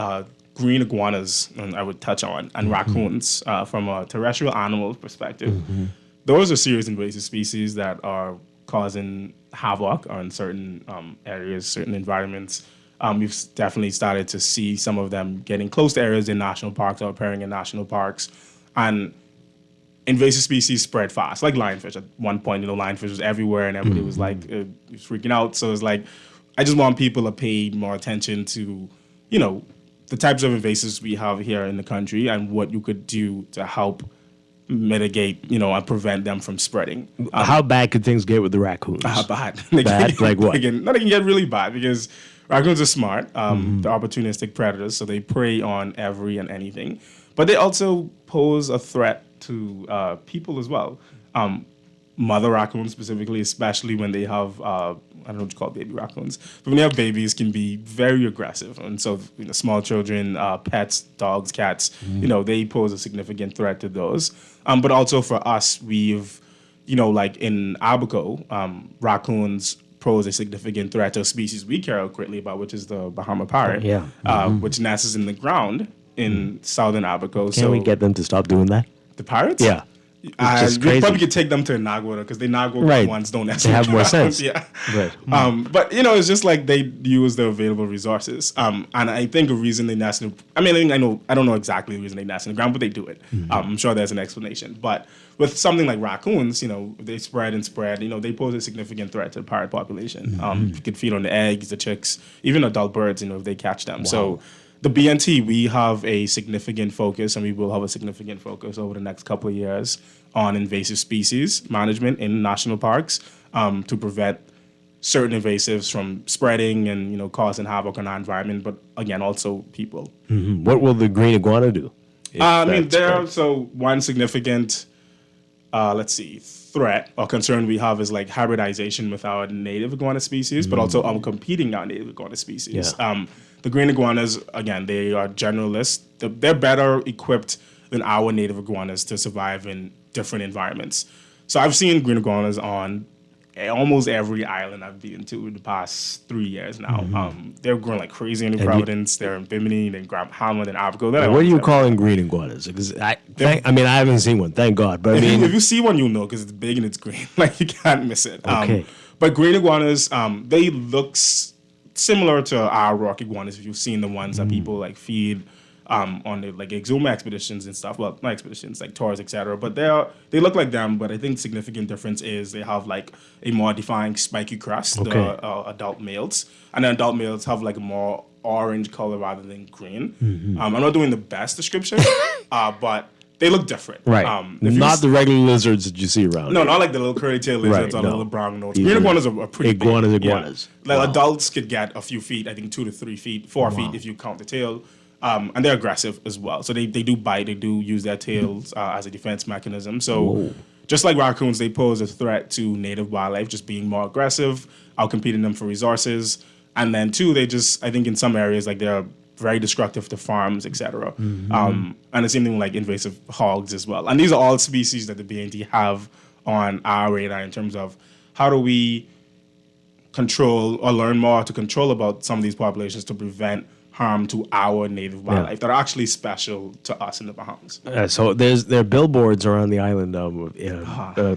Speaker 7: green iguanas, and I would touch on, and raccoons from a terrestrial animal perspective. Those are serious invasive species that are causing havoc on certain areas, certain environments. We've definitely started to see some of them getting close to areas in national parks or appearing in national parks. And invasive species spread fast, like lionfish. At one point, lionfish was everywhere and everybody was like, freaking out. So it's like, I just want people to pay more attention to, the types of invasives we have here in the country and what you could do to help mitigate, and prevent them from spreading.
Speaker 2: How bad could things get with the raccoons?
Speaker 7: Bad.
Speaker 2: Bad? Like what?
Speaker 7: They can get really bad because raccoons are smart. They're opportunistic predators, so they prey on every and anything. But they also pose a threat to people as well. Mother raccoons specifically, especially when they have, I don't know what you call baby raccoons, but when they have babies, can be very aggressive. And so, small children, pets, dogs, cats, they pose a significant threat to those. But also for us, we've, like in Abaco, raccoons pose a significant threat to a species we care greatly about, which is the Bahama parrot, which nests in the ground in southern Abaco.
Speaker 2: Can we get them to stop doing that?
Speaker 7: The pirates?
Speaker 2: Yeah.
Speaker 7: You probably could take them to Nagua because the Nagua ones don't
Speaker 2: necessarily have more sense.
Speaker 7: Yeah.
Speaker 2: Right.
Speaker 7: But it's just like they use the available resources. And I think a reason they nest I don't know exactly the reason they nest in the ground, but they do it. I'm sure there's an explanation. But with something like raccoons, they spread and spread. They pose a significant threat to the pirate population. You could feed on the eggs, the chicks, even adult birds. If they catch them. Wow. So the BNT, we have a significant focus, and we will have a significant focus over the next couple of years on invasive species management in national parks to prevent certain invasives from spreading and causing havoc on our environment, but again, also people.
Speaker 2: What will the green iguana do?
Speaker 7: One significant, threat or concern we have is like hybridization with our native iguana species, but also competing our native iguana species.
Speaker 2: Yeah.
Speaker 7: The green iguanas, again, they are generalists. They're better equipped than our native iguanas to survive in different environments. So I've seen green iguanas on almost every island I've been to in the past 3 years now. They're growing like crazy in New Providence. They're in Bimini, then Grand Hamlet, and Abaco.
Speaker 2: What are you calling green iguanas? Because I haven't seen one, thank God. But
Speaker 7: if you see one, you'll know because it's big and it's green. Like you can't miss it.
Speaker 2: Okay.
Speaker 7: But green iguanas, they look similar to our rock iguanas. If you've seen the ones that people like feed on the like Exuma expeditions and stuff. Well, not expeditions, like tours, etc. But they look like them. But I think significant difference is they have like a more defined spiky crest. The adult males, and then adult males have like a more orange color rather than green. I'm not doing the best description, but they look different.
Speaker 2: Right. Not the regular lizards that you see around.
Speaker 7: No, not like the little curly tail lizards or the little brown nose. Green iguanas are pretty big.
Speaker 2: Iguanas.
Speaker 7: Yeah. Like adults could get a few feet, I think 2 to 3 feet, 4 feet if you count the tail. And they're aggressive as well. So they do bite, they do use their tails as a defense mechanism. So just like raccoons, they pose a threat to native wildlife, just being more aggressive, outcompeting them for resources. And then two, they just, I think in some areas, like they're very destructive to farms, etc. And the same thing with like invasive hogs as well. And these are all species that the BNT have on our radar in terms of how do we control or learn more to control about some of these populations to prevent harm to our native wildlife that are actually special to us in the Bahamas.
Speaker 2: So there are billboards around the island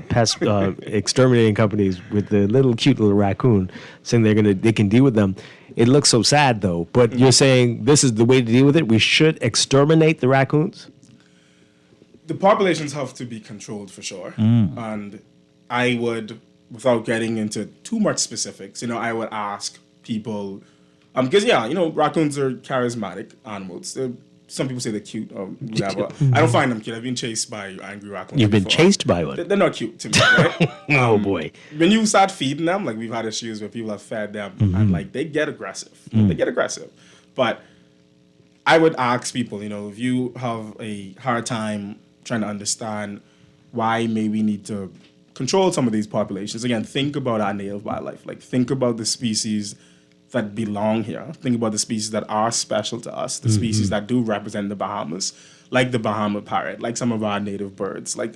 Speaker 2: pest exterminating companies with the cute little raccoon saying they can deal with them. It looks so sad though, but you're saying this is the way to deal with it? We should exterminate the raccoons?
Speaker 7: The populations have to be controlled for sure. And I would, without getting into too much specifics, I would ask people, because raccoons are charismatic animals. Some people say they're cute or whatever. I don't find them cute. I've been chased by angry raccoons.
Speaker 2: You've been chased by one?
Speaker 7: They're not cute to me, right?
Speaker 2: Oh boy.
Speaker 7: When you start feeding them, like we've had issues where people have fed them and like they get aggressive. They get aggressive. But I would ask people, if you have a hard time trying to understand why maybe we need to control some of these populations, again, think about our native wildlife. Like think about the species that belong here. Think about the species that are special to us, the species that do represent the Bahamas, like the Bahama parrot, like some of our native birds. Like,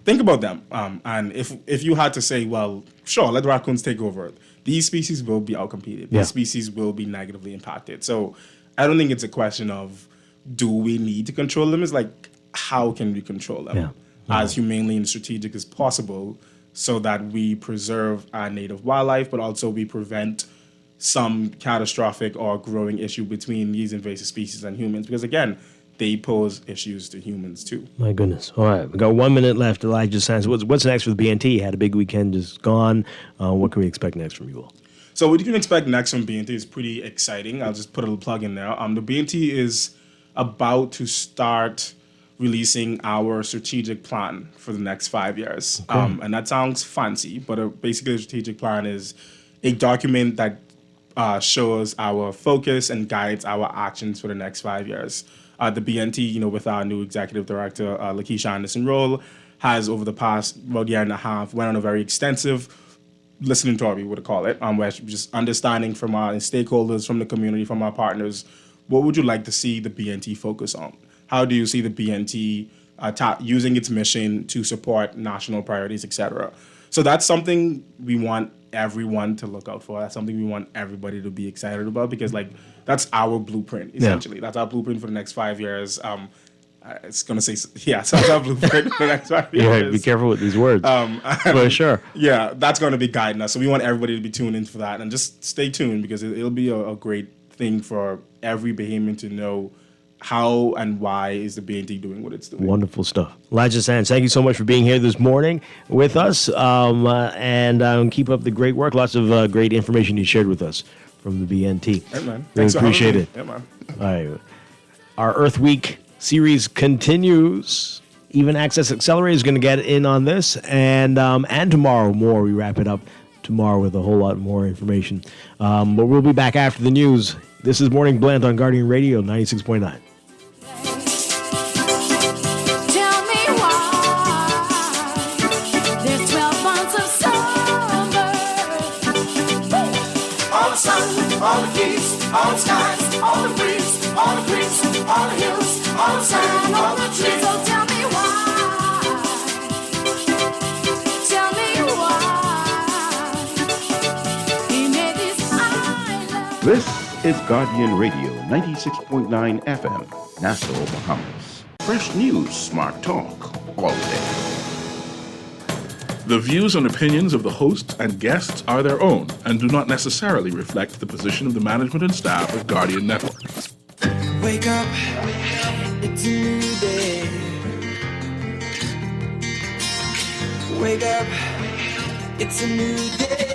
Speaker 7: think about them. And if you had to say, well, sure, let raccoons take over, these species will be outcompeted. These species will be negatively impacted. So I don't think it's a question of do we need to control them? It's like, how can we control them as humanely and strategic as possible so that we preserve our native wildlife, but also we prevent some catastrophic or growing issue between these invasive species and humans, because again, they pose issues to humans too.
Speaker 2: My goodness. All right, we got 1 minute left. Elijah Sands, what's next for the BNT? Had a big weekend just gone. What can we expect next from you all?
Speaker 7: So what you can expect next from BNT is pretty exciting. I'll just put a little plug in there. The BNT is about to start releasing our strategic plan for the next 5 years. And that sounds fancy, but basically a strategic plan is a document that shows our focus and guides our actions for the next 5 years. The BNT, with our new executive director, Lakeisha Anderson-Roll, has over the past about year and a half went on a very extensive listening tour, we would call it, where just understanding from our stakeholders, from the community, from our partners, what would you like to see the BNT focus on? How do you see the BNT using its mission to support national priorities, etc.? So that's something we want everyone to look out for. That's something we want everybody to be excited about, because that's our blueprint, essentially. That's our blueprint for the next 5 years. It's going to say, so that's our blueprint for the next 5 years.
Speaker 2: Yeah, be careful with these words. For sure.
Speaker 7: Yeah, that's going to be guiding us. So we want everybody to be tuned in for that, and just stay tuned, because it'll be a great thing for every Bahamian to know how and why is the BNT doing what it's doing.
Speaker 2: Wonderful stuff. Elijah Sands, thank you so much for being here this morning with us, and keep up the great work. Lots of great information you shared with us from the BNT.
Speaker 7: Hey, man.
Speaker 2: Really appreciate it.
Speaker 7: Yeah, man.
Speaker 2: All right. Our Earth Week series continues. Even Access Accelerator is going to get in on this, and tomorrow more. We wrap it up tomorrow with a whole lot more information. But we'll be back after the news. This is Morning Blend on Guardian Radio 96.9.
Speaker 3: All the keys, all the skies, all the breeze, all the creeks, all the hills, all the sand, all the trees. So tell me why. Tell me why.
Speaker 20: This is Guardian Radio 96.9 FM, Nassau, Bahamas. Fresh news, smart talk, all day.
Speaker 8: The views and opinions of the hosts and guests are their own and do not necessarily reflect the position of the management and staff of Guardian Network.
Speaker 3: Wake up, it's a new day. Wake up, it's a new day.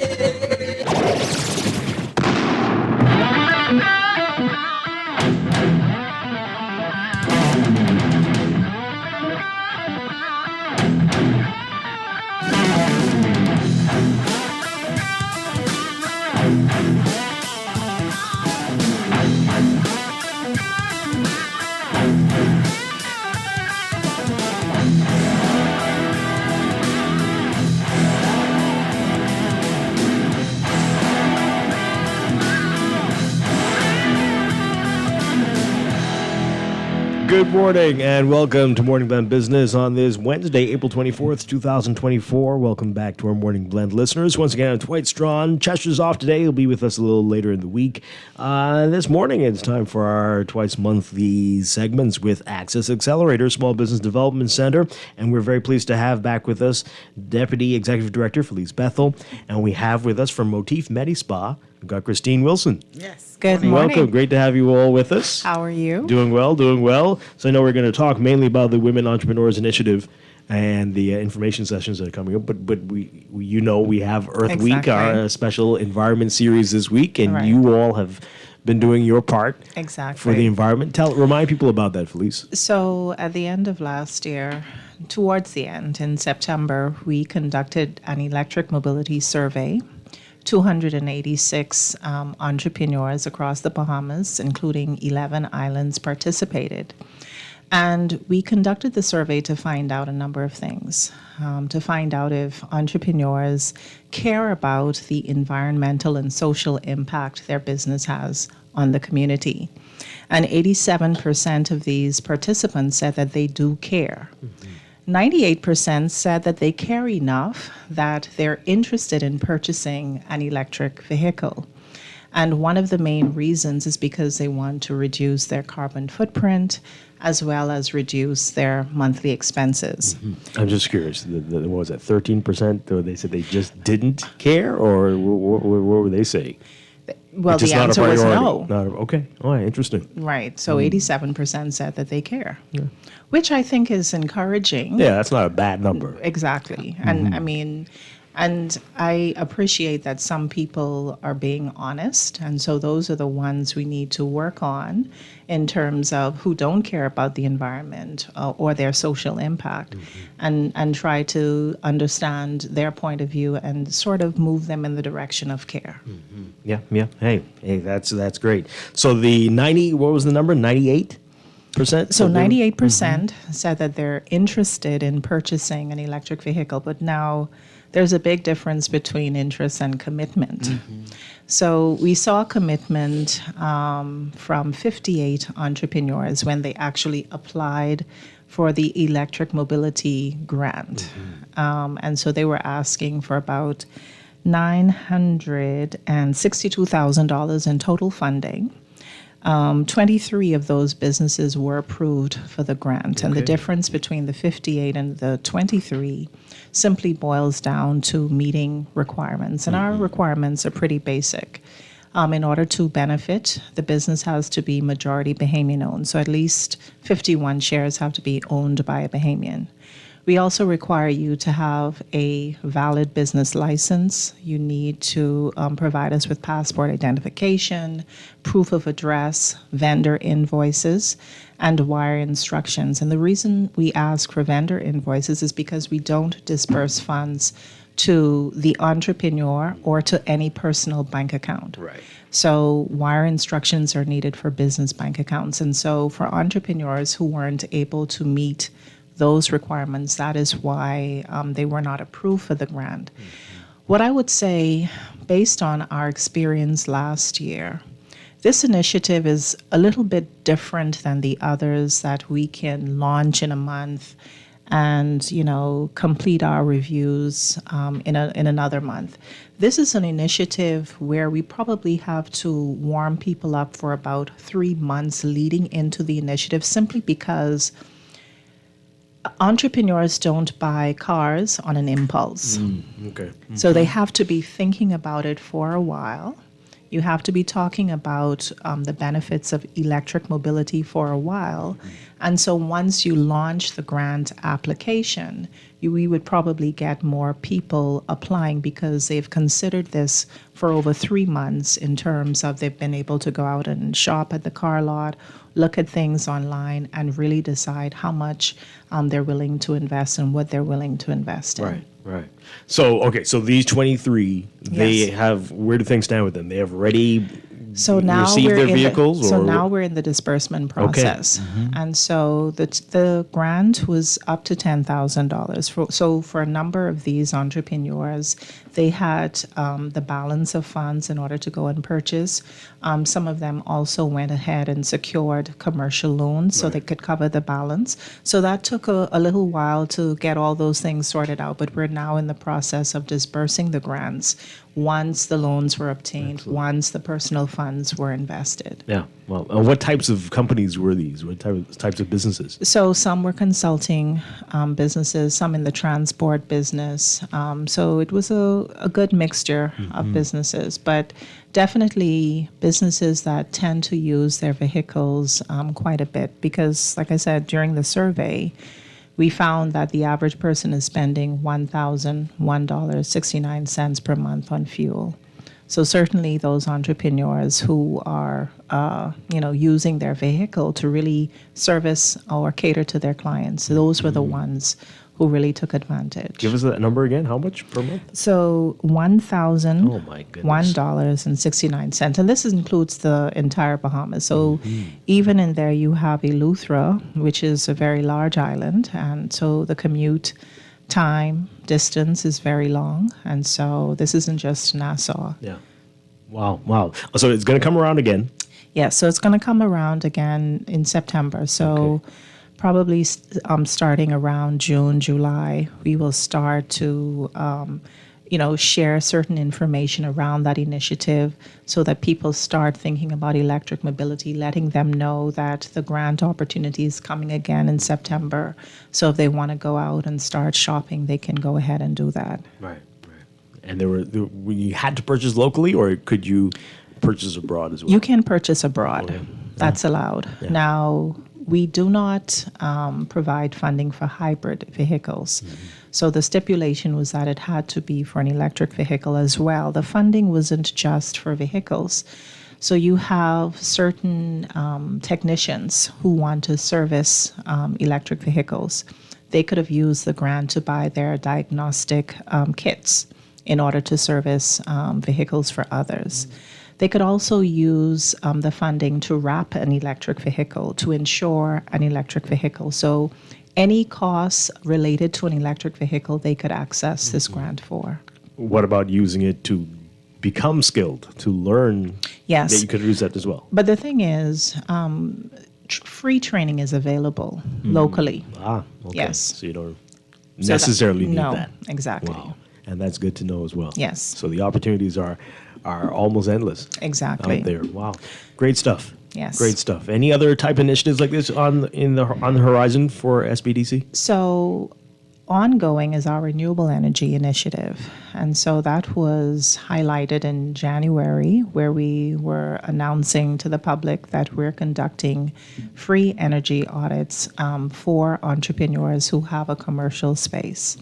Speaker 2: Good morning and welcome to Morning Blend Business on this Wednesday, April 24th, 2024. Welcome back to our Morning Blend listeners. Once again, I'm Dwight Strachan. Chester's off today. He'll be with us a little later in the week. This morning, it's time for our twice monthly segments with Access Accelerator Small Business Development Center. And we're very pleased to have back with us Deputy Executive Director Phyllice Bethel. And we have with us from Motif Medi-Spa, we've got Christine Wilson.
Speaker 9: Yes. Good morning.
Speaker 2: Welcome. Great to have you all with us.
Speaker 9: How are you?
Speaker 2: Doing well, doing well. So I know we're going to talk mainly about the Women Entrepreneurs Initiative and the information sessions that are coming up. But we have Earth Week, our special environment series this week, and you all have been doing your part for the environment. Remind people about that, Phyllis.
Speaker 9: So at the end of last year, towards the end, in September, we conducted an electric mobility survey. 286 entrepreneurs across the Bahamas, including 11 islands, participated. And we conducted the survey to find out a number of things, to find out if entrepreneurs care about the environmental and social impact their business has on the community. And 87% of these participants said that they do care. 98% said that they care enough that they're interested in purchasing an electric vehicle. And one of the main reasons is because they want to reduce their carbon footprint as well as reduce their monthly expenses.
Speaker 2: I'm just curious, what was that, 13%? Or they said they just didn't care, or what were they saying?
Speaker 9: Well, the answer was no.
Speaker 2: Okay. All right. Interesting.
Speaker 9: Right. So 87% said that they care, which I think is encouraging.
Speaker 2: Yeah, that's not a bad number.
Speaker 9: Exactly. And I mean, and I appreciate that some people are being honest. And so those are the ones we need to work on in terms of who don't care about the environment or their social impact and try to understand their point of view and sort of move them in the direction of care.
Speaker 2: Yeah. Hey, that's great. So the 90, what was the number? 98%?
Speaker 9: So 98% said that they're interested in purchasing an electric vehicle, but now there's a big difference between interest and commitment. So we saw commitment from 58 entrepreneurs when they actually applied for the electric mobility grant. And so they were asking for about $962,000 in total funding. 23 of those businesses were approved for the grant. And the difference between the 58 and the 23 simply boils down to meeting requirements. And our requirements are pretty basic. In order to benefit, the business has to be majority Bahamian owned. So at least 51 shares have to be owned by a Bahamian. We also require you to have a valid business license. You need to provide us with passport identification, proof of address, vendor invoices, and wire instructions. And the reason we ask for vendor invoices is because we don't disperse funds to the entrepreneur or to any personal bank account.
Speaker 2: Right.
Speaker 9: So wire instructions are needed for business bank accounts. And so for entrepreneurs who weren't able to meet those requirements, that is why they were not approved for the grant. What I would say, based on our experience last year, this initiative is a little bit different than the others that we can launch in a month and, complete our reviews in another month. This is an initiative where we probably have to warm people up for about 3 months leading into the initiative, simply because entrepreneurs don't buy cars on an impulse.
Speaker 2: Okay.
Speaker 9: So they have to be thinking about it for a while. You have to be talking about the benefits of electric mobility for a while. And so once you launch the grant application, we would probably get more people applying because they've considered this for over 3 months, in terms of they've been able to go out and shop at the car lot, look at things online, and really decide how much they're willing to invest and what they're willing to invest in.
Speaker 2: Right. So these 23, they have, where do things stand with them? They have already received their vehicles?
Speaker 9: Now we're in the disbursement process.
Speaker 2: Okay.
Speaker 9: And so the grant was up to $10,000. So for a number of these entrepreneurs, they had the balance of funds in order to go and purchase. Some of them also went ahead and secured commercial loans so they could cover the balance. So that took a little while to get all those things sorted out, but we're now in the process of disbursing the grants once the loans were obtained, once the personal funds were invested.
Speaker 2: Yeah. Well, what types of companies were these? What types of businesses?
Speaker 9: So some were consulting businesses, some in the transport business. So it was a good mixture of businesses, but definitely businesses that tend to use their vehicles quite a bit, because, like I said, during the survey, we found that the average person is spending $1,001.69 per month on fuel. So certainly those entrepreneurs who are, using their vehicle to really service or cater to their clients, those were the ones who really took advantage.
Speaker 2: Give us that number again. How much per month?
Speaker 9: So $1,001.69. And this includes the entire Bahamas. So even in there, you have Eleuthera, which is a very large island. And so the commute time, distance is very long. And so this isn't just Nassau.
Speaker 2: Yeah. Wow. So it's going to come around again.
Speaker 9: Yeah, so it's going to come around again in September. So probably starting around June, July, we will start to, share certain information around that initiative so that people start thinking about electric mobility, letting them know that the grant opportunity is coming again in September. So if they want to go out and start shopping, they can go ahead and do that.
Speaker 2: Right. And you had to purchase locally, or could you purchase abroad as well?
Speaker 9: You can purchase abroad.
Speaker 2: Okay.
Speaker 9: That's allowed. Yeah. Now, we do not provide funding for hybrid vehicles. So the stipulation was that it had to be for an electric vehicle as well. The funding wasn't just for vehicles. So you have certain technicians who want to service electric vehicles. They could have used the grant to buy their diagnostic kits in order to service vehicles for others. They could also use the funding to wrap an electric vehicle, to insure an electric vehicle. So any costs related to an electric vehicle, they could access this grant for.
Speaker 2: What about using it to become skilled, to learn?
Speaker 9: Yes.
Speaker 2: That you could use that as well.
Speaker 9: But the thing is, free training is available locally.
Speaker 2: Okay.
Speaker 9: Yes.
Speaker 2: So you don't necessarily need that.
Speaker 9: No, exactly.
Speaker 2: Wow. And that's good to know as well.
Speaker 9: Yes.
Speaker 2: So the opportunities are almost endless.
Speaker 9: Exactly.
Speaker 2: Out there. Wow. Great stuff.
Speaker 9: Yes.
Speaker 2: Great stuff. Any other type initiatives like this on the horizon for SBDC?
Speaker 9: So ongoing is our renewable energy initiative. And so that was highlighted in January, where we were announcing to the public that we're conducting free energy audits for entrepreneurs who have a commercial space.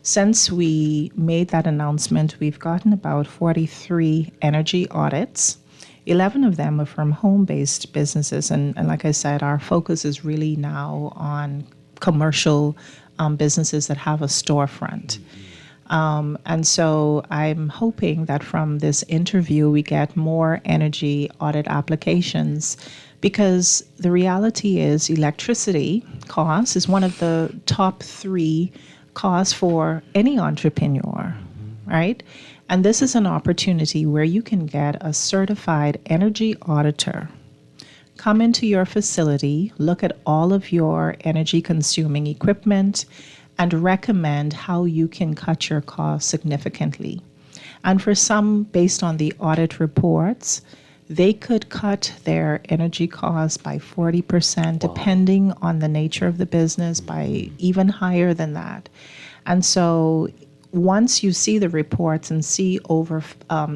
Speaker 9: Since we made that announcement, we've gotten about 43 energy audits. 11 of them are from home-based businesses. And like I said, our focus is really now on commercial businesses that have a storefront. And so I'm hoping that from this interview, we get more energy audit applications, because the reality is electricity costs is one of the top 3 costs for any entrepreneur, right? And this is an opportunity where you can get a certified energy auditor come into your facility, look at all of your energy consuming equipment, and recommend how you can cut your costs significantly. And for some, based on the audit reports, they could cut their energy costs by 40%, depending on the nature of the business, by even higher than that. And so once you see the reports and see over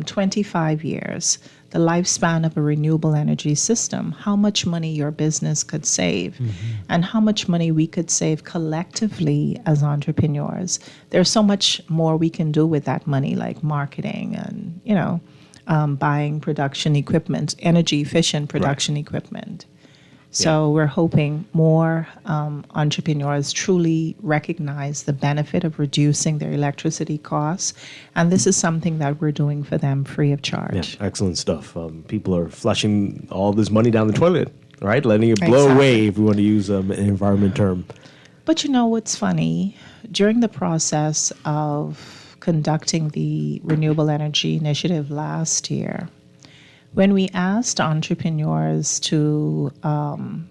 Speaker 9: 25 years, the lifespan of a renewable energy system, how much money your business could save, and how much money we could save collectively as entrepreneurs. There's so much more we can do with that money, like marketing and, buying production equipment, energy efficient production equipment. So we're hoping more entrepreneurs truly recognize the benefit of reducing their electricity costs. And this is something that we're doing for them free of charge.
Speaker 2: Yeah, excellent stuff. People are flushing all this money down the toilet, right? Letting it blow away, if we want to use an environment term.
Speaker 9: But you know what's funny? During the process of conducting the Renewable Energy Initiative last year, when we asked entrepreneurs to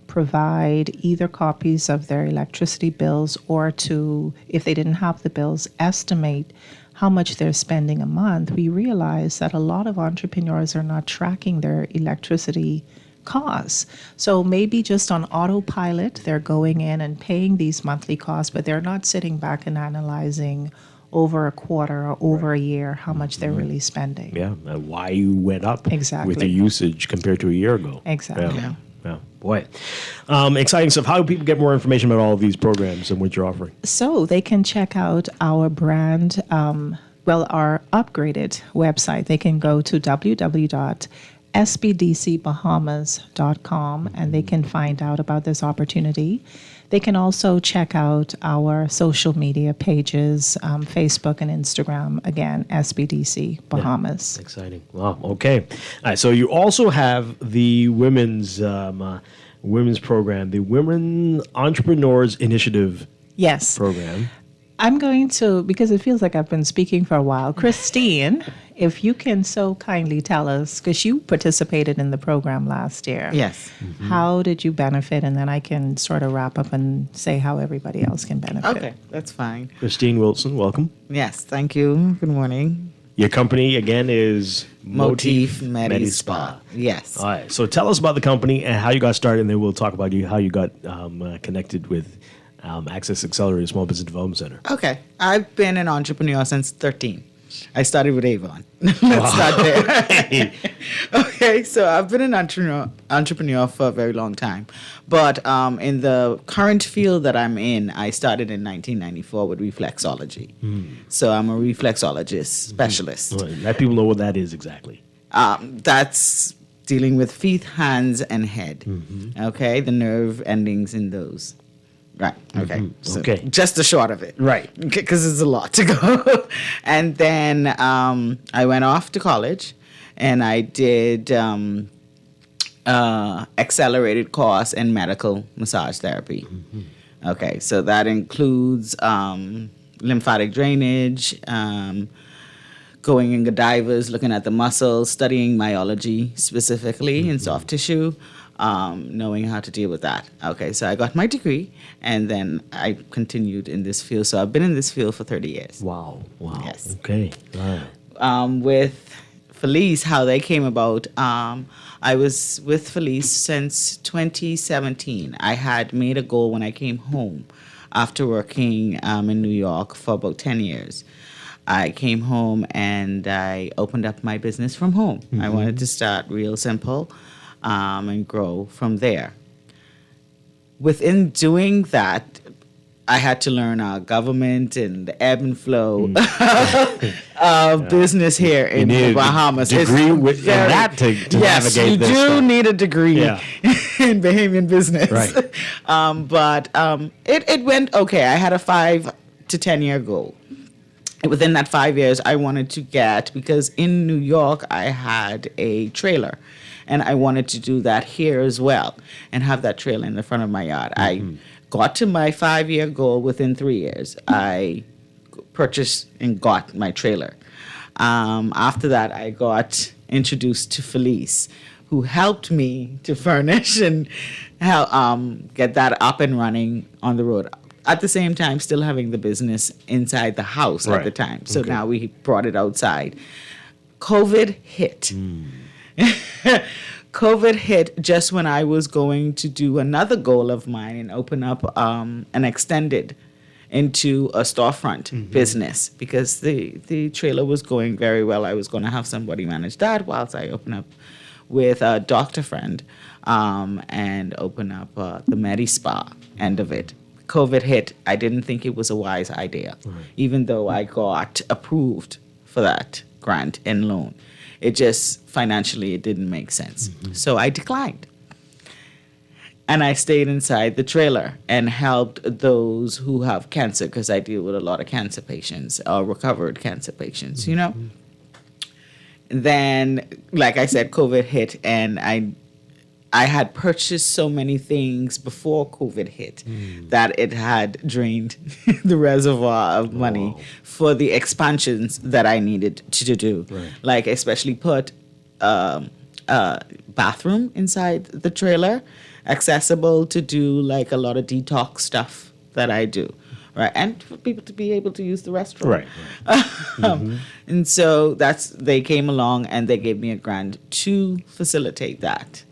Speaker 9: provide either copies of their electricity bills or to, if they didn't have the bills, estimate how much they're spending a month, we realized that a lot of entrepreneurs are not tracking their electricity costs. So maybe just on autopilot, they're going in and paying these monthly costs, but they're not sitting back and analyzing over a quarter or over a year how much they're really spending.
Speaker 2: Yeah, and why you went up
Speaker 9: Exactly.
Speaker 2: with your usage compared to a year ago.
Speaker 9: Exactly.
Speaker 2: Yeah. Boy. Exciting stuff. How do people get more information about all of these programs and what you're offering?
Speaker 9: So they can check out our brand, our upgraded website. They can go to www.sbdcbahamas.com and they can find out about this opportunity. They can also check out our social media pages, Facebook and Instagram, again, SBDC Bahamas.
Speaker 2: Yeah, exciting. Wow, okay. All right, so you also have the women's program, the Women Entrepreneurs Initiative program.
Speaker 9: I'm going to, because it feels like I've been speaking for a while, Christine, if you can so kindly tell us, because you participated in the program last year.
Speaker 10: Yes.
Speaker 9: How did you benefit? And then I can sort of wrap up and say how everybody else can benefit.
Speaker 10: Okay, that's fine.
Speaker 2: Christine Wilson, welcome.
Speaker 10: Yes, thank you. Good morning.
Speaker 2: Your company, again, is
Speaker 10: Motif Medi Spa. Yes.
Speaker 2: All right, so tell us about the company and how you got started, and then we'll talk about how you got connected with Access Accelerated Small Business Development Center.
Speaker 10: Okay. I've been an entrepreneur since 13. I started with Avon. Let's start there. Okay, so I've been an entrepreneur for a very long time. But in the current field that I'm in, I started in 1994 with reflexology. So I'm a reflexologist specialist.
Speaker 2: Let people know what that is exactly.
Speaker 10: That's dealing with feet, hands, and head. Okay, the nerve endings in those. Right. Okay. So just the short of it.
Speaker 2: Right.
Speaker 10: Because it's a lot to go. And then I went off to college, and I did accelerated course in medical massage therapy. Okay. So that includes lymphatic drainage, going in Godivas, looking at the muscles, studying myology specifically in soft tissue. Knowing how to deal with that. Okay, so I got my degree, and then I continued in this field. So I've been in this field for 30 years.
Speaker 2: Wow.
Speaker 10: Yes.
Speaker 2: Okay. All right.
Speaker 10: With Phyllice, how they came about, I was with Phyllice since 2017. I had made a goal when I came home after working in New York for about 10 years. I came home and I opened up my business from home. I wanted to start real simple. And grow from there. Within doing that, I had to learn our government and the ebb and flow of business here in the Bahamas.
Speaker 2: Degree in that to
Speaker 10: yes,
Speaker 2: navigate this.
Speaker 10: Yes, you do
Speaker 2: stuff.
Speaker 10: need a degree in Bahamian business.
Speaker 2: Right.
Speaker 10: But it went okay. I had a 5 to 10 year goal. Within that 5 years, I wanted to get, because in New York, I had a trailer. And I wanted to do that here as well and have that trailer in the front of my yard. I got to my 5-year goal within 3 years. I purchased and got my trailer. After that, I got introduced to Phyllice who helped me to furnish and get that up and running on the road. At the same time, still having the business inside the house at the time. So now we brought it outside. COVID hit. COVID hit just when I was going to do another goal of mine and open up an extended into a storefront business, because the trailer was going very well. I was going to have somebody manage that whilst I open up with a doctor friend and open up the Medi-Spa end of it. COVID hit. I didn't think it was a wise idea, even though I got approved for that grant and loan. It just, financially, it didn't make sense. So I declined. And I stayed inside the trailer and helped those who have cancer, because I deal with a lot of cancer patients, recovered cancer patients, you know? Then, like I said, COVID hit, and I had purchased so many things before COVID hit that it had drained the reservoir of money for the expansions that I needed to do. Like especially put a bathroom inside the trailer, accessible to do like a lot of detox stuff that I do. Right, and for people to be able to use the restroom. And so they came along and they gave me a grant to facilitate that.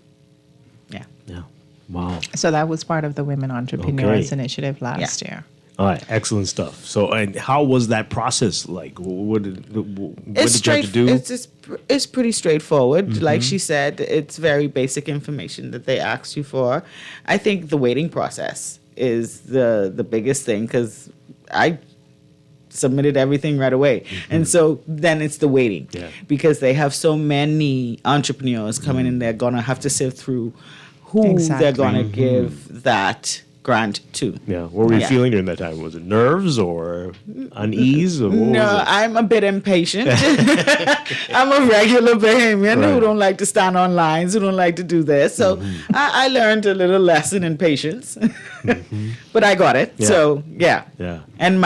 Speaker 2: Yeah. Wow.
Speaker 9: So that was part of the Women Entrepreneurs Initiative last year.
Speaker 2: All right, excellent stuff. So, and how was that process like? What did you have to do?
Speaker 10: It's pretty straightforward. Like she said, it's very basic information that they ask you for. I think the waiting process is the biggest thing, because I submitted everything right away. And so then it's the waiting, because they have so many entrepreneurs coming in, they're going to have to sift through who they're going to give that grant to.
Speaker 2: Yeah. What were you feeling during that time? Was it nerves or unease? Or
Speaker 10: no, I'm a bit impatient. I'm a regular Bahamian who don't like to stand on lines, who don't like to do this. So I learned a little lesson in patience, but I got it.
Speaker 2: Yeah.
Speaker 10: So and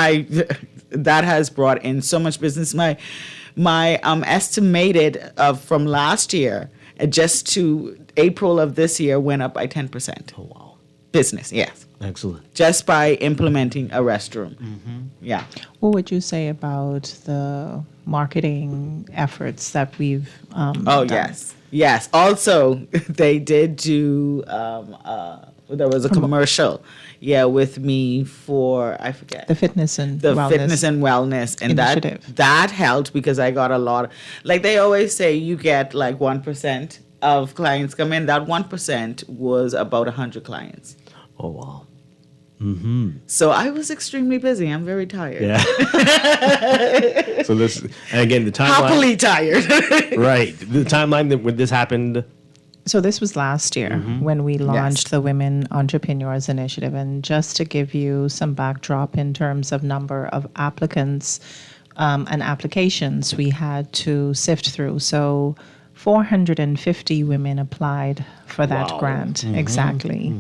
Speaker 10: that has brought in so much business. My estimated from last year just to April of this year went up by 10%.
Speaker 2: Oh, wow.
Speaker 10: Business, yes.
Speaker 2: Excellent.
Speaker 10: Just by implementing a restroom. Yeah.
Speaker 9: What would you say about the marketing efforts that we've done?
Speaker 10: Yes. Also, they did do, there was a commercial, with me for, I forget.
Speaker 9: The fitness and
Speaker 10: wellness. And
Speaker 9: initiative.
Speaker 10: that helped, because I got a lot, like they always say you get like 1% of clients come in. That 1% was about 100 clients.
Speaker 2: Oh, wow.
Speaker 10: So I was extremely busy. I'm very tired.
Speaker 2: Yeah. So this, and again, the timeline.
Speaker 10: Happily tired.
Speaker 2: Right. The timeline that when this happened.
Speaker 9: So this was last year when we launched the Women Entrepreneurs Initiative. And just to give you some backdrop in terms of number of applicants and applications we had to sift through. So 450 women applied for that grant. Exactly.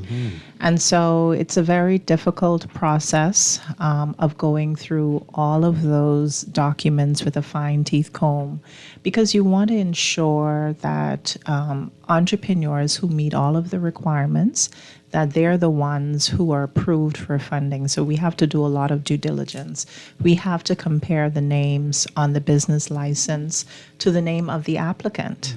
Speaker 9: And so it's a very difficult process of going through all of those documents with a fine teeth comb, because you want to ensure that entrepreneurs who meet all of the requirements, that they're the ones who are approved for funding. So we have to do a lot of due diligence. We have to compare the names on the business license to the name of the applicant.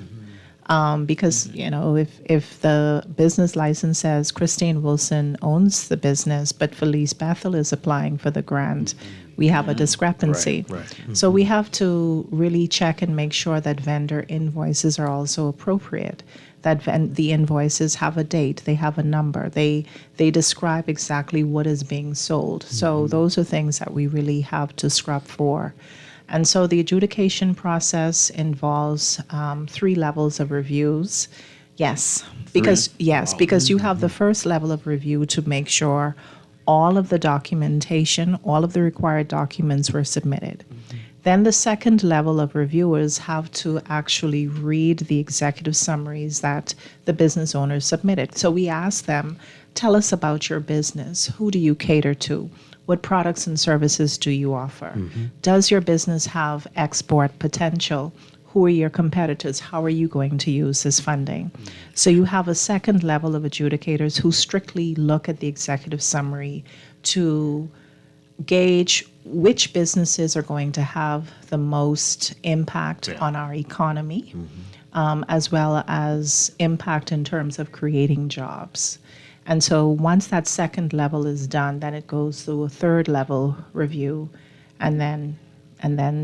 Speaker 9: Because, if the business license says Christine Wilson owns the business, but Phyllice Bethel is applying for the grant, we have a discrepancy. So we have to really check and make sure that vendor invoices are also appropriate, that the invoices have a date, they have a number, they describe exactly what is being sold. So those are things that we really have to scrub for. And so the adjudication process involves 3 levels of reviews. Because you have the first level of review to make sure all of the documentation, all of the required documents were submitted. Then the second level of reviewers have to actually read the executive summaries that the business owners submitted. So we ask them, tell us about your business. Who do you cater to? What products and services do you offer? Does your business have export potential? who are your competitors? How are you going to use this funding? So you have a second level of adjudicators who strictly look at the executive summary to gauge which businesses are going to have the most impact on our economy, as well as impact in terms of creating jobs. And so once that second level is done, then it goes through a third level review, and then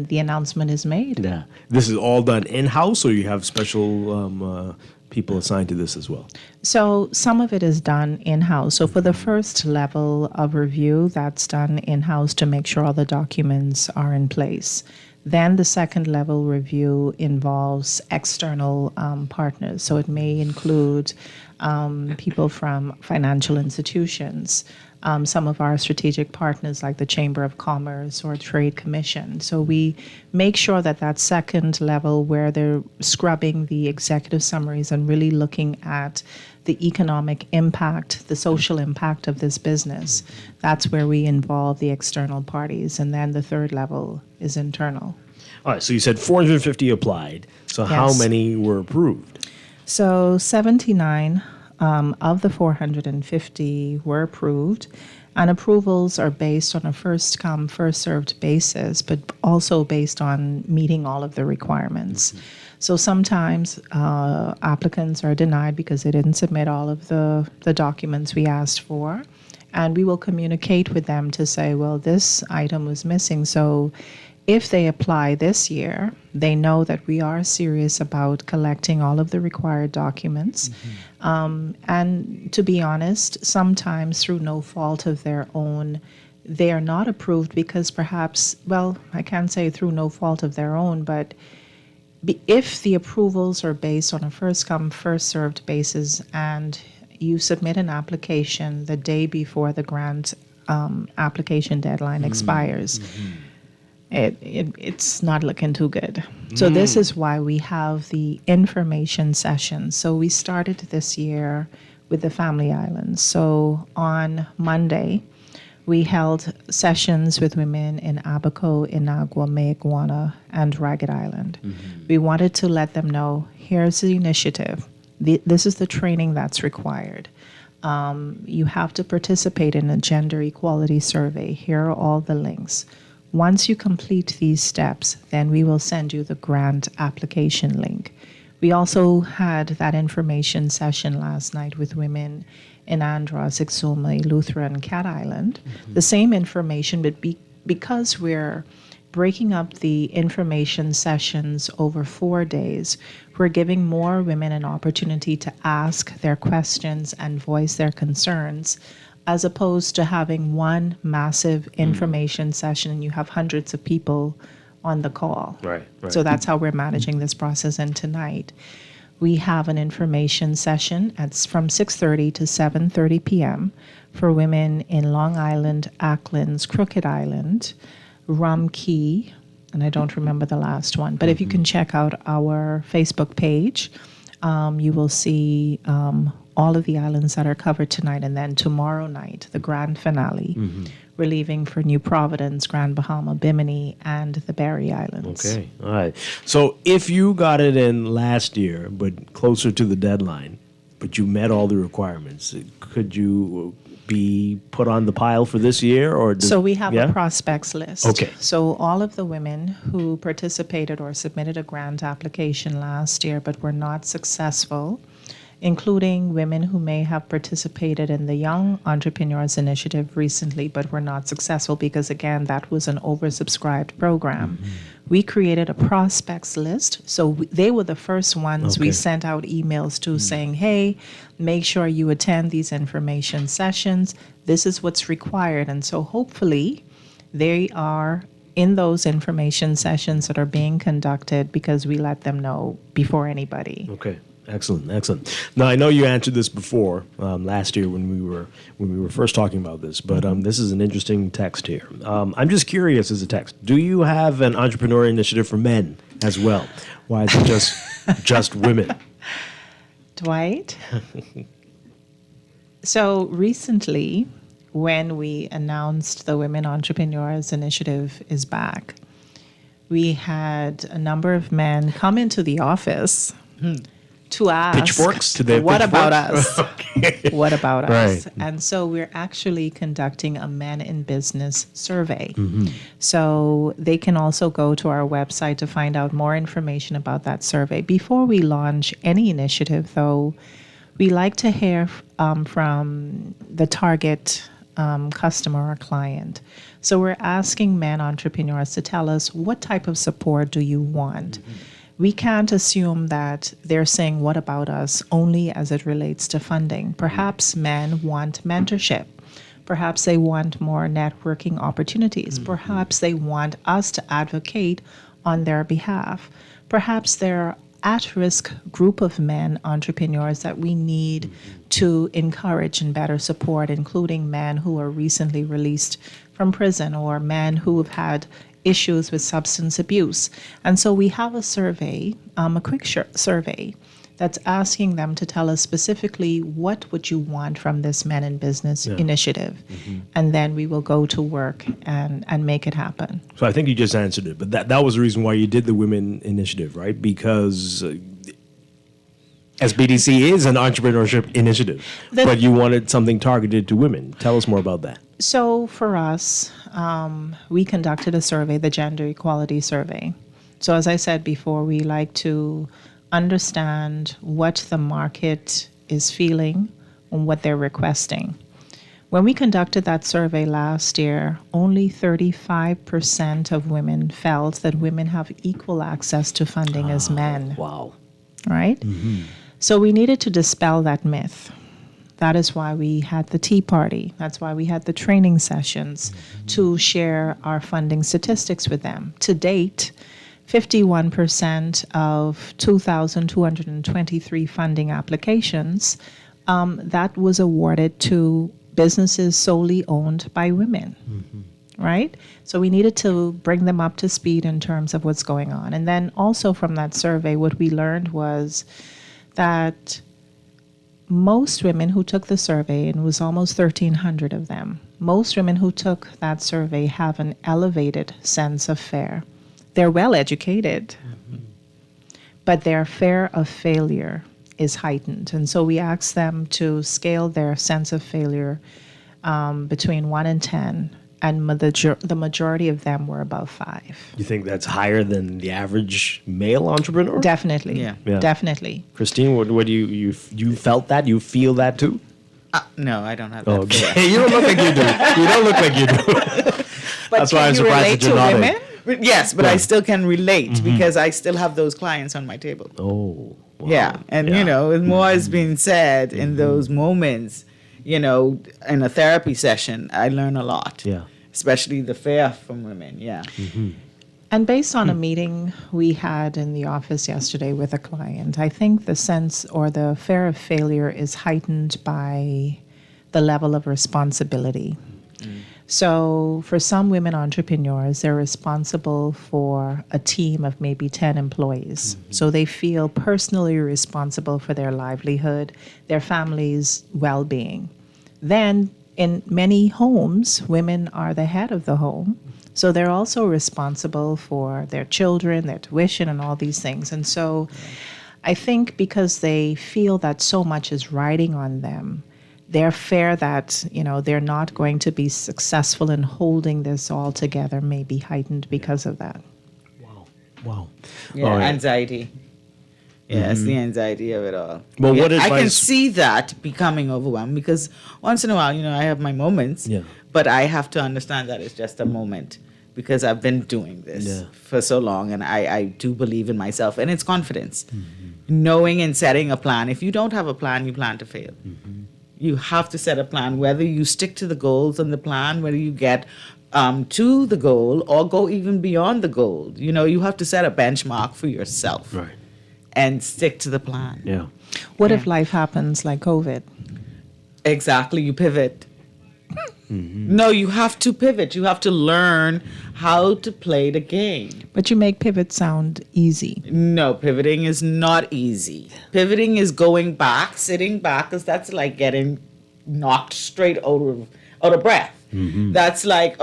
Speaker 9: the announcement is made.
Speaker 2: Yeah. This is all done in-house, or you have special people assigned to this as well?
Speaker 9: So some of it is done in-house. So for the first level of review, that's done in-house to make sure all the documents are in place. Then the second level review involves external partners. So it may include people from financial institutions, some of our strategic partners like the Chamber of Commerce or Trade Commission. So we make sure that that second level where they're scrubbing the executive summaries and really looking at the economic impact, the social impact of this business, that's where we involve the external parties. And then the third level is internal.
Speaker 2: All right, so you said 450 applied. So how
Speaker 9: Yes.
Speaker 2: many were approved?
Speaker 9: So 79 of the 450 were approved, and approvals are based on a first come, first served basis, but also based on meeting all of the requirements. So sometimes applicants are denied because they didn't submit all of the documents we asked for, and we will communicate with them to say, well, this item was missing. So if they apply this year, they know that we are serious about collecting all of the required documents. And to be honest, sometimes through no fault of their own, they are not approved because perhaps, well, I can't say through no fault of their own, but if the approvals are based on a first come, first served basis and you submit an application the day before the grant application deadline expires, it's not looking too good. So this is why we have the information sessions. So we started this year with the Family Islands. So on Monday, we held sessions with women in Abaco, Inagua, Iguana, and Ragged Island. We wanted to let them know, here's the initiative. This is the training that's required. You have to participate in a gender equality survey. Here are all the links. Once you complete these steps, then we will send you the grant application link. We also had that information session last night with women in Andros, Ixoma, Lutheran, Cat Island. The same information, but because we're breaking up the information sessions over 4 days, we're giving more women an opportunity to ask their questions and voice their concerns, as opposed to having one massive information session and you have hundreds of people on the call.
Speaker 2: Right.
Speaker 9: So that's how we're managing this process. And tonight, we have an information session from 6:30 to 7:30 p.m. for women in Long Island, Acklands, Crooked Island, Rum Key, and I don't remember the last one. But if you can check out our Facebook page, you will see all of the islands that are covered tonight. And then tomorrow night, the grand finale, we're leaving for New Providence, Grand Bahama, Bimini, and the Berry Islands.
Speaker 2: Okay, all right. So if you got it in last year, but closer to the deadline, but you met all the requirements, could you be put on the pile for this year?
Speaker 9: So we have a prospects list.
Speaker 2: Okay.
Speaker 9: So all of the women who participated or submitted a grant application last year but were not successful, including women who may have participated in the Young Entrepreneurs Initiative recently but were not successful because, again, that was an oversubscribed program. We created a prospects list. So they were the first ones we sent out emails to saying, hey, make sure you attend these information sessions. This is what's required. And so hopefully they are in those information sessions that are being conducted because we let them know before anybody.
Speaker 2: Okay. Excellent, excellent. Now I know you answered this before last year when we were first talking about this, but this is an interesting text here. I'm just curious as a text. Do you have an entrepreneur initiative for men as well? Why is it just women?
Speaker 9: Dwight? So recently, when we announced the Women Entrepreneurs Initiative is back, we had a number of men come into the office to ask,
Speaker 2: Pitchforks?
Speaker 9: what about us?
Speaker 2: Okay.
Speaker 9: What about us?
Speaker 2: Right.
Speaker 9: And so we're actually conducting a men in business survey.
Speaker 2: Mm-hmm.
Speaker 9: So they can also go to our website to find out more information about that survey. Before we launch any initiative, though, we like to hear from the target customer or client. So we're asking men entrepreneurs to tell us, what type of support do you want? Mm-hmm. We can't assume that they're saying, what about us, only as it relates to funding. Perhaps men want mentorship. Perhaps they want more networking opportunities. Mm-hmm. Perhaps they want us to advocate on their behalf. Perhaps they're at-risk group of men entrepreneurs that we need to encourage and better support, including men who are recently released from prison or men who have had issues with substance abuse. And so we have a survey, a quick survey, that's asking them to tell us specifically, what would you want from this Men in Business initiative? Mm-hmm. And then we will go to work and make it happen.
Speaker 2: So I think you just answered it, but that was the reason why you did the Women Initiative, right? Because SBDC is an entrepreneurship initiative, but you wanted something targeted to women. Tell us more about that.
Speaker 9: So for us, we conducted a survey, the Gender Equality Survey. So as I said before, we like to understand what the market is feeling and what they're requesting. When we conducted that survey last year, only 35% of women felt that women have equal access to funding as men.
Speaker 2: Wow.
Speaker 9: Right? Mm-hmm. So we needed to dispel that myth. That is why we had the Tea Party. That's why we had the training sessions to share our funding statistics with them. To date, 51% of 2,223 funding applications that was awarded to businesses solely owned by women, right? So we needed to bring them up to speed in terms of what's going on. And then also from that survey, what we learned was that most women who took the survey, and it was almost 1,300 of them, most women who took that survey have an elevated sense of fear. They're well educated, but their fear of failure is heightened. And so we asked them to scale their sense of failure between 1 and 10, and the majority of them were above 5.
Speaker 2: You think that's higher than the average male entrepreneur?
Speaker 9: Definitely. Yeah. Definitely.
Speaker 2: Christine, what do you felt that? You feel that too?
Speaker 10: No, I don't have that.
Speaker 2: Okay. You don't look like you do. You don't look like you do. That's why I'm surprised that you're not
Speaker 10: women? Yes, but I still can relate because I still have those clients on my table.
Speaker 2: Oh, wow.
Speaker 10: Yeah, and more is being said in those moments. In a therapy session, I learn a lot.
Speaker 2: Yeah,
Speaker 10: especially the fear from women. Yeah. Mm-hmm.
Speaker 9: And based on a meeting we had in the office yesterday with a client, I think the sense or the fear of failure is heightened by the level of responsibility. So for some women entrepreneurs, they're responsible for a team of maybe 10 employees. So they feel personally responsible for their livelihood, their family's well-being. Then in many homes, women are the head of the home. So they're also responsible for their children, their tuition, and all these things. And so I think because they feel that so much is riding on them, their fear that, they're not going to be successful in holding this all together may be heightened because of that.
Speaker 2: Wow.
Speaker 10: Yeah, anxiety. Yeah, it's the anxiety of it all.
Speaker 2: Well, what
Speaker 10: I can see that becoming overwhelmed because once in a while, I have my moments, but I have to understand that it's just a moment because I've been doing this for so long and I do believe in myself and it's confidence. Knowing and setting a plan. If you don't have a plan, you plan to fail. You have to set a plan, whether you stick to the goals and the plan, whether you get to the goal or go even beyond the goal. You have to set a benchmark for yourself and stick to the plan.
Speaker 2: Yeah.
Speaker 9: What if life happens like COVID?
Speaker 10: Exactly. You pivot. No, you have to pivot. You have to learn how to play the game.
Speaker 9: But you make pivot sound easy.
Speaker 10: No, pivoting is not easy. Pivoting is going back, sitting back, because that's like getting knocked straight out of breath. That's like,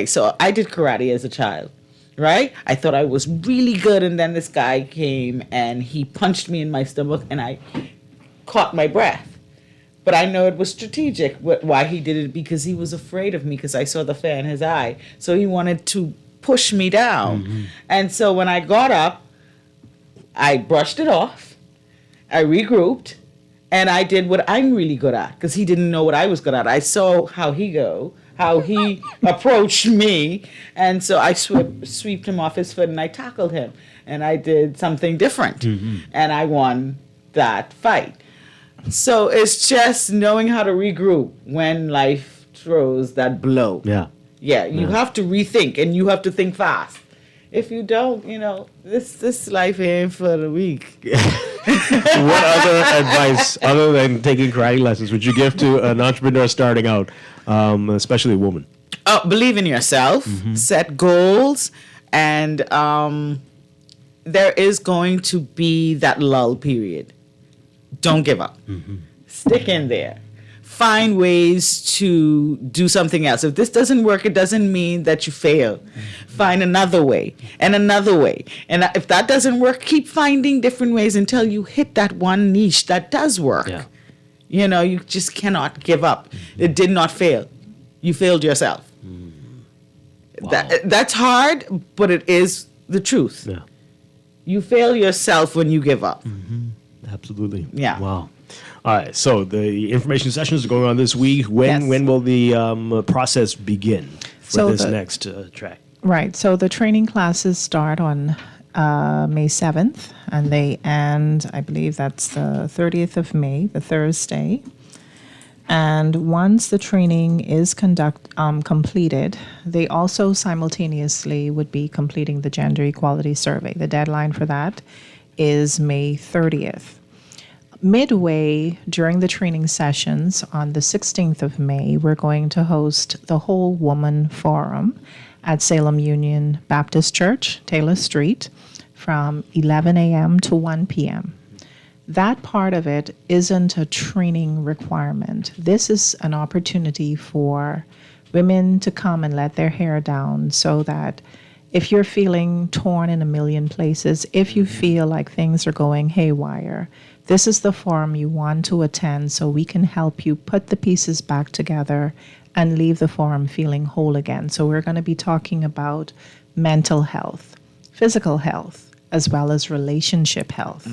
Speaker 10: so I did karate as a child. right? I thought I was really good, and then this guy came and he punched me in my stomach, and I caught my breath. But I know it was strategic why he did it, because he was afraid of me, because I saw the fear in his eye. So he wanted to push me down. And so when I got up, I brushed it off, I regrouped, and I did what I'm really good at, because he didn't know what I was good at. I saw how he approached me, and so I swept him off his foot, and I tackled him, and I did something different, and I won that fight. So it's just knowing how to regroup when life throws that blow. Yeah, you have to rethink, and you have to think fast. If you don't, this life ain't for the weak.
Speaker 2: What other advice, other than taking karate lessons, would you give to an entrepreneur starting out, especially a woman?
Speaker 10: Believe in yourself, set goals, and there is going to be that lull period. Don't give up. Stick in there. Find ways to do something else. If this doesn't work, it doesn't mean that you fail. Find another way and another way. And if that doesn't work, keep finding different ways until you hit that one niche that does work. You just cannot give up. It did not fail. You failed yourself.
Speaker 2: Wow.
Speaker 10: That's hard, but it is the truth. You fail yourself when you give up.
Speaker 2: Absolutely.
Speaker 10: Yeah.
Speaker 2: Wow. All right. So the information sessions are going on this week. When will the process begin for this next track?
Speaker 9: Right. So the training classes start on May 7th, and they end, I believe that's the 30th of May, the Thursday. And once the training is completed, they also simultaneously would be completing the gender equality survey. The deadline for that is May 30th. Midway during the training sessions on the 16th of May, we're going to host the Whole Woman Forum at Salem Union Baptist Church, Taylor Street, from 11 a.m. to 1 p.m. That part of it isn't a training requirement. This is an opportunity for women to come and let their hair down, so that if you're feeling torn in a million places, if you feel like things are going haywire, this is the forum you want to attend, so we can help you put the pieces back together and leave the forum feeling whole again. So we're going to be talking about mental health, physical health, as well as relationship health.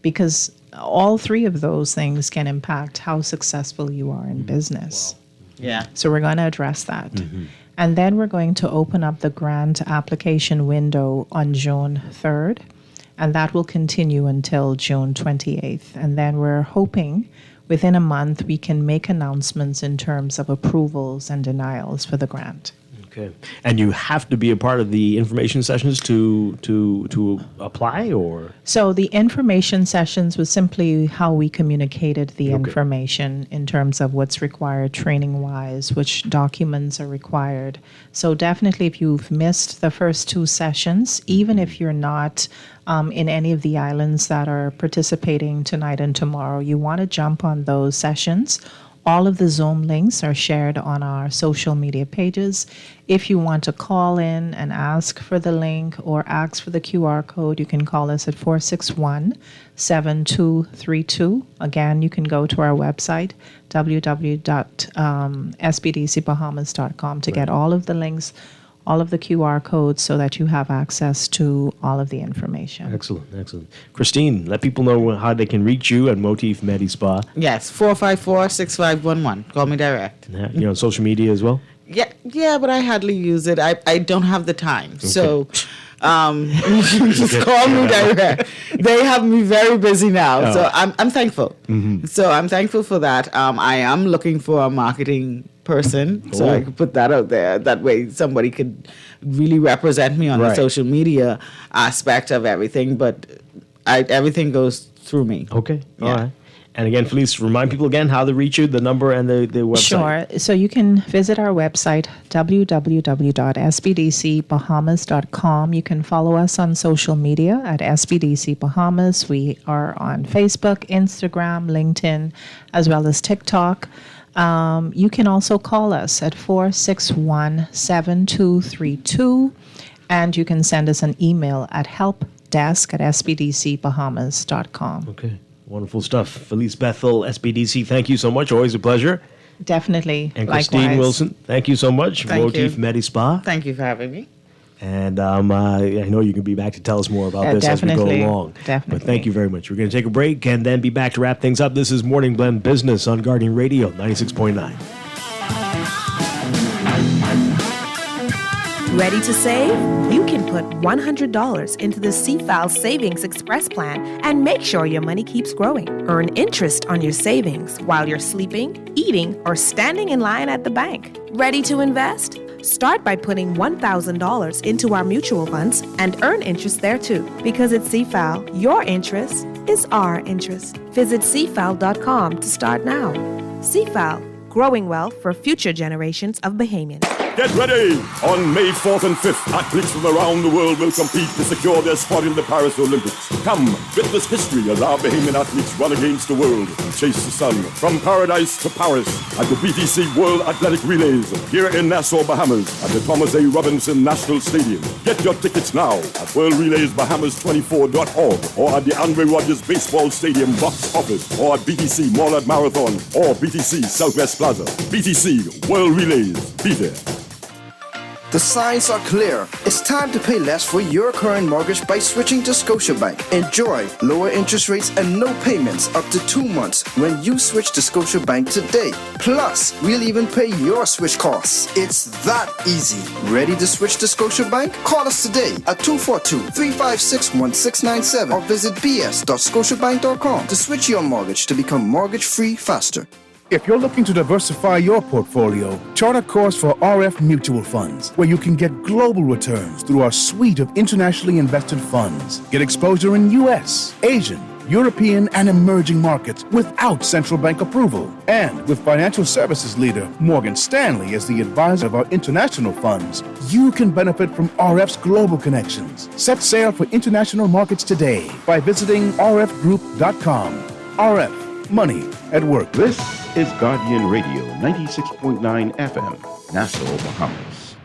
Speaker 9: Because all three of those things can impact how successful you are in business.
Speaker 10: Yeah.
Speaker 9: So we're going to address that. And then we're going to open up the grant application window on June 3rd. And that will continue until June 28th. And then we're hoping within a month we can make announcements in terms of approvals and denials for the grant.
Speaker 2: Okay. And you have to be a part of the information sessions to apply, or?
Speaker 9: So the information sessions was simply how we communicated the information in terms of what's required training-wise, which documents are required. So definitely if you've missed the first two sessions, even if you're not in any of the islands that are participating tonight and tomorrow, you want to jump on those sessions. All of the Zoom links are shared on our social media pages. If you want to call in and ask for the link or ask for the QR code, you can call us at 461-7232. Again, you can go to our website, www.sbdcbahamas.com, to get all of the links, all of the QR codes, so that you have access to all of the information.
Speaker 2: Excellent, excellent. Christine, let people know how they can reach you at Motif Medi Spa.
Speaker 10: Yes, 454-6511. Call me direct.
Speaker 2: You on social media as well?
Speaker 10: Yeah, but I hardly use it. I don't have the time. So just call me direct. They have me very busy now. So I'm thankful. So I'm thankful for that. I am looking for a marketing person, so I could put that out there. That way somebody could really represent me on the social media aspect of everything, but everything goes through me.
Speaker 2: Okay. All right. And again, Phyllice, remind people again how to reach you, the number and the website.
Speaker 9: Sure. So you can visit our website, www.sbdcbahamas.com. You can follow us on social media at SBDC Bahamas. We are on Facebook, Instagram, LinkedIn, as well as TikTok. You can also call us at 461-7232. And you can send us an email at helpdesk@sbdcbahamas.com.
Speaker 2: Okay. Wonderful stuff. Phyllice Bethel, SBDC, thank you so much. Always a pleasure.
Speaker 9: Definitely.
Speaker 2: And Christine
Speaker 9: Likewise.
Speaker 2: Wilson, thank you so much.
Speaker 10: Thank you.
Speaker 2: Motif Medi Spa.
Speaker 10: Thank you for having me.
Speaker 2: And I know you can be back to tell us more about this as we go
Speaker 9: Definitely.
Speaker 2: along.
Speaker 9: Definitely.
Speaker 2: But thank you very much. We're going to take a break and then be back to wrap things up. This is Morning Blend Business on Guardian Radio 96.9.
Speaker 12: Ready to save? You can put $100 into the CFAL Savings Express Plan and make sure your money keeps growing. Earn interest on your savings while you're sleeping, eating, or standing in line at the bank. Ready to invest? Start by putting $1,000 into our mutual funds and earn interest there too. Because at CFAL, your interest is our interest. Visit CFAL.com to start now. CFAL, growing wealth for future generations of Bahamians.
Speaker 13: Get ready! On May 4th and 5th, athletes from around the world will compete to secure their spot in the Paris Olympics. Come, witness history as our Bahamian athletes run against the world and chase the sun. From paradise to Paris at the BTC World Athletic Relays here in Nassau, Bahamas at the Thomas A. Robinson National Stadium. Get your tickets now at worldrelaysbahamas24.org or at the Andre Rogers Baseball Stadium box office or at BTC Moreland Marathon or BTC Southwest Plaza. BTC World Relays. Be there.
Speaker 14: The signs are clear. It's time to pay less for your current mortgage by switching to Scotiabank. Enjoy lower interest rates and no payments up to 2 months when you switch to Scotiabank today. Plus, we'll even pay your switch costs. It's that easy. Ready to switch to Scotiabank? Call us today at 242-356-1697 or visit bs.scotiabank.com to switch your mortgage to become mortgage-free faster.
Speaker 15: If you're looking to diversify your portfolio, chart a course for RF Mutual Funds, where you can get global returns through our suite of internationally invested funds. Get exposure in U.S., Asian, European, and emerging markets without central bank approval. And with financial services leader Morgan Stanley as the advisor of our international funds, you can benefit from RF's global connections. Set sail for international markets today by visiting rfgroup.com. RF, money at work.
Speaker 20: This is Guardian Radio 96.9 FM, Nassau, Bahamas.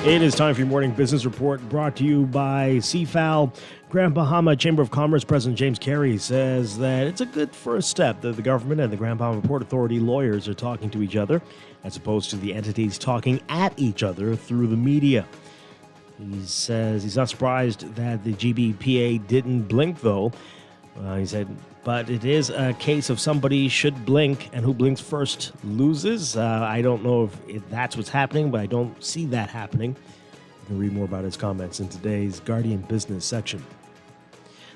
Speaker 2: It is time for your morning business report brought to you by CFAL. Grand Bahama Chamber of Commerce President James Carey says that it's a good first step that the government and the Grand Bahama Port Authority lawyers are talking to each other as opposed to the entities talking at each other through the media. He says he's not surprised that the GBPA didn't blink, though. He said, but it is a case of somebody should blink, and who blinks first loses. I don't know if that's what's happening, but I don't see that happening. You can read more about his comments in today's Guardian Business section.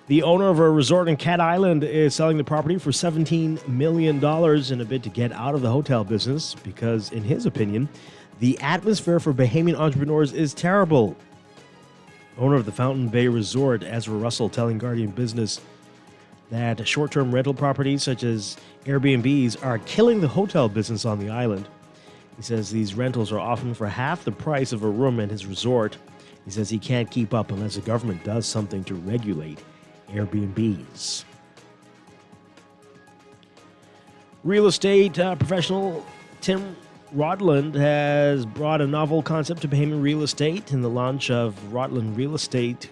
Speaker 2: The owner of a resort in Cat Island is selling the property for $17 million in a bid to get out of the hotel business because, in his opinion, the atmosphere for Bahamian entrepreneurs is terrible. Owner of the Fountain Bay Resort, Ezra Russell, telling Guardian Business that short-term rental properties such as Airbnbs are killing the hotel business on the island. He says these rentals are often for half the price of a room at his resort. He says he can't keep up unless the government does something to regulate Airbnbs. Real estate professional Tim Rodland has brought a novel concept to Bahamian real estate in the launch of Rodland Real Estate.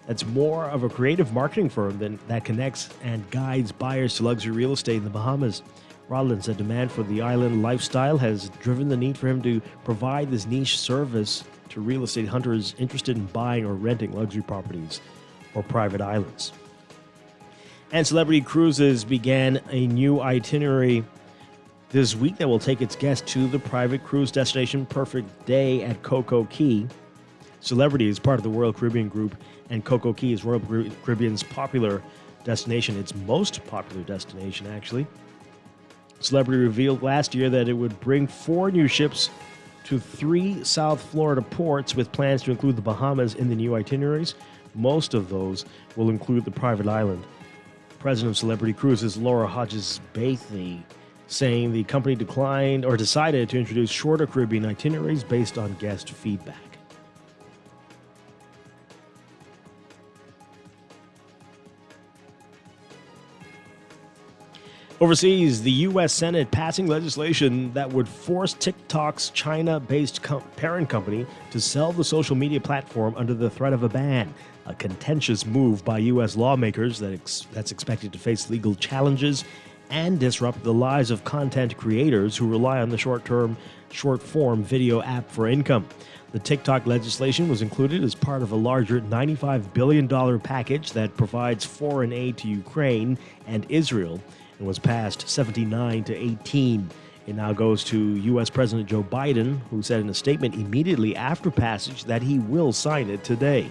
Speaker 2: That's more of a creative marketing firm that connects and guides buyers to luxury real estate in the Bahamas. Rodland said demand for the island lifestyle has driven the need for him to provide this niche service to real estate hunters interested in buying or renting luxury properties or private islands. And Celebrity Cruises began a new itinerary this week that will take its guests to the private cruise destination Perfect Day at Coco Key. Celebrity is part of the Royal Caribbean Group, and Coco Key is Royal Caribbean's popular destination, its most popular destination, actually. Celebrity revealed last year that it would bring 4 new ships to 3 South Florida ports with plans to include the Bahamas in the new itineraries. Most of those will include the private island. President of Celebrity Cruises, Laura Hodges-Bethel, saying the company decided to introduce shorter Caribbean itineraries based on guest feedback. Overseas, the U.S. Senate passing legislation that would force TikTok's China-based parent company to sell the social media platform under the threat of a ban, a contentious move by U.S. lawmakers that's expected to face legal challenges and disrupt the lives of content creators who rely on the short-form video app for income. The TikTok legislation was included as part of a larger $95 billion package that provides foreign aid to Ukraine and Israel, and was passed 79-18. It now goes to U.S. President Joe Biden, who said in a statement immediately after passage that he will sign it today.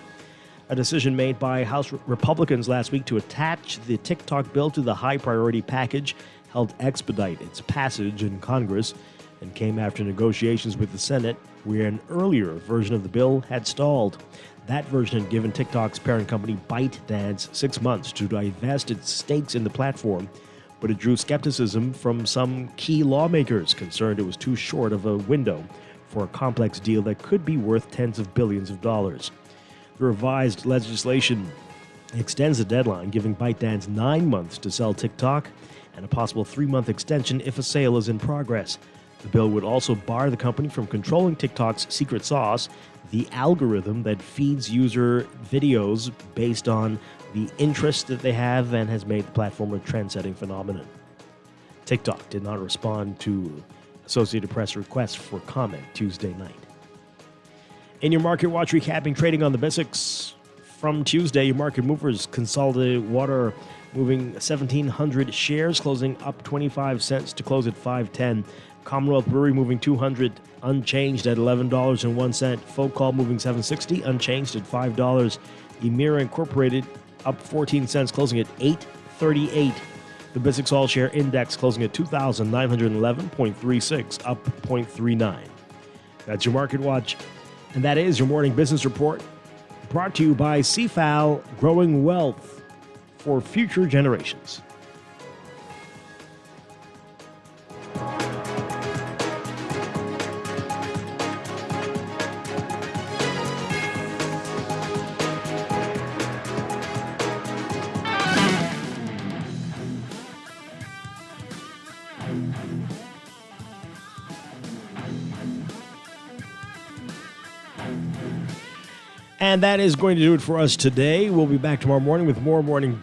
Speaker 2: A decision made by House Republicans last week to attach the TikTok bill to the high-priority package helped expedite its passage in Congress and came after negotiations with the Senate, where an earlier version of the bill had stalled. That version had given TikTok's parent company ByteDance 6 months to divest its stakes in the platform, but it drew skepticism from some key lawmakers concerned it was too short of a window for a complex deal that could be worth tens of billions of dollars. The revised legislation extends the deadline, giving ByteDance 9 months to sell TikTok and a possible 3-month extension if a sale is in progress. The bill would also bar the company from controlling TikTok's secret sauce, the algorithm that feeds user videos based on the interest that they have and has made the platform a trend-setting phenomenon. TikTok did not respond to Associated Press requests for comment Tuesday night. In your Market Watch recapping trading on the BISX from Tuesday, your market movers: Consolidated Water moving 1,700 shares, closing up 25 cents to close at 5.10. Commonwealth Brewery moving 200, unchanged at $11.01. Folk Call moving 760, unchanged at $5. Emira Incorporated up 14 cents, closing at 8.38. The BISX All Share Index closing at 2,911.36, up 0.39. That's your Market Watch, and that is your morning business report, brought to you by CFAL, growing wealth for future generations. And that is going to do it for us today. We'll be back tomorrow morning with more morning